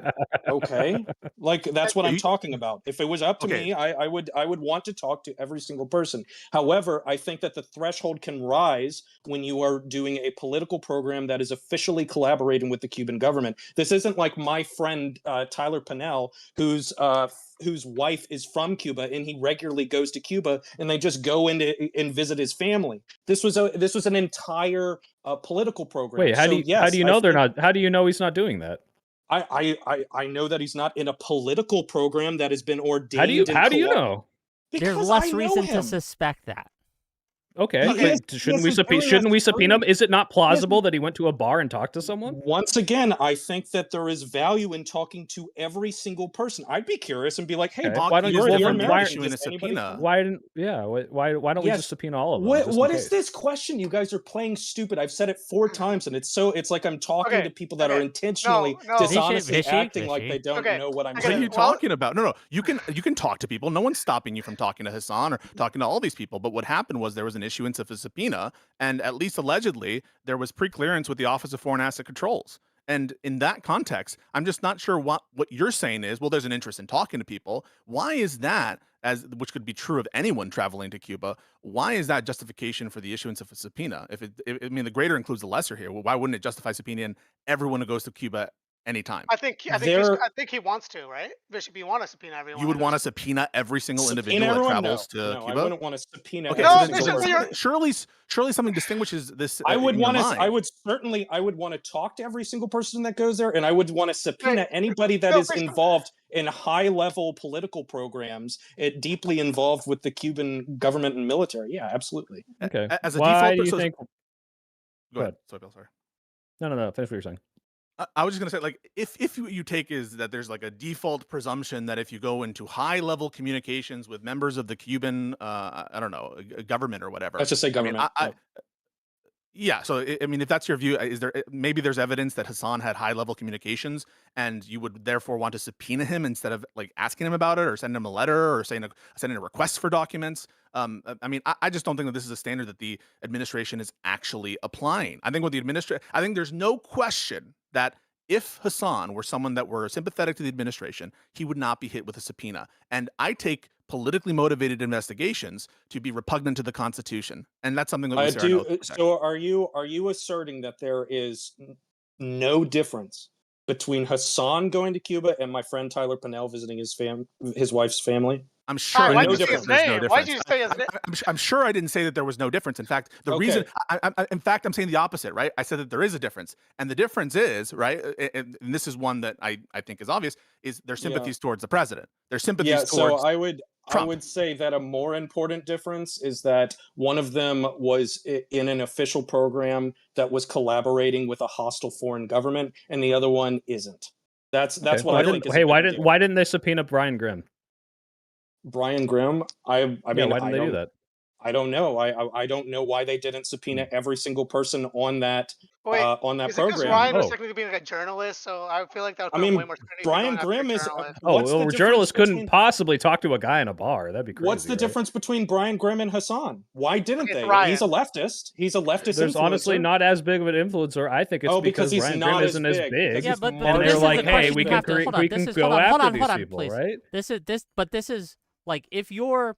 Okay, like that's what I'm You- talking about. If it was up to Okay. me, I would want to talk to every single person. However, I think that the threshold can rise when you are doing a political program that is officially collaborating with the Cuban government. This isn't like my friend Tyler Pinnell, whose wife is from Cuba and he regularly goes to Cuba and they just go in and visit his family. This was an entire political program. Wait, how do you know they're not? How do you know he's not doing that? I know that he's not in a political program that has been ordained. How do you know? There's Because less I know reason him. to suspect that. Okay, He has- wait, he shouldn't has we a very subpoena him? assertive- Is it not plausible that he went to a bar and talked to someone? Once again, I think that there is value in talking to every single person. I'd be curious and be like, "Hey, Okay, Doc, why don't you you're just American. why- issue in a Does anybody subpoena? come?" Why didn't? Yeah, why don't we Yes. just subpoena all of them? What just in what is case? this question? You guys are playing stupid. I've said it 4 times, and it's like I'm talking Okay, to people that are okay. intentionally No. dishonestly Vishy, acting like Vishy. they don't Okay, know what I'm I What get are it. you saying. Well- talking about? No, you can talk to people. No one's stopping you from talking to Hasan or talking to all these people. But what happened was there was an issuance of a subpoena, and at least allegedly there was pre-clearance with the Office of Foreign Asset Controls. And in that context, I'm just not sure what you're saying is, well, there's an interest in talking to people. Why is that, which could be true of anyone traveling to Cuba? Why is that justification for the issuance of a subpoena? I mean, the greater includes the lesser here. Why wouldn't it justify subpoenaing everyone who goes to Cuba anytime? I think he wants to, right? Bishop, you want to subpoena everyone. You would who want to goes- subpoena every single Subpoena individual that everyone? travels No, to no, Cuba? I wouldn't want to subpoena. Okay, No, so every then, single Bishop, person. surely something distinguishes this. I would in your want to. mind. I would want to talk to every single person that goes there, and I would want to subpoena Hey, anybody that no, is Bishop. involved in high-level political programs, deeply involved with the Cuban government and military. Yeah, absolutely. Okay, As a why default, do you think? Go ahead. Sorry, Bill. Sorry. No. Finish what you're saying. I was just gonna say, like, if you take is that there's like a default presumption that if you go into high level communications with members of the Cuban, I don't know, government or whatever. Let's just say government. Yeah. So I mean, if that's your view, is there maybe there's evidence that Hasan had high level communications, and you would therefore want to subpoena him instead of like asking him about it or sending him a letter or sending a request for documents. I mean, I just don't think that this is a standard that the administration is actually applying. I think I think there's no question that if Hasan were someone that were sympathetic to the administration, he would not be hit with a subpoena. And I take politically motivated investigations to be repugnant to the Constitution, and that's something that we say our oath to protect. So are you asserting that there is no difference between Hasan going to Cuba and my friend Tyler Pinnell visiting his wife's family? I'm sure. Why'd no you say difference. his There's no name? difference. Why'd you say his name? I'm sure I didn't say that there was no difference. In fact, the reason, in fact, I'm saying the opposite, right? I said that there is a difference. And the difference is, right, and this is one that I think is obvious, is their sympathies towards the president. Their sympathies So towards I would say that a more important difference is that one of them was in an official program that was collaborating with a hostile foreign government, and the other one isn't. That's what I think is a big deal. Why didn't they subpoena Brian Grimm? Brian Grimm. I mean, why didn't they do that? I don't know. I don't know why they didn't subpoena every single person on that Wait, is it because program. Ryan was Oh. technically being a journalist? So I feel like that would I put him way mean, more scrutiny for Brian going after a Grimm is. journalist. Oh, What's the well, difference journalists couldn't between possibly talk to a guy in a bar. That'd be crazy. What's the right? difference between Brian Grimm and Hassan? Why didn't Okay, it's they? Ryan. He's a leftist. He's a leftist There's honestly influencer. not as big of an influencer. I think it's Oh, because he's Ryan not Grimm as isn't as big, big. because Yeah, he's but And this they're is like, the hey, question we you can have to hold on. we This can is go hold on, hold after on, these hold on, people, please. right? This is like if your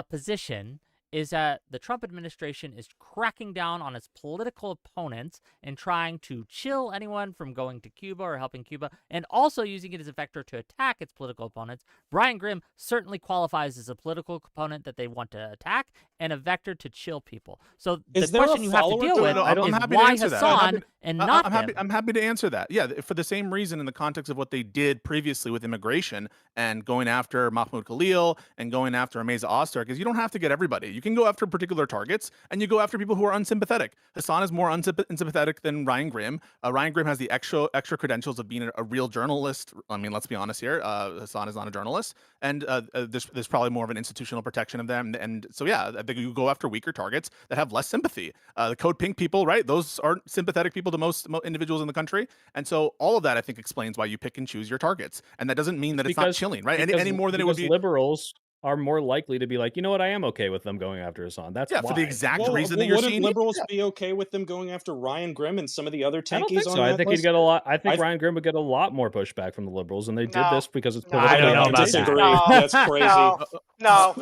position is that the Trump administration is cracking down on its political opponents and trying to chill anyone from going to Cuba or helping Cuba, and also using it as a vector to attack its political opponents. Brian Grimm certainly qualifies as a political opponent that they want to attack and a vector to chill people. So the Is there a question you have to follower deal count? with No, I'm is happy to why answer that. I'm Hasan happy- and not I'm him. happy. I'm happy to answer that. Yeah, for the same reason, in the context of what they did previously with immigration and going after Mahmoud Khalil and going after Ameza Oster, because you don't have to get everybody. You can go after particular targets, and you go after people who are unsympathetic. Hassan is more unsympathetic than Ryan Grimm. Ryan Grimm has the extra credentials of being a real journalist. I mean, let's be honest here. Hassan is not a journalist, and there's probably more of an institutional protection of them. And so yeah, I think you go after weaker targets that have less sympathy. The Code Pink people, right? Those aren't sympathetic people to most individuals in the country, and so all of that I think explains why you pick and choose your targets, and that doesn't mean that it's not chilling, right? Any more than it would be. Liberals are more likely to be like, you know what, I am okay with them going after Hassan. That's Yeah, why. for the exact Well, reason that you're wouldn't seeing. liberals Yeah. be okay with them going after Ryan Grimm and some of the other I don't tankies think on so. I that think he'd list? get a lot. I think I've- Ryan Grimm would get a lot more pushback from the liberals, and they did No. this because it's No. political. I don't know I about that. disagree. No. That's crazy. No.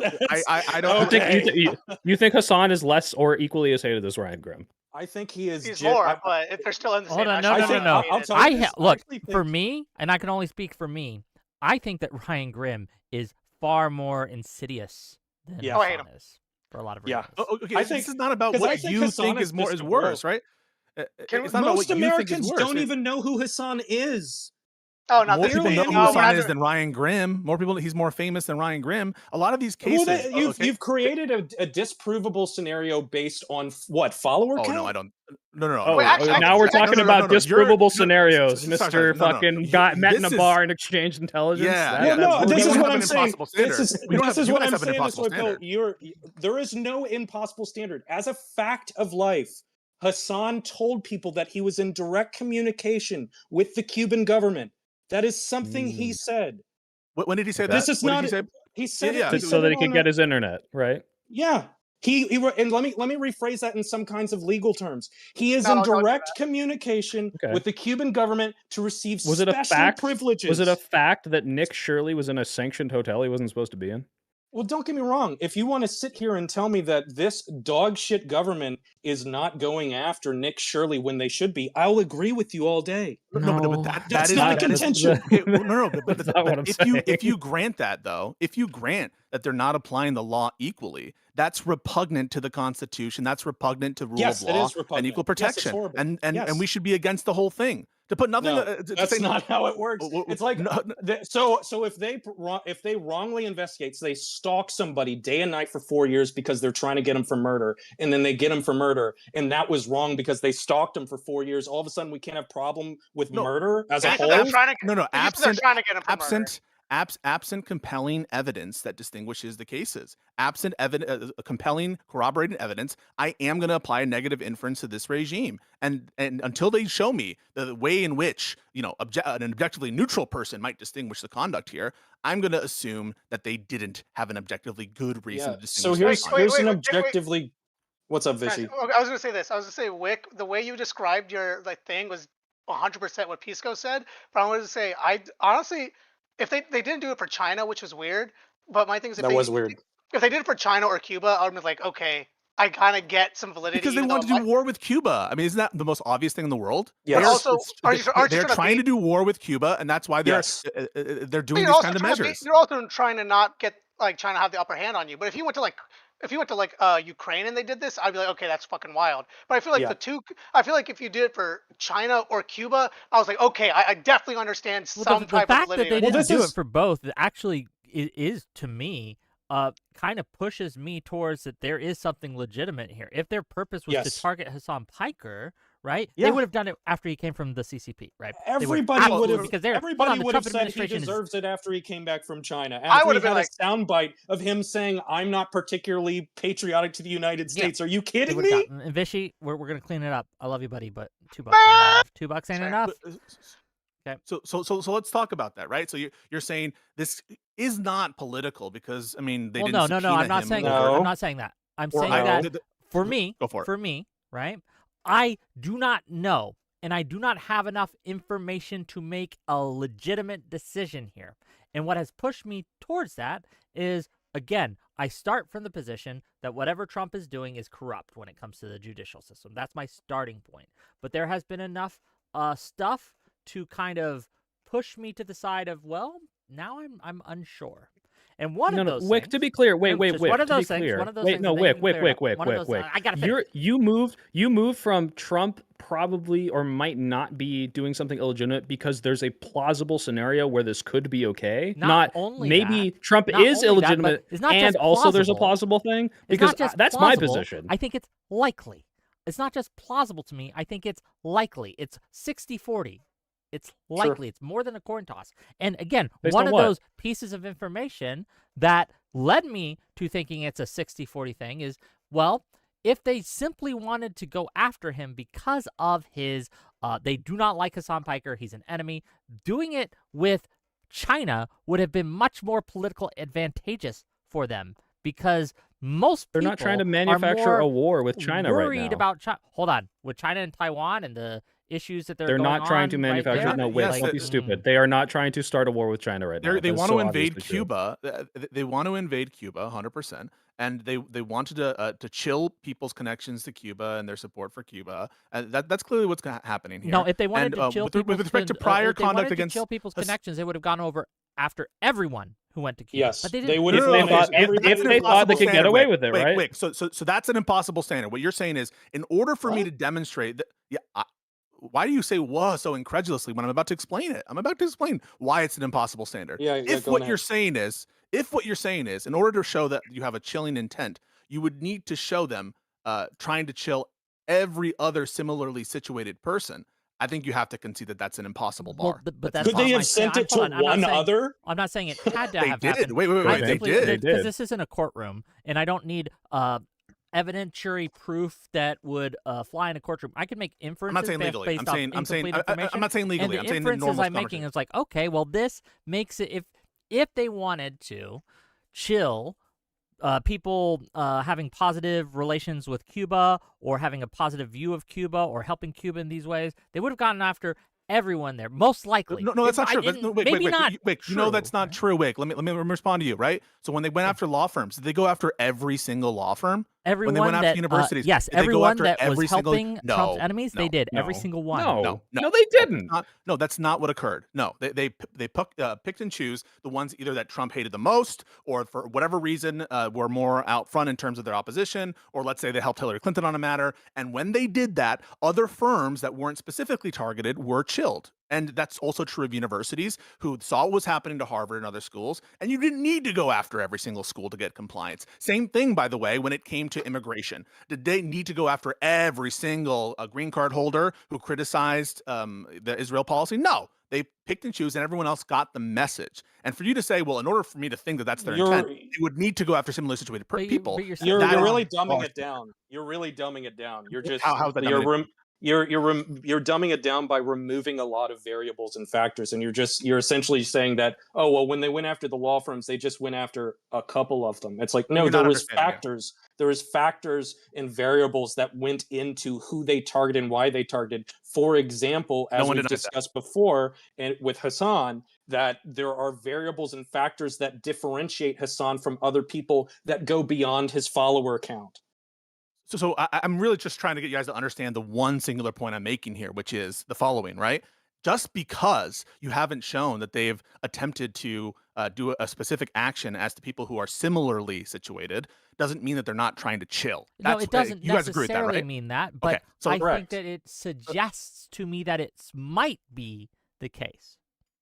I don't Okay. You think Hassan is less or equally as hated as Ryan Grimm? I think he is. He's more, but if they're still in the Hold same on, no, echelon, no. I'll tell you this, I Look, actually for think- me, and I can only speak for me, I think that Ryan Grimm is far more insidious than Yeah. Oh, I hate Hassan is for a lot of Yeah. reasons. Okay, I this think- is not about 'cause I what think you Hassan think is is more just is a worse, woke. right? Can It's not about Most what you think is Americans worse. don't even know who Hassan is. Oh, not More this people big. know Barely who No, Hassan rather- is than Ryan Grimm. More people. He's more famous than Ryan Grimm. A lot of these Well, cases. you've created a disprovable scenario based on what follower Oh count? no, I don't. No. Oh, Wait, actually, now we're talking no, about no, you're- disprovable no, scenarios, sorry, Mister no, no. fucking You- got met in a this is- bar and exchanged intelligence. Yeah, That- yeah. Well, no, that's- we this don't is have what an I'm saying. impossible standard. We don't This have- is you what guys I'm have an saying. impossible This way, standard. there is no impossible standard. As a fact of life, Hassan told people that he was in direct communication with the Cuban government. That is something he said. When did he say Okay. that? This is What not. did he say? He said Yeah, it. He so said that it he could on get a- his internet, right? Yeah. And let me rephrase that in some kinds of legal terms. He is No, in don't do direct communication Okay. with the Cuban government to receive Was it a special fact? privileges. Was it a fact that Nick Shirley was in a sanctioned hotel he wasn't supposed to be in? Well, don't get me wrong. If you want to sit here and tell me that this dog shit government is not going after Nick Shirley when they should be, I'll agree with you all day. No, but That's that is not a that is- contention. okay, no, but That's not what I'm if you saying. grant that though, if you grant that they're not applying the law equally, that's repugnant to the Constitution. That's repugnant to rule Yes, of it law is repugnant. and equal Yes, it's protection. horrible. And Yes. we should be against the whole thing. To put nothing. No, to that's say, not how it works. It's like no, so if they wrongly investigate, so they stalk somebody day and night for 4 years because they're trying to get them for murder, and then they get them for murder, and that was wrong because they stalked them for 4 years. All of a sudden, we can't have problem with No. murder as a They're whole. trying to, no, they're absent trying to get him for murder. absent compelling evidence that distinguishes the cases, absent compelling corroborated evidence, I am going to apply a negative inference to this regime. And until they show me the way in which, an objectively neutral person might distinguish the conduct here, I'm going to assume that they didn't have an objectively good reason to So distinguish. here's that an wait. objectively. What's up, Guys, Vishy? I was gonna say this. I was gonna say, Wick, the way you described your thing was 100% what Pisco said. But I wanted to say, I honestly, if they didn't do it for China, which was weird. But my thing is, That was weird. If they did it for China or Cuba, I would be like, okay, I kind of get some validity. Because they even want to though do war with Cuba. I mean, isn't that the most obvious thing in the world? Yes. But also, aren't you they're trying trying to do war with Cuba, and that's why they're Yes. they're But doing you're these also kind of trying to measures. you're also trying to not get China to have the upper hand on you. But if you went to Ukraine and they did this, I'd be like, okay, that's fucking wild. But I feel like Yeah. I feel like if you did it for China or Cuba, I was like, okay, I definitely understand Well, some the type fact of that validity. they Well, didn't this do is- it for both actually is to me kind of pushes me towards that there is something legitimate here. If their purpose was Yes. to target Hasan Piker, right? Yeah. They would have done it after he came from the CCP, right? They Everybody would absolutely- have. because they're hold Everybody on, the would have Trump said he administration is deserves it after he came back from China. I After would he have been had like, a soundbite of him saying, "I'm not particularly patriotic to the United Yeah. States." Are you they kidding would have me? gotten. And Vishy, we're gonna clean it up. I love you, buddy, but $2 ain't "Bah!" enough. $2 ain't Fair. enough. Okay. So let's talk about that, right? So you're saying this is not political because I mean they Well, didn't no. subpoena I'm not him saying over- that. No. I'm not saying that. I'm or saying I- that the- the- for me, Go for it. right? I do not know, and I do not have enough information to make a legitimate decision here. And what has pushed me towards that is, again, I start from the position that whatever Trump is doing is corrupt when it comes to the judicial system. That's my starting point. But there has been enough stuff to kind of push me to the side of, well, now I'm unsure. And one of those Wick, things, to be clear, wait, just Wick, one of to be those things, clear. one of those Wait, things no, that they Wick, can clear it up. Wick, One of those- Wick. I gotta finish. You moved from Trump probably or might not be doing something illegitimate because there's a plausible scenario where this could be okay. Not only maybe that, Trump not is only that, but illegitimate it's not and just also there's a plausible. plausible thing It's because not just that's my plausible, position. I think it's likely. It's not just plausible to me. I think it's likely. It's 60-40. It's likely. It's more than a coin toss. And again, Based one on of what? those pieces of information that led me to thinking it's a 60-40 thing is, well, if they simply wanted to go after him because of his, they do not like Hasan Piker, he's an enemy, doing it with China would have been much more political advantageous for them because most They're people not trying to are manufacture more a war with China right worried now. about China. Hold on, with China and Taiwan and the issues that They're going not trying to on right manufacture. there, No, wait, Yes, don't be that- stupid. They are not trying to start a war with China right now. They That's want so to invade obviously true. Cuba. They want to invade Cuba 100%, and they wanted to chill people's connections to Cuba and their support for Cuba. That's clearly what's happening here. No, if they wanted And, to chill with people's respect to prior if they wanted conduct to against chill people's Has- connections, they would have gone over after everyone who went to Cuba. Yes, but they they didn't. would If have they punished thought, if everybody they who thought they impossible could get standard, away Wick. with it, Wick, right? Wick. So that's an impossible standard. What you're saying is, in order for me What? to demonstrate that, why do you say "whoa" so incredulously when I'm about to explain it? I'm about to explain why it's an impossible standard. Yeah, If go what ahead. you're saying is, in order to show that you have a chilling intent, you would need to show them trying to chill every other similarly situated person. I think you have to concede that that's an impossible Well, bar. but that's Could not they my have sent stand. it to Hold on, I'm not one saying- other? I'm not saying it had to They have did. happened. Wait, I they simply, did. They because did. this isn't a courtroom, and I don't need evidentiary proof that would fly in a courtroom. I can make inferences. I'm not saying legally. based off I'm saying incomplete I'm information. not saying legally. And I'm the saying in inferences normal I'm making is like, okay, well, this makes it if they wanted to chill people having positive relations with Cuba or having a positive view of Cuba or helping Cuba in these ways, they would have gotten after everyone there, most likely. No, that's not true. Maybe not. Wick, you know that's not right? true, Wick. Let me respond to you, right? So when they went after law firms, did they go after every single law firm? Everyone when they went after that universities, yes, did they go everyone after that every was single- helping No, Trump's enemies, no, they did. Every no, single one. No, No, they didn't. No, that's not what occurred. No, they picked and choose the ones either that Trump hated the most, or for whatever reason were more out front in terms of their opposition, or let's say they helped Hillary Clinton on a matter. And when they did that, other firms that weren't specifically targeted were chilled. And that's also true of universities who saw what was happening to Harvard and other schools, and you didn't need to go after every single school to get compliance. Same thing, by the way, when it came to immigration. Did they need to go after every single green card holder who criticized the Israel policy? No. They picked and choose, and everyone else got the message. And for you to say, well, in order for me to think that that's their intent, they would need to go after similarly situated people. But you're You're saying- really dumbing harsh. it down. You're really dumbing it down. You're just How's that you're dumbing you're dumbing it down by removing a lot of variables and factors, and you're essentially saying that, oh well, when they went after the law firms, they just went after a couple of them. It's like, no, You're there not was understanding it. factors. There was factors and variables that went into who they targeted and why they targeted. For example, No as one we've denies that. discussed before, and with Hasan, that there are variables and factors that differentiate Hasan from other people that go beyond his follower count. So I'm really just trying to get you guys to understand the one singular point I'm making here, which is the following, right? Just because you haven't shown that they've attempted to do a specific action as to people who are similarly situated doesn't mean that they're not trying to chill. No, it doesn't you guys agree with that, necessarily right? mean that, but Okay, so I think correct. that it suggests to me that it might be the case.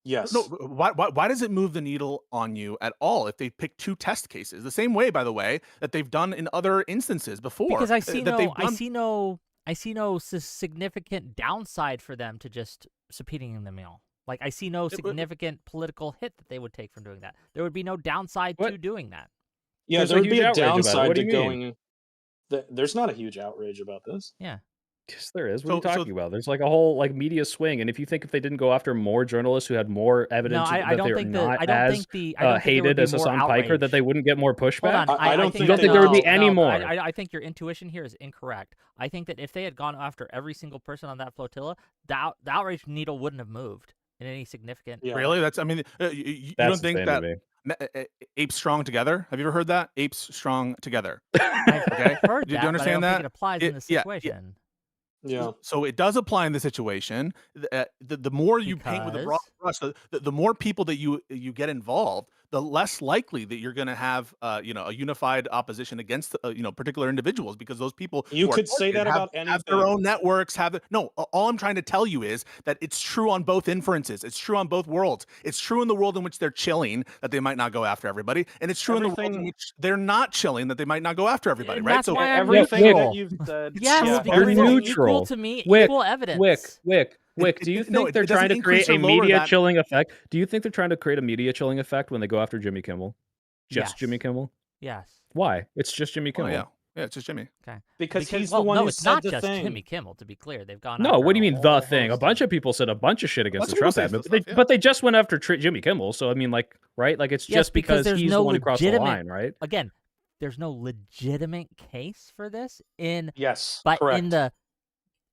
Yes. No, why does it move the needle on you at all if they pick two test cases? The same way, by the way, that they've done in other instances before. Because I see that they've I done- see no I see no significant downside for them to just subpoenaing them all. Like, I see no significant political hit that they would take from doing that. There would be no downside to What? doing that. Yeah, There's there a would be huge a outrage about it. downside What do to you mean? going. There's not a huge outrage about this. Yeah. Yes, there is. What are you So- talking about? There's like a whole like media swing, and if they didn't go after more journalists who had more No, evidence I that don't they're think not I don't as think the I don't think there would hated be as more Hasan Piker, that outrage. they wouldn't get more Hold pushback? on. I don't think You don't think there would be any more? I think your intuition here is incorrect. I think that if they had gone after every single person on that flotilla, the outrage needle wouldn't have moved in any significant. Yeah. Really? That's. I mean, you That's don't think insane to that me. apes strong together? Have you ever heard that? Apes strong together. I've Okay. heard Do you that, understand but I don't that? think it applies in this Yeah, situation. Yeah. So it does apply in the situation. The more you paint with a broad brush, the more people that you get involved, the less likely that you're going to have a unified opposition against particular individuals, because those people You who are could say targeted that about have their anything. own networks. All I'm trying to tell you is that it's true on both inferences. It's true on both worlds. It's true in the world in which they're chilling, that they might not go after everybody, and it's true in the world in Everything- which they're not chilling, that they might not go after everybody. And Right? that's So why I'm Everything neutral. that you've said. Yes, yeah, because You're it's neutral. equal to me, Wick, equal evidence. Wick, do you think No, it they're doesn't trying to increase create a or lower media that. chilling effect? Do you think they're trying to create a media chilling effect when they go after Jimmy Kimmel? Just Yes. Jimmy Kimmel? Yes. Why? It's just Jimmy Oh, Kimmel. yeah, it's just Jimmy. Because he's well, the one no, who it's said not the just thing. Jimmy Kimmel. To be clear, they've gone. No, after what do you a mean the whole thing? A host bunch of people said a bunch of shit against Bunch the of people Trump say admin, stuff, yeah. but they just went after Jimmy Kimmel. So I mean, like, right? Like, it's Yes, just because there's he's no the one who crossed the legitimate- line, right? Again, there's no legitimate case for this Yes, but correct.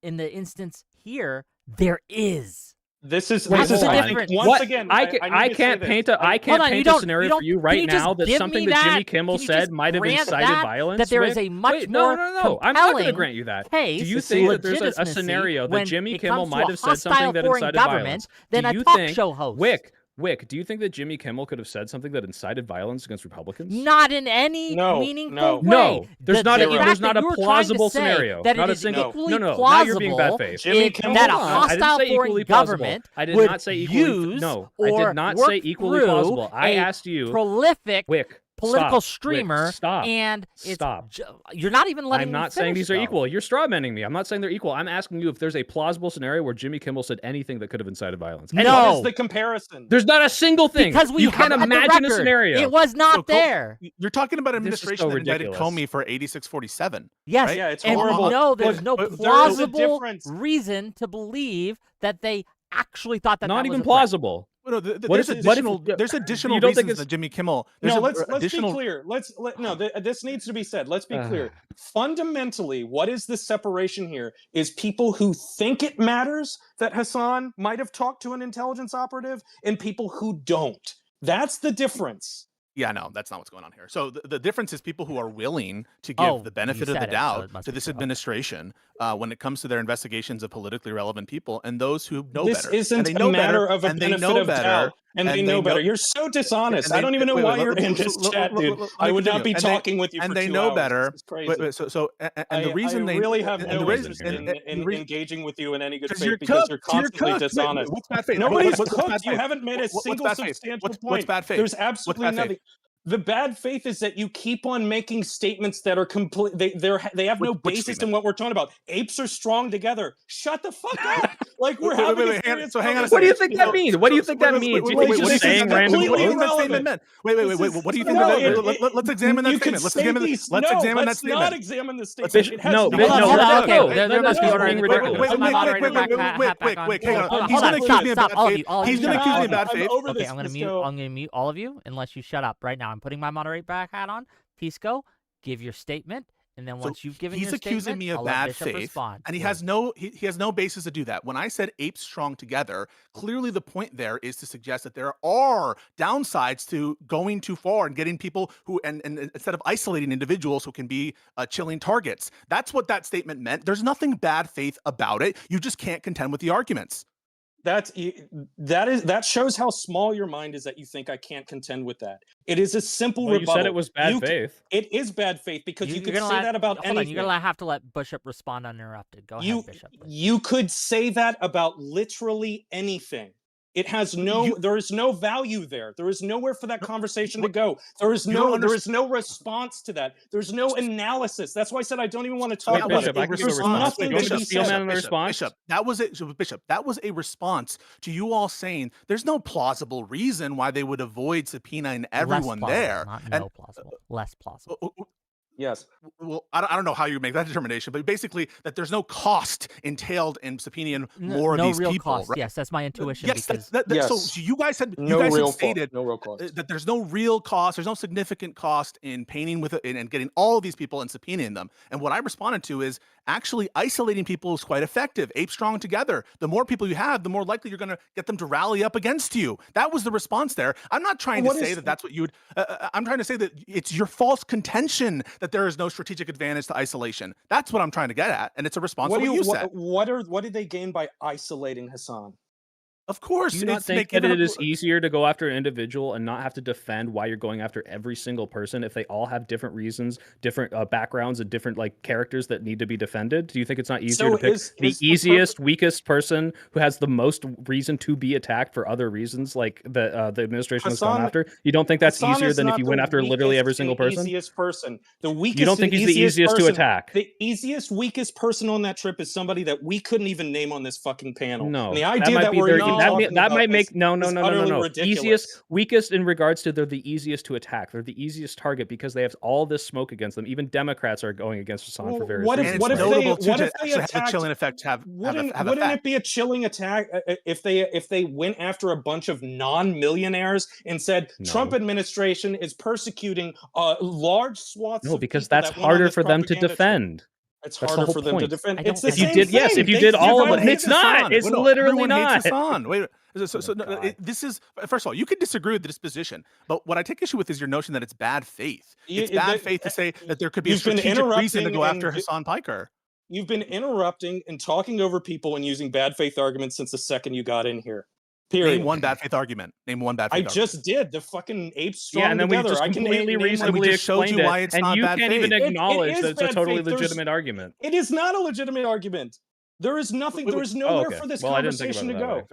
in the instance here, there is. This is What's this is the I think difference? once What? again I need to can't say paint this. a I Hold can't on, you paint a don't- scenario you for don't- you can right you just now that give something me that Jimmy that? Kimmel Can you said just might have grant incited that violence. there is Wick? a much Wait, more no. I'm not going to compelling grant you that. case Do you to think that there's a legitimacy scenario that when Jimmy it Kimmel comes to might a have said something hostile that foreign incited government violence? than Do a you talk think, show host? Wick, do you think that Jimmy Kimmel could have said something that incited violence against Republicans? Not in any No, meaningful no. way. No, there's not a- fact there's not that a you were trying to plausible say scenario. That Not it a is single- equally no, now plausible you're being bad faith. Jimmy Kimmel- that a Hold on, I didn't hostile say foreign equally plausible. government I did would not say equally. use No, I or did not work say equally through plausible. I a asked you, prolific Wick, political stop. streamer, Wick, stop. and it's Stop. you're not even letting I'm me not saying finish, these are though. equal. You're strawmanning me. I'm not saying they're equal. I'm asking you if there's a plausible scenario where Jimmy Kimmel said anything that could have incited violence. No. What is the comparison? There's not a single thing. Because we you can't have the imagine a record. scenario. It was not So there. You're talking about an This is so administration that indicted ridiculous. Comey for 8647. Yes, Right? Yeah, it's and horrible. we know there's But- no but there is a plausible difference. reason to believe that they actually thought that Not that even was a threat. plausible. Well, no, What there's if- what if- additional you don't think reasons it's- that Jimmy Kimmel. No, there's let's additional. be clear. This needs to be said. Let's be clear. Fundamentally, what is the separation here is people who think it matters that Hasan might have talked to an intelligence operative and people who don't. That's the difference. Yeah, no, that's not what's going on here. So the difference is people who are willing to give Oh, the you benefit of said the it, so doubt it must to be this true. Okay. administration when it comes to their investigations of politically relevant people, and those who know This better. isn't And they a know matter better, of a and they benefit know of better, doubt. And they know better. know- You're so dishonest. and they- I don't even know wait, why wait, you're let- in this let- chat, let- dude. let me I would not continue. be And they- talking with you and for they 2 know hours. better. This is crazy. Wait, and the reason I they really have and no the reason interest and in the reason- engaging with you in any good 'cause faith you're because cooked. you're You're constantly cooked. Wait, dishonest. What's bad faith? Nobody's What's cooked. bad You faith? haven't made a What's single bad faith? substantial What's point. bad faith? There's What's absolutely bad faith? nothing. The bad faith is that you keep on making statements that are complete. They have no Which basis statement? in what we're talking about. Apes are strong together. Shut the fuck up! Like we're Wait, having wait, a hang on- serious so hang on a What do you second. think that means? What do you think that means? You think wait, just this is saying random completely quotes? What that statement irrelevant. meant? Wait, This is- what do you think no, of that? Let's examine that you statement. could Let's say examine these- let's no, examine that let's not statement. examine the Let's- statement. It has no, no- no, Hold on, let us okay, go. there must be Let us order go. in the Wait, room. wait, Put my moderator back wait, hat back on. wait, hang on. Hold He's on, gonna stop, accuse me of stop, bad all of faith. you, all of He's you gonna shut accuse up. me of bad I'm faith. over Okay, this, I'm Pisco. gonna mute all of you unless you shut up right now. I'm putting my moderator back hat on. Pisco, give your statement, and then So once you've given he's your accusing statement, me of I'll let bad Bishop faith, respond. and he Please. has no basis to do that. When I said apes strong together, clearly the point there is to suggest that there are downsides to going too far and getting people who and instead of isolating individuals who can be chilling targets. That's what that statement meant. There's nothing bad faith about it. You just can't contend with the arguments. That shows how small your mind is that you think I can't contend with that. It is a simple Well, you rebuttal. said it was bad faith. It is bad faith because you could you're say gonna that about hold on, anything. you're gonna have to let Bishop respond uninterrupted. Go you ahead, Bishop. Please. you could say that about literally anything. It has You- there is no value there. There is nowhere for that conversation to go. There is you don't there is no response to that. There's no analysis. That's why I said I don't even want to talk That about was Bishop, it. I can give a There's response. nothing Wait, to Bishop, be steel said. man in the response. Bishop, that was a response to you all saying there's no plausible reason why they would avoid subpoenaing everyone Less plausible, there. not And no plausible. Less plausible. Yes. well, I don't know how you make that determination, but basically that there's no cost entailed in subpoenaing more of No these real people. cost. Right? Yes, that's my intuition. Yes, Because so you guys had stated no real cost. that there's no real cost, there's no significant cost in painting with it and getting all of these people and subpoenaing them. And what I responded to is actually isolating people is quite effective. Ape strong together. The more people you have, the more likely you're going to get them to rally up against you. That was the response there. I'm not trying to say that that's what you would. I'm trying to say that it's your false contention that there is no strategic advantage to isolation. That's what I'm trying to get at, and it's a response to what you said. What did they gain by isolating Hasan? Of course, Do you not think that it is easier to go after an individual and not have to defend why you're going after every single person if they all have different reasons, different backgrounds, and different like characters that need to be defended? Do you think it's not easier to pick the easiest, weakest person who has the most reason to be attacked for other reasons, like the administration has gone after? You don't think that's easier than if you went after literally every single person? Easiest person, the weakest. You don't think he's the easiest to attack? The easiest, weakest person on that trip is somebody that we couldn't even name on this fucking panel. No, and the idea that we're that might make no. Ridiculous. Easiest, weakest in regards to they're the easiest to attack. They're the easiest target because they have all this smoke against them. Even Democrats are going against Hasan for various reasons. What if they attacked? Have a chilling effect. Wouldn't it be a chilling attack if they went after a bunch of non-millionaires and said Trump administration is persecuting large swaths? No, because that's harder for them to defend. It's harder for them to defend. It's the if same you did, thing. yes, if you did all of them, it's not. It's literally not. Wait, this is first of all, you can disagree with the disposition, but what I take issue with is your notion that it's bad faith. It's bad faith to say that there could be a strategic reason to go after Hasan Piker. You've been interrupting and talking over people and using bad faith arguments since the second you got in here. Period. Name one bad faith argument. Name one bad faith argument. I just did. The fucking apes strong and then together. We just completely reasonably explained why it's and not you bad can't faith. even acknowledge that it's a totally faith. legitimate argument. It is not a legitimate argument. There is nothing. There is nowhere for this conversation to go.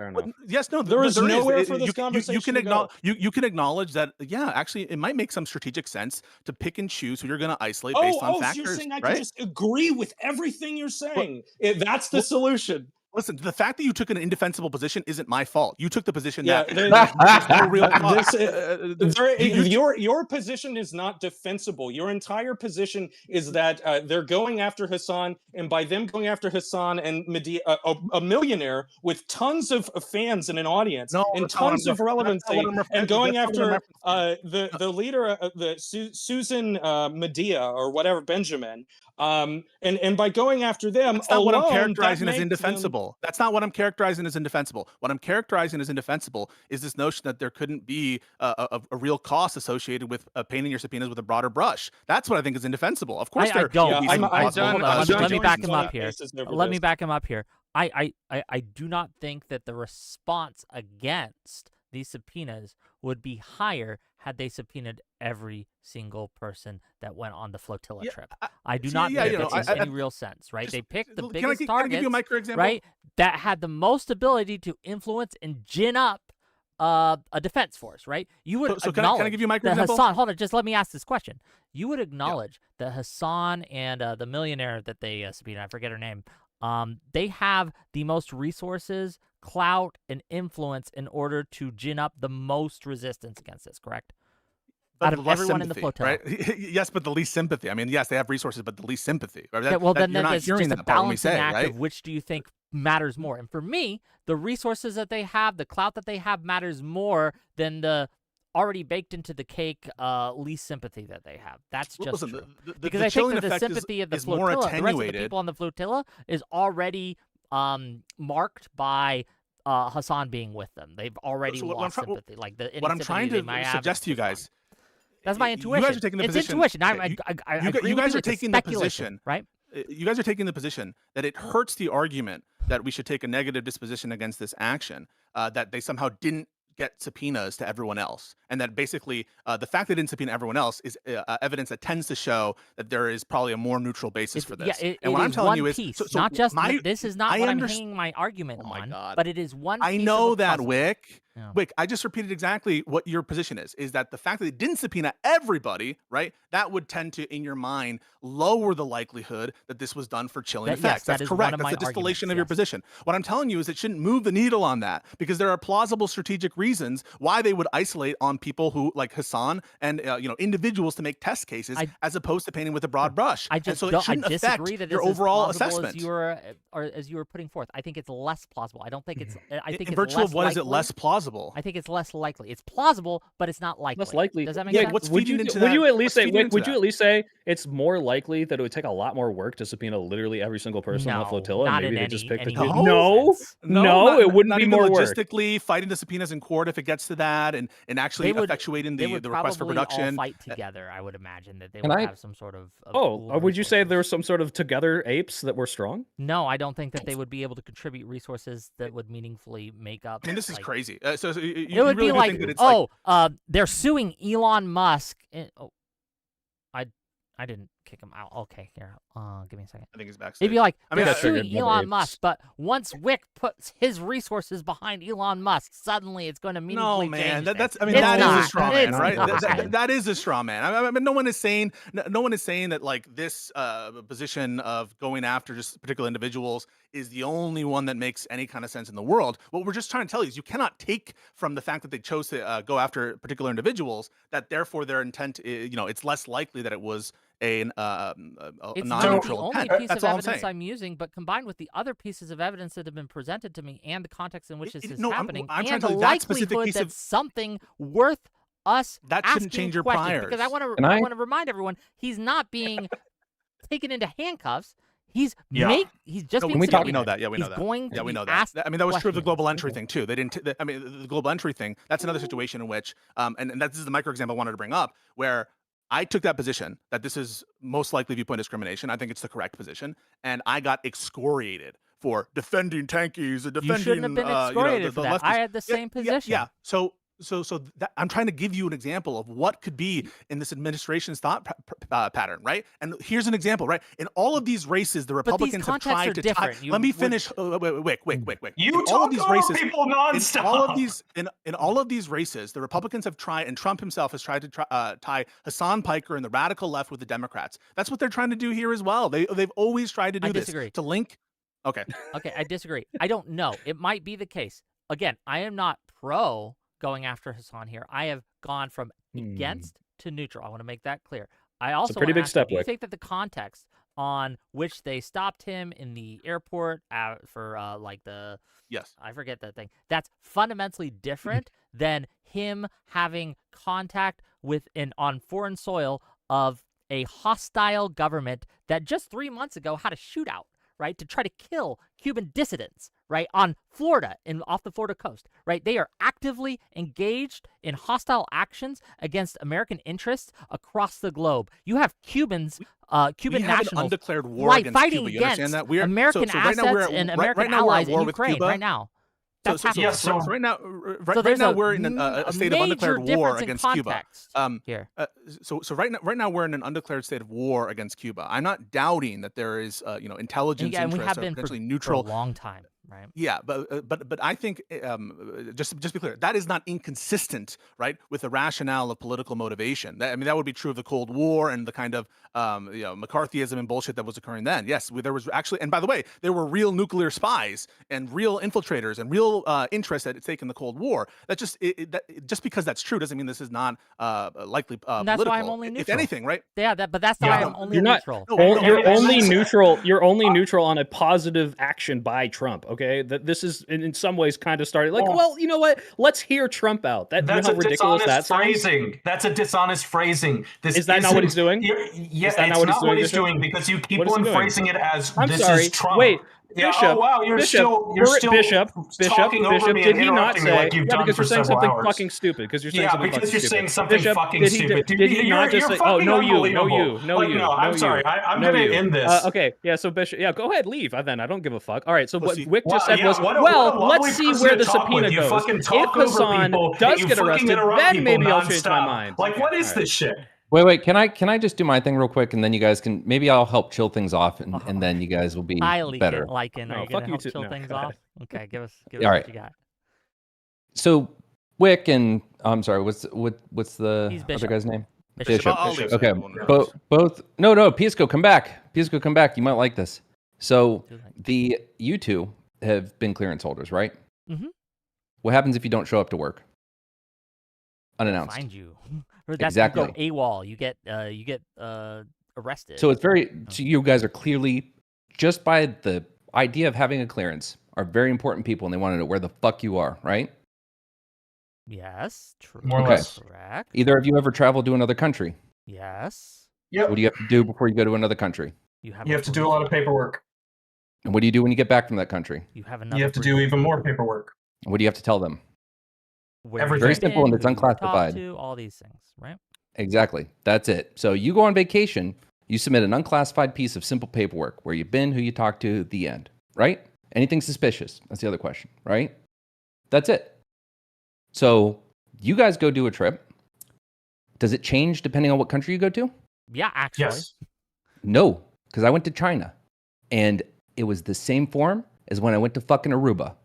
Yes, no. There is nowhere for this conversation to go. You can acknowledge that. Yeah, actually, it might make some strategic sense to pick and choose who you're going to isolate based on factors. So you're saying I right? can just agree with everything you're saying? That's the solution. Listen, the fact that you took an indefensible position isn't my fault. You took the position that your position is not defensible. Your entire position is that they're going after Hasan, and by them going after Hasan and Medea, a millionaire with tons of fans and an audience and tons of relevancy, and going after the leader, Susan Medea or whatever, Benjamin. And by going after them, that's not what I'm characterizing as indefensible. That's not what I'm characterizing as indefensible. What I'm characterizing as indefensible is this notion that there couldn't be a real cost associated with painting your subpoenas with a broader brush. That's what I think is indefensible. Of course, I don't. Let me back him up here. Let me back him up here. I do not think that the response against these subpoenas would be higher had they subpoenaed every single person that went on the flotilla trip. I do not think that makes any real sense, right? They picked the biggest targets, right, that had the most ability to influence and gin up a defense force, right? You would acknowledge can I give you a micro example? Hasan, hold on, just let me ask this question. You would acknowledge that Hasan and the millionaire that they subpoenaed, I forget her name, they have the most resources, clout, and influence in order to gin up the most resistance against this, correct? Out of everyone in the flotilla. Right? Yes, but the least sympathy. I mean, yes, they have resources, but the least sympathy. Right? Then that's just a balancing act of which do you think matters more. And for me, the resources that they have, the clout that they have matters more than the already baked into the cake least sympathy that they have. That's just true. Because I think that the sympathy of the flotilla, the rest of the people on the flotilla, is already marked by Hasan being with them. They've already lost sympathy. Like what I'm trying to suggest to you guys. That's my intuition. You guys are taking the position. It's intuition. You guys are taking the position, right? You guys are taking the position that it hurts the argument that we should take a negative disposition against this action. That they somehow didn't get subpoenas to everyone else, and that basically the fact they didn't subpoena everyone else is evidence that tends to show that there is probably a more neutral basis for this. Yeah, and what I'm telling you is, piece, so not just this is not I what I'm underst- hanging my argument Oh my on, God. but it is one. I piece know of the that, puzzle. Wick. Yeah. Wick, I just repeated exactly what your position is that the fact that they didn't subpoena everybody, right, that would tend to, in your mind, lower the likelihood that this was done for chilling effects. Yes, that That's is correct. one of That's my a distillation of arguments, your yes. position. What I'm telling you is it shouldn't move the needle on that, because there are plausible strategic reasons why they would isolate on people who, like Hasan, and individuals to make test cases, as opposed to painting with a broad brush. I just and so don't. it shouldn't I disagree affect that your it's overall as plausible assessment. as you were putting forth. I think it's less plausible. I don't think it's. I think in it's virtue less of what is it likely. less plausible? I think it's less likely. It's plausible, but it's not likely. Less likely. Does that make Yeah, sense? what's would feeding you into would that? you at least What's say feeding into would you that? at least say it's more likely that it would take a lot more work to subpoena literally every single person on the No, flotilla? not Maybe in they just picked any a few. meaningful No, sense. no, it wouldn't not be even more work. logistically fighting the subpoenas in court if it gets to that, and actually effectuating They would the request for probably all production. fight together. I would imagine that they Can would I- have some sort of. Oh, pool of would you say resources. there were some sort of together apes that were strong? No, I don't think that they would be able to contribute resources that would meaningfully make up. I mean, this is like, crazy. So you it would really be do like, think that it's they're suing Elon Musk. I didn't kick him out. Okay, here, give me a second. I think he's backstage. It'd be like I mean, they're that triggered suing more Elon apes. Musk, but once Wick puts his resources behind Elon Musk, suddenly it's going to meaningfully No, man. change That's. things. I mean, It's that is not. a straw It's man, right? not. That is a straw man. I mean, no one is saying that like this position of going after just particular individuals is the only one that makes any kind of sense in the world. What we're just trying to tell you is you cannot take from the fact that they chose to go after particular individuals that therefore their intent, it's less likely that it was a It's not the non-neutral only intent. piece That's of all I'm evidence saying. I'm using, but combined with the other pieces of evidence that have been presented to me and the context in which this is No, happening, I'm trying and to the tell you that specific likelihood piece that of something worth us that shouldn't asking change your questions, priors. because I want Can to I? remind everyone he's not being taken into handcuffs. He's Yeah. he's just No, being we subpoenaed. know that. Yeah, we know He's that. going to Yeah, we be know that. asked I mean, that was true of the questions. global entry thing too. They didn't. I mean, the global entry thing. That's another situation in which, and this is the micro example I wanted to bring up, where I took that position that this is most likely viewpoint discrimination. I think it's the correct position, and I got excoriated for defending tankies and defending. You shouldn't have been excoriated for the that. I leftists. had the same position. Yeah. So that, I'm trying to give you an example of what could be in this administration's thought pattern, right? And here's an example, right? In all of these races, the But these Republicans have contexts tried are to different. let me You- finish. Wait. You In all of talk these over races, people in nonstop. all of these in all of these races, the Republicans have tried, and Trump himself has tried to tie Hasan Piker and the radical left with the Democrats. That's what they're trying to do here as well. They've always tried to do I this disagree. to link. Okay. Okay, I disagree. I don't know. It might be the case. Again, I am not pro going after Hasan here. I have gone from against to neutral. I want to make that clear. I also pretty wanna big ask step, you, do you Wick. think that the context on which they stopped him in the airport for like the Yes. I forget that thing. That's fundamentally different than him having contact with on foreign soil of a hostile government that just 3 months ago had a shootout, right, to try to kill Cuban dissidents, right, on Florida and off the Florida coast, right? They are actively engaged in hostile actions against American interests across the globe. You have Cubans, Cuban We have an nationals, undeclared war right, against fighting Cuba. You against understand that? We're American so right now we're assets at, and right American now we're at allies war in with Ukraine Cuba. right now. That's happening. Yes, so- right now, So right there's now we're in a state of major undeclared war difference in against Cuba. context here. So right now we're in an undeclared state of war against Cuba. I'm not doubting that there is intelligence And we interests have or been potentially for neutral. a long time, right? Yeah, but I think just to be clear, that is not inconsistent, right, with the rationale of political motivation. I mean, that would be true of the Cold War and the kind of McCarthyism and bullshit that was occurring then. Yes, there was actually, and by the way, there were real nuclear spies and real infiltrators and real interests at stake in the Cold War. That just because that's true doesn't mean this is not likely And that's political. why I'm only If neutral. anything, right? Yeah, but that's why Yeah, I'm only You're not. neutral. You're only it's- neutral. You're only neutral on a positive action by Trump. Okay, that this is in some ways kind of started like, well, you know what? Let's hear Trump out. That you know That's how a ridiculous that dishonest sounds. phrasing. That's a dishonest phrasing. This Is that not what he's doing? Yeah, Is that it's not what he's not doing, what he's Bishop? doing because you keep What is he on doing? phrasing it as I'm this sorry. is Trump. Wait, Yeah. Bishop, Oh wow, you're Bishop, still Bishop, talking over me did and he not interrupting me say? like you've Yeah, done because for you're saying several something hours. fucking stupid. Because you're saying Yeah, something because fucking you're stupid. saying something Bishop, fucking did he, stupid. did he not just You're say? Oh, fucking no, you, no, unbelievable. you, no, Like, you, no, no, I'm sorry. you. I'm no, gonna you. end this. Okay, yeah. So Bishop, yeah, go ahead, leave. Then I don't give a fuck. All right. So Well, what see- Wick just Wow, said yeah, was, what a well, lovely let's see person where to the talk with. subpoena You goes. fucking If talk over Hasan people, does you get fucking arrested, interrupt then people maybe I'll change my nonstop. mind. Like, Okay, what is all right. this shit? Wait. Can I just do my thing real quick, and then you guys can maybe I'll help chill things off, and then you guys will be Highly better. Lycan. No, Are you fuck gonna you help too. chill No, things go off? ahead. Okay, give us All what right. you got. So Wick and I'm sorry, what's the He's other Bishop. guy's name? Bishop. I'll leave Bishop. so Okay, everyone knows. both. No, Pisco, come back. Pisco, come back. You might like this. So Do that. you two have been clearance holders, right? Mhm. What happens if you don't show up to work? Unannounced. Find you. Or that's Exactly. You go AWOL. You get arrested. So it's so you guys are clearly, just by the idea of having a clearance, are very important people, and they want to know where the fuck you are, right? Yes, true. More or Okay. less. Correct. Either of you ever traveled to another country? Yes. Yep. What do you have to do before you go to another country? You have. You have to do a lot of paperwork. And what do you do when you get back from that country? You have another. You have to do even more paperwork. What do you have to tell them? Everything. Very simple, and it's who you talk unclassified. to, all these things, right? Exactly. That's it. So you go on vacation, you submit an unclassified piece of simple paperwork, where you've been, who you talked to, the end, right? Anything suspicious? That's the other question, right? That's it. So you guys go do a trip. Does it change depending on what country you go to? Yeah, actually. Yes. No, because I went to China, and it was the same form as when I went to fucking Aruba.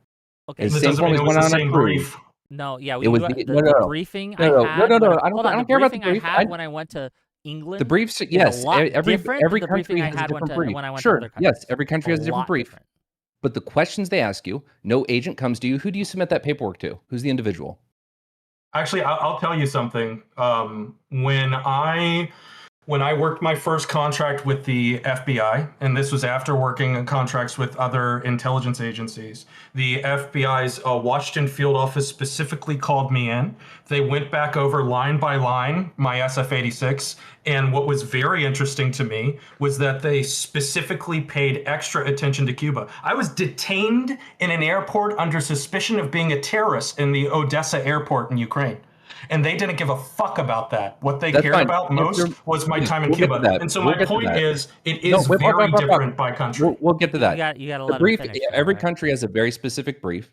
Okay. It's That same doesn't form mean as it was when the on a same cruise. brief. No, yeah, It was the no. briefing No, I had. no, when I hold on, don't care about the briefing brief. I had when I went to England. The briefs, is yes, a lot every different every than the briefing country I has a had different brief. when I went to Sure, other yes, countries. every country has a different lot brief. different. But the questions they ask you, no agent comes to you. Who do you submit that paperwork to? Who's the individual? Actually, I'll tell you something. When I worked my first contract with the FBI, and this was after working on contracts with other intelligence agencies, the FBI's Washington field office specifically called me in. They went back over line by line my SF-86, and what was very interesting to me was that they specifically paid extra attention to Cuba. I was detained in an airport under suspicion of being a terrorist in the Odessa airport in Ukraine. And they didn't give a fuck about that. What they That's cared fine. about most was my time in We'll get to Cuba. that. And so We'll my get to point that. is, it No, is wait, very fuck. different by country. We'll get to that. You got to The let brief. him finish. Every right? country has a very specific brief.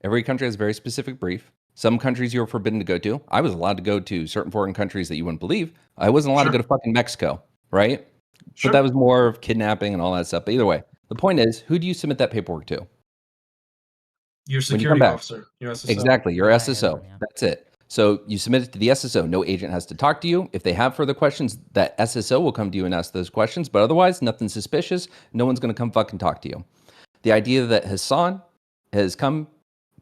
Every country has a very specific brief. Some countries you're forbidden to go to. I was allowed to go to certain foreign countries that you wouldn't believe. I wasn't allowed to Sure. go to fucking Mexico, right? Sure. But that was more of kidnapping and all that stuff. But either way, the point is, who do you submit that paperwork to? Your when you come security back. officer, your SSO. Exactly, your Yeah, SSO. everyone, yeah. That's it. So you submit it to the SSO. No agent has to talk to you. If they have further questions, that SSO will come to you and ask those questions. But otherwise, nothing suspicious. No one's going to come fucking talk to you. The idea that Hasan has come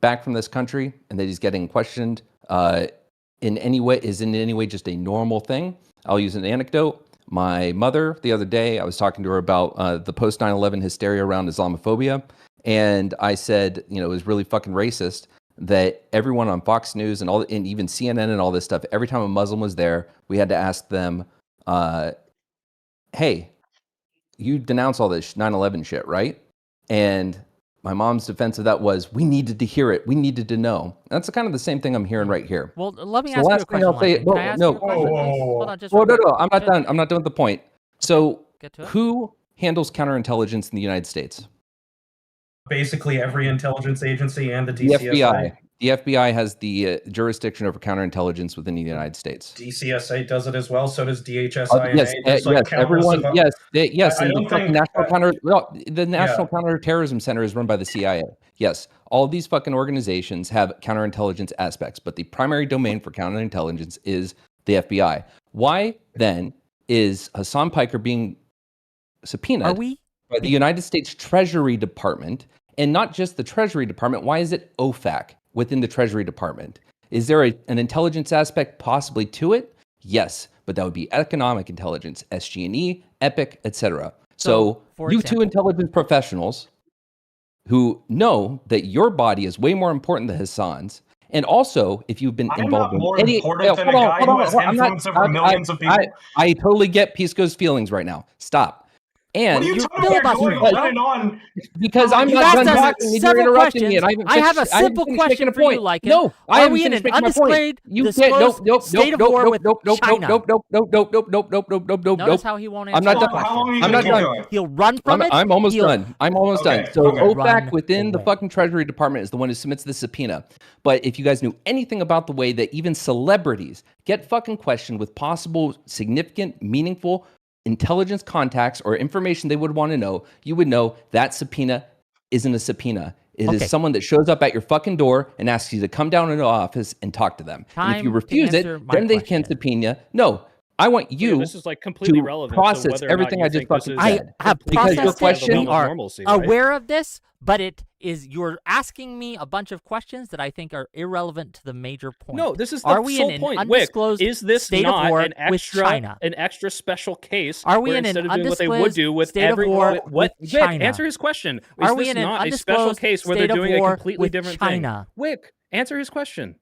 back from this country and that he's getting questioned in any way is in any way just a normal thing. I'll use an anecdote. My mother, the other day, I was talking to her about the post 9/11 hysteria around Islamophobia. And I said, it was really fucking racist that everyone on Fox News and even CNN and all this stuff, every time a Muslim was there, we had to ask them, hey, you denounce all this 9/11 shit, right? And my mom's defense of that was, we needed to hear it. We needed to know. That's kind of the same thing I'm hearing right here. Well, let me So ask you a last thing question. I'll say- Lycan. Can I ask you a question, please? Hold on, just Well, real no, quick. I'm not done. I'm not done with the point. So Get to it. who handles counterintelligence in the United States? Basically, every intelligence agency and the The DCSA. FBI. The FBI has the jurisdiction over counterintelligence within the United States. DCSA does it as well. So does DHSI. Yes, yes, everyone. Yes, yes, I and don't the fucking think national that- the National Counterterrorism Center is run by the CIA. Yes, all of these fucking organizations have counterintelligence aspects, but the primary domain for counterintelligence is the FBI. Why then is Hasan Piker being subpoenaed Are we? by the United States Treasury Department, and not just the Treasury Department? Why is it OFAC within the Treasury Department? Is there an intelligence aspect possibly to it? Yes, but that would be economic intelligence, SG&E, EPIC, etc. So for you example- two intelligence professionals who know that your body is way more important than Hasan's, and also if you've been I'm involved not more in any, important than a guy who has influence over millions of people. I totally get Pisco's feelings right now. Stop. And What are you you're talking about? You're filibustering, going bro. on and on. because I'm You've not done asked us talking and you're several interrupting me, questions. and I have a I haven't simple finished making question a for you, point. Lycan. No, I Are haven't we in finished an making my point. undisclosed You can't. Nope. state of war with China? Nope. Notice how he won't answer I'm not the done. How long are you I'm going not to keep done. going? He'll run from it. I'm almost He'll done. I'm almost Okay, done. So okay. OFAC Run within the away. fucking Treasury Department is the one who submits the subpoena. But if you guys knew anything about the way that even celebrities get fucking questioned with possible significant, meaningful intelligence contacts or information they would want to know, you would know that subpoena isn't a subpoena. It is Okay. someone that shows up at your fucking door and asks you to come down into the office and talk to them. And if you Time to refuse it, answer my then they can question. subpoena. No, I want Yeah, you this is like completely to relevant process to whether or not everything you I just think this fucking is I said. have Because your processed it. question- We are normalcy, right? aware of this, but it is you're asking me a bunch of questions that I think are irrelevant to the major point. No, this is the Are we sole in an point. undisclosed Is this state of not war an with extra, China? an extra special case? Are we where in an instead of doing what they would undisclosed do with state of every war what? with Vic, China? answer his question. Are Is we this in an not a special undisclosed case where they're state of doing a war completely with different China? thing? Wick, answer his question.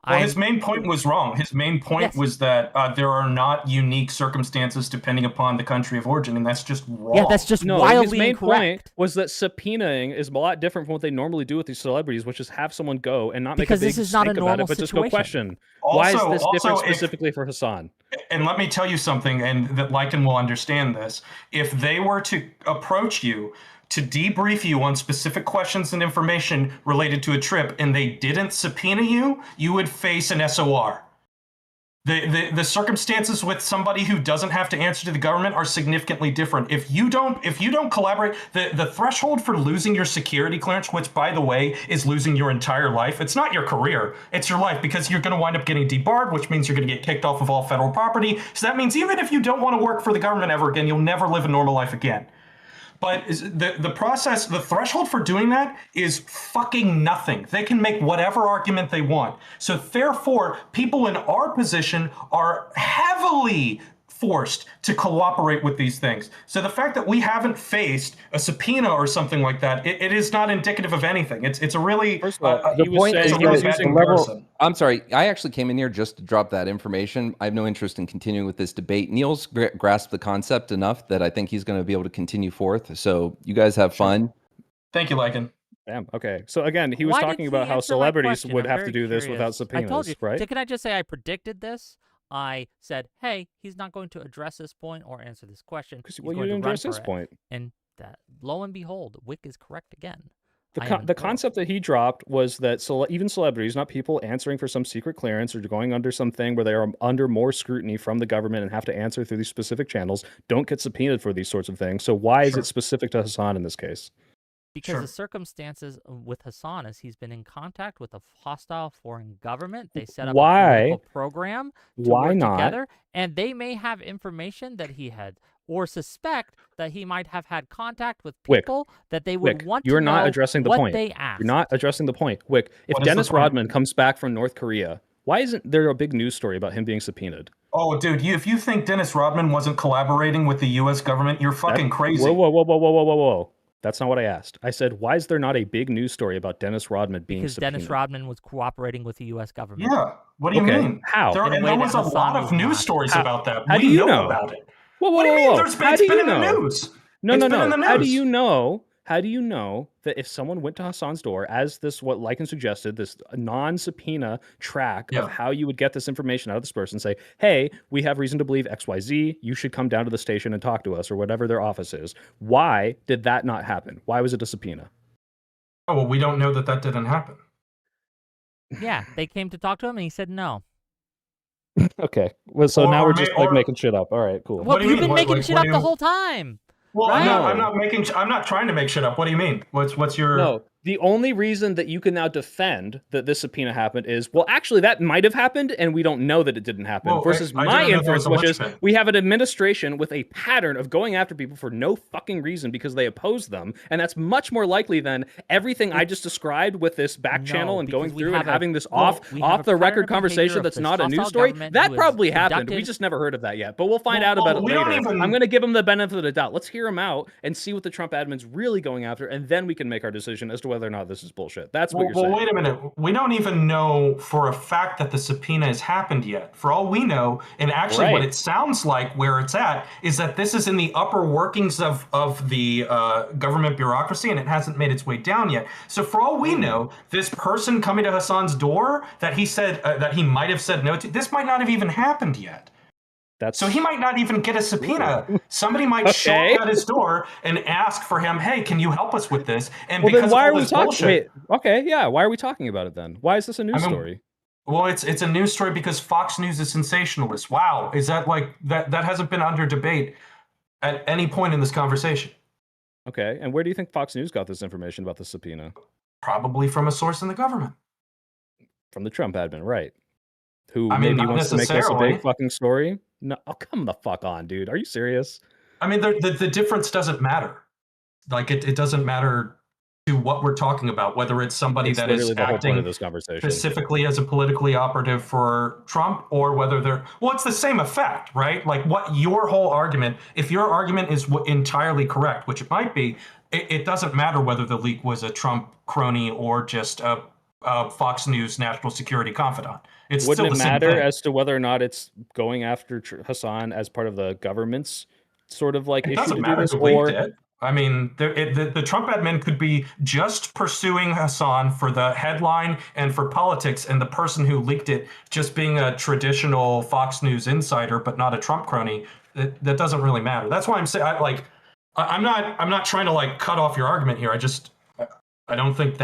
Well, his main point was wrong. His main point Yes. was that there are not unique circumstances depending upon the country of origin, and that's just wrong. Yeah, that's just No, wildly his main incorrect. point was that subpoenaing is a lot different from what they normally do with these celebrities, which is have someone go and not Because make a big this is not a stink about normal it, but just go situation. question. Why is Also- this different also, if- specifically for Hasan? And let me tell you something, and that Lycan will understand this. If they were to approach you to debrief you on specific questions and information related to a trip, and they didn't subpoena you, you would face an SOR. The circumstances with somebody who doesn't have to answer to the government are significantly different. If you don't collaborate, the threshold for losing your security clearance, which by the way is losing your entire life, it's not your career, it's your life, because you're going to wind up getting debarred, which means you're going to get kicked off of all federal property. So that means even if you don't want to work for the government ever again, you'll never live a normal life again. But the process, the threshold for doing that is fucking nothing. They can make whatever argument they want. So therefore, people in our position are heavily forced to cooperate with these things. So the fact that we haven't faced a subpoena or something like that, it is not indicative of anything. It's a really First of all, The he was point is saying he that was the using level. I'm sorry. I actually came in here just to drop that information. I have no interest in continuing with this debate. Neil's grasped the concept enough that I think he's going to be able to continue forth. So you guys have fun. Thank you, Lycan. Damn. Okay. So again, he was Why did talking he about how answer my celebrities question? would I'm have to very do this curious. without subpoenas, I told you. right? Can I just say I predicted this? I said, hey, he's not going to address this point or answer this question. Because He's well, you going to didn't run address for his it. point. And that, lo and behold, Wick is correct again. The concept that he dropped was that even celebrities, not people answering for some secret clearance or going under something where they are under more scrutiny from the government and have to answer through these specific channels, don't get subpoenaed for these sorts of things. So why is Sure. it specific to Hasan in this case? Because Sure. the circumstances with Hasan is he's been in contact with a hostile foreign government. They set up Why? a political program to Why work not? together, and they may have information that he had or suspect that he might have had contact with Wick, people that they would Wick, want you're to not know addressing the what point. they asked. You're not addressing the point. Wick, if What is the Dennis point? Rodman comes back from North Korea, why isn't there a big news story about him being subpoenaed? Oh, dude, if you think Dennis Rodman wasn't collaborating with the U.S. government, you're fucking crazy. Whoa. That's not what I asked. I said, why is there not a big news story about Dennis Rodman being Because subpoenaed? Dennis Rodman was cooperating with the U.S. government. Yeah. What do you Okay, mean? how? There, In a and way there that was a Hasan lot was of news not. stories How- about that. how We do you know know? about it. Whoa, What do you mean? whoa. There's How it's do been you in the know? news. No. It's been in the How do news. you know? How do you know that if someone went to Hasan's door, as this what Lycan suggested, this non-subpoena track Yeah. of how you would get this information out of this person, say, hey, we have reason to believe XYZ, you should come down to the station and talk to us, or whatever their office is. Why did that not happen? Why was it a subpoena? Oh, well, we don't know that didn't happen. Yeah, they came to talk to him, and he said no. Okay. Well, so Or- now or we're may- just like or- making shit up. All right, cool. Well, do you you've mean? been What- making like, shit what up do the you- whole time. Well, Right? I'm not trying to make shit up. What do you mean? What's your No, the only reason that you can now defend that this subpoena happened is, well, actually, that might have happened, and we don't know that it didn't happen. Well, versus I my didn't know there inference, was a which is linchpin. we have an administration with a pattern of going after people for no fucking reason because they oppose them, and that's much more likely than everything I just described with this back No, channel and going because we through have and a- having this well, we have a off the record pattern of behavior conversation of that's this not a news hostile story. government That who has probably happened. We conducted- just never heard of that yet, but we'll find out Well, about it we don't later. even- I'm going to give him the benefit of the doubt. Let's hear him out and see what the Trump admin's really going after, and then we can make our decision as to whether whether or not this is bullshit. That's what Well, you're saying. wait a minute. We don't even know for a fact that the subpoena has happened yet. For all we know, and actually what Right. it sounds like where it's at is that this is in the upper workings of the government bureaucracy, and it hasn't made its way down yet. So for all we know, this person coming to Hasan's door that he said that he might have said no to, this might not have even happened yet. That's So he might not even get a subpoena. Somebody might show Okay. up at his door and ask for him, "Hey, can you help us with this?" And well. Then because why of are all we this talking? bullshit, Wait. Okay. Yeah. Why are we talking about it then? Why is this a news I mean, story? well, it's a news story because Fox News is sensationalist. Wow, is that like that hasn't been under debate at any point in this conversation? Okay. And where do you think Fox News got this information about the subpoena? Probably from a source in the government. From the Trump admin, right? Who I mean, maybe not wants to make this a necessarily. big fucking story? No. Oh, come the fuck on, dude. Are you serious? I mean, the difference doesn't matter. Like it doesn't matter to what we're talking about, whether it's somebody It's that is literally the whole point of acting this conversation. specifically as a politically operative for Trump, or whether they're it's the same effect, right? Like what your whole argument, if your argument is entirely correct, which it might be, it doesn't matter whether the leak was a Trump crony or just a Fox News national security confidant. It's Wouldn't still it the same matter thing. as to whether or not it's going after Hasan as part of the government's sort of like It issue doesn't to do matter this, who leaked or it. I mean, the Trump admin could be just pursuing Hasan for the headline and for politics, and the person who leaked it just being a traditional Fox News insider, but not a Trump crony. That doesn't really matter. That's why I'm saying, I'm not trying to like cut off your argument here. I don't think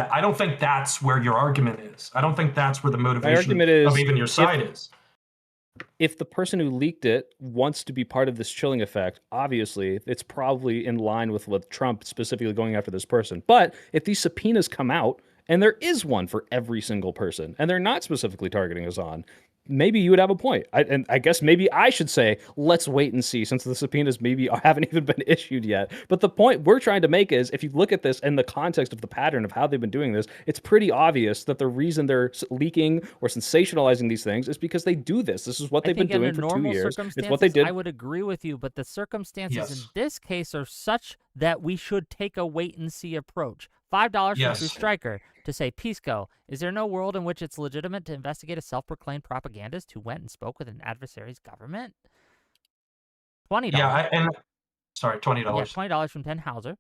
that's where your argument is. I don't think that's where the motivation argument is of even your side is. if the person who leaked it wants to be part of this chilling effect, obviously it's probably in line with what Trump specifically going after this person. But if these subpoenas come out, and there is one for every single person, and they're not specifically targeting Hasan, maybe you would have a point. And I guess maybe I should say, let's wait and see, since the subpoenas maybe haven't even been issued yet. But the point we're trying to make is, if you look at this in the context of the pattern of how they've been doing this, it's pretty obvious that the reason they're leaking or sensationalizing these things is because they do this. This is what they've been doing for 2 years. It's what they did. I would agree with you, but the circumstances in Yes. this case are such that we should take a wait and see approach. $5 from Yes. True Striker to say, Pisco, is there no world in which it's legitimate to investigate a self-proclaimed propagandist who went and spoke with an adversary's government? $20. Yeah, sorry, $20. Yeah, $20 from Ten Hauser.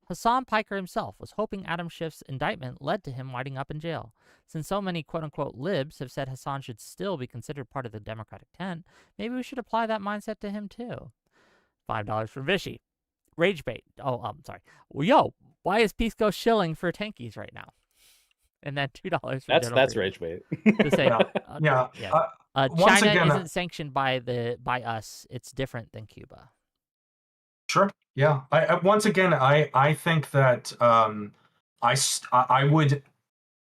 Hasan Piker himself was hoping Adam Schiff's indictment led to him winding up in jail. Since so many quote-unquote libs have said Hasan should still be considered part of the Democratic tent, maybe we should apply that mindset to him too. $5 from Vishy. Rage bait. Oh, sorry. Well, yo, why is Pisco shilling for tankies right now? And then $2 from That's General rage bait. to say, Yeah. Once China again, isn't sanctioned by us. It's different than Cuba. Sure. Yeah. Once again, I think that I would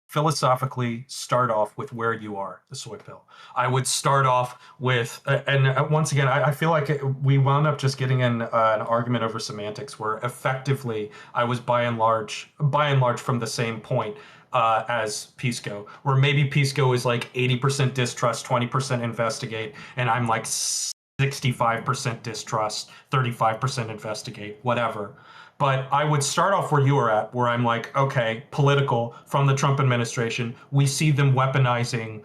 philosophically start off with where you are, the soy pill. I would start off with, and once again, I feel like we wound up just getting in an argument over semantics, where effectively I was by and large from the same point as Pisco, where maybe Pisco is like 80% distrust, 20% investigate, and I'm like 65% distrust, 35% investigate, whatever. But I would start off where you are at, where I'm like, okay, political from the Trump administration. We see them weaponizing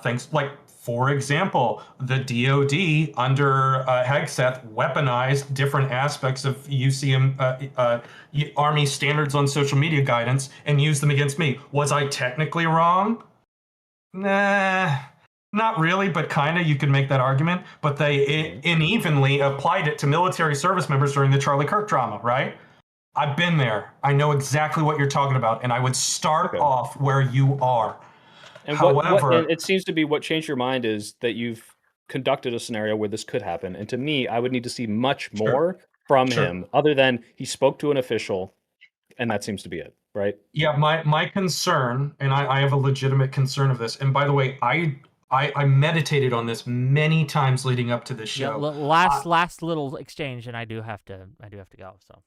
things like, for example, the DOD under Hegseth weaponized different aspects of UCM Army standards on social media guidance and used them against me. Was I technically wrong? Nah. Not really, but kind of. You could make that argument. But they unevenly applied it to military service members during the Charlie Kirk drama, right? I've been there. I know exactly what you're talking about, and I would start off where you are. And However, and it seems to be what changed your mind is that you've conducted a scenario where this could happen. And to me, I would need to see much more from him, other than he spoke to an official, and that seems to be it, right? Yeah, my concern, and I have a legitimate concern of this. And by the way, I meditated on this many times leading up to this show. Yeah, last little exchange, and I do have to go. So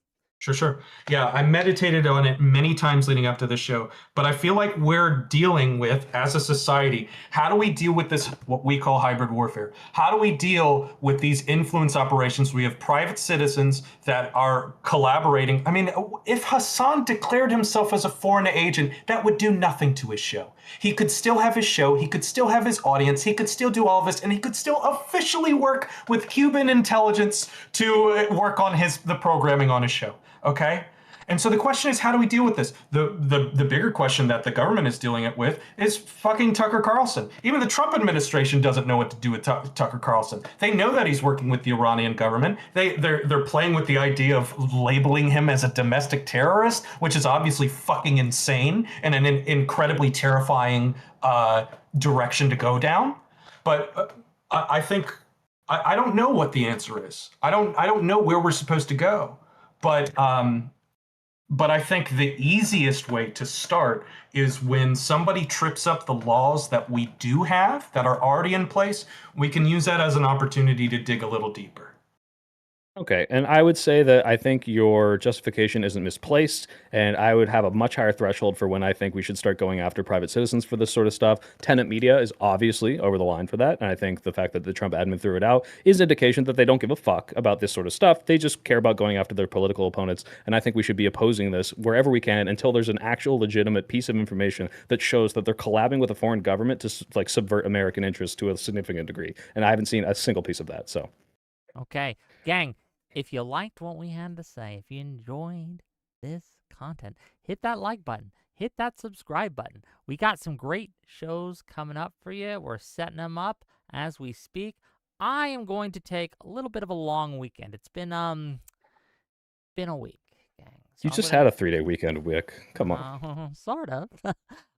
Sure. Yeah, I meditated on it many times leading up to the show, but I feel like we're dealing with, as a society, how do we deal with this, what we call hybrid warfare? How do we deal with these influence operations? We have private citizens that are collaborating. I mean, if Hasan declared himself as a foreign agent, that would do nothing to his show. He could still have his show, he could still have his audience, he could still do all of this, and he could still officially work with Cuban intelligence to work on the programming on his show. Okay? And so the question is, how do we deal with this? The bigger question that the government is dealing it with is fucking Tucker Carlson. Even the Trump administration doesn't know what to do with Tucker Carlson. They know that he's working with the Iranian government. They're playing with the idea of labeling him as a domestic terrorist, which is obviously fucking insane and an incredibly terrifying direction to go down. But I think I don't know what the answer is. I don't know where we're supposed to go. But I think the easiest way to start is when somebody trips up the laws that we do have that are already in place, we can use that as an opportunity to dig a little deeper. Okay, and I would say that I think your justification isn't misplaced, and I would have a much higher threshold for when I think we should start going after private citizens for this sort of stuff. Tenant media is obviously over the line for that, and I think the fact that the Trump admin threw it out is indication that they don't give a fuck about this sort of stuff. They just care about going after their political opponents, and I think we should be opposing this wherever we can until there's an actual legitimate piece of information that shows that they're collabing with a foreign government to like subvert American interests to a significant degree, and I haven't seen a single piece of that. So, Okay, gang, if you liked what we had to say, if you enjoyed this content, hit that like button, hit that subscribe button. We got some great shows coming up for you. We're setting them up as we speak. I am going to take a little bit of a long weekend. It's been a week, gang. So you I'm just gonna- had a 3-day weekend, Wick. Come on. Sort of. So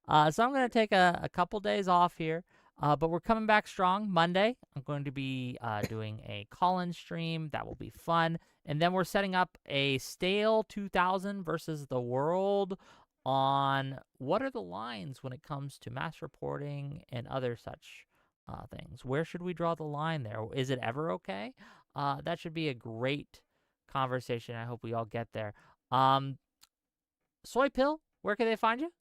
I'm going to take a couple days off here. But we're coming back strong Monday. I'm going to be doing a call-in stream. That will be fun. And then we're setting up a Stale 2000 versus the world on what are the lines when it comes to mass reporting and other such things. Where should we draw the line there? Is it ever okay? That should be a great conversation. I hope we all get there. Soy Pill, where can they find you?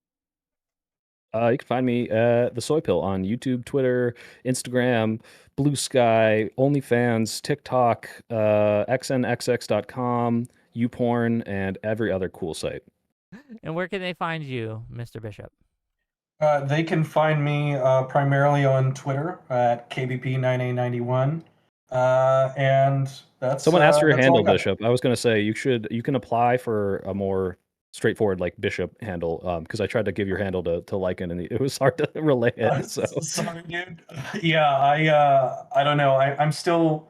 You can find me at The Soy Pill on YouTube, Twitter, Instagram, Blue Sky, OnlyFans, TikTok, xnxx.com, YouPorn, and every other cool site. And where can they find you, Mr. Bishop? They can find me primarily on Twitter at KBP9891. And that's Someone asked for your that's all I handle, got. Bishop. I was going to say you can apply for a more straightforward like Bishop handle because I tried to give your handle to Lycan and it was hard to relay it. So Sorry, dude. Yeah, I don't know. I'm still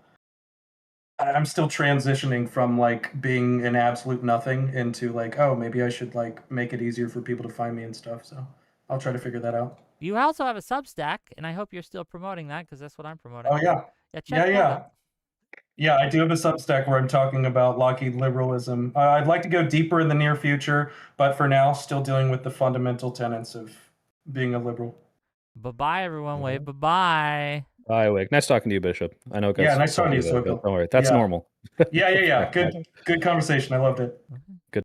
transitioning from like being an absolute nothing into like, oh, maybe I should like make it easier for people to find me and stuff. So I'll try to figure that out. You also have a Substack, and I hope you're still promoting that because that's what I'm promoting. Oh yeah. Yeah, check that out. Yeah, I do have a Substack where I'm talking about Lockheed liberalism. I'd like to go deeper in the near future, but for now, still dealing with the fundamental tenets of being a liberal. Bye-bye, everyone. Wave bye-bye. Bye, Wick. Nice talking to you, Bishop. I know it got Yeah, nice talking to you, salty, Soy Pill. don't worry. That's Yeah. normal. Yeah. Good conversation. I loved it.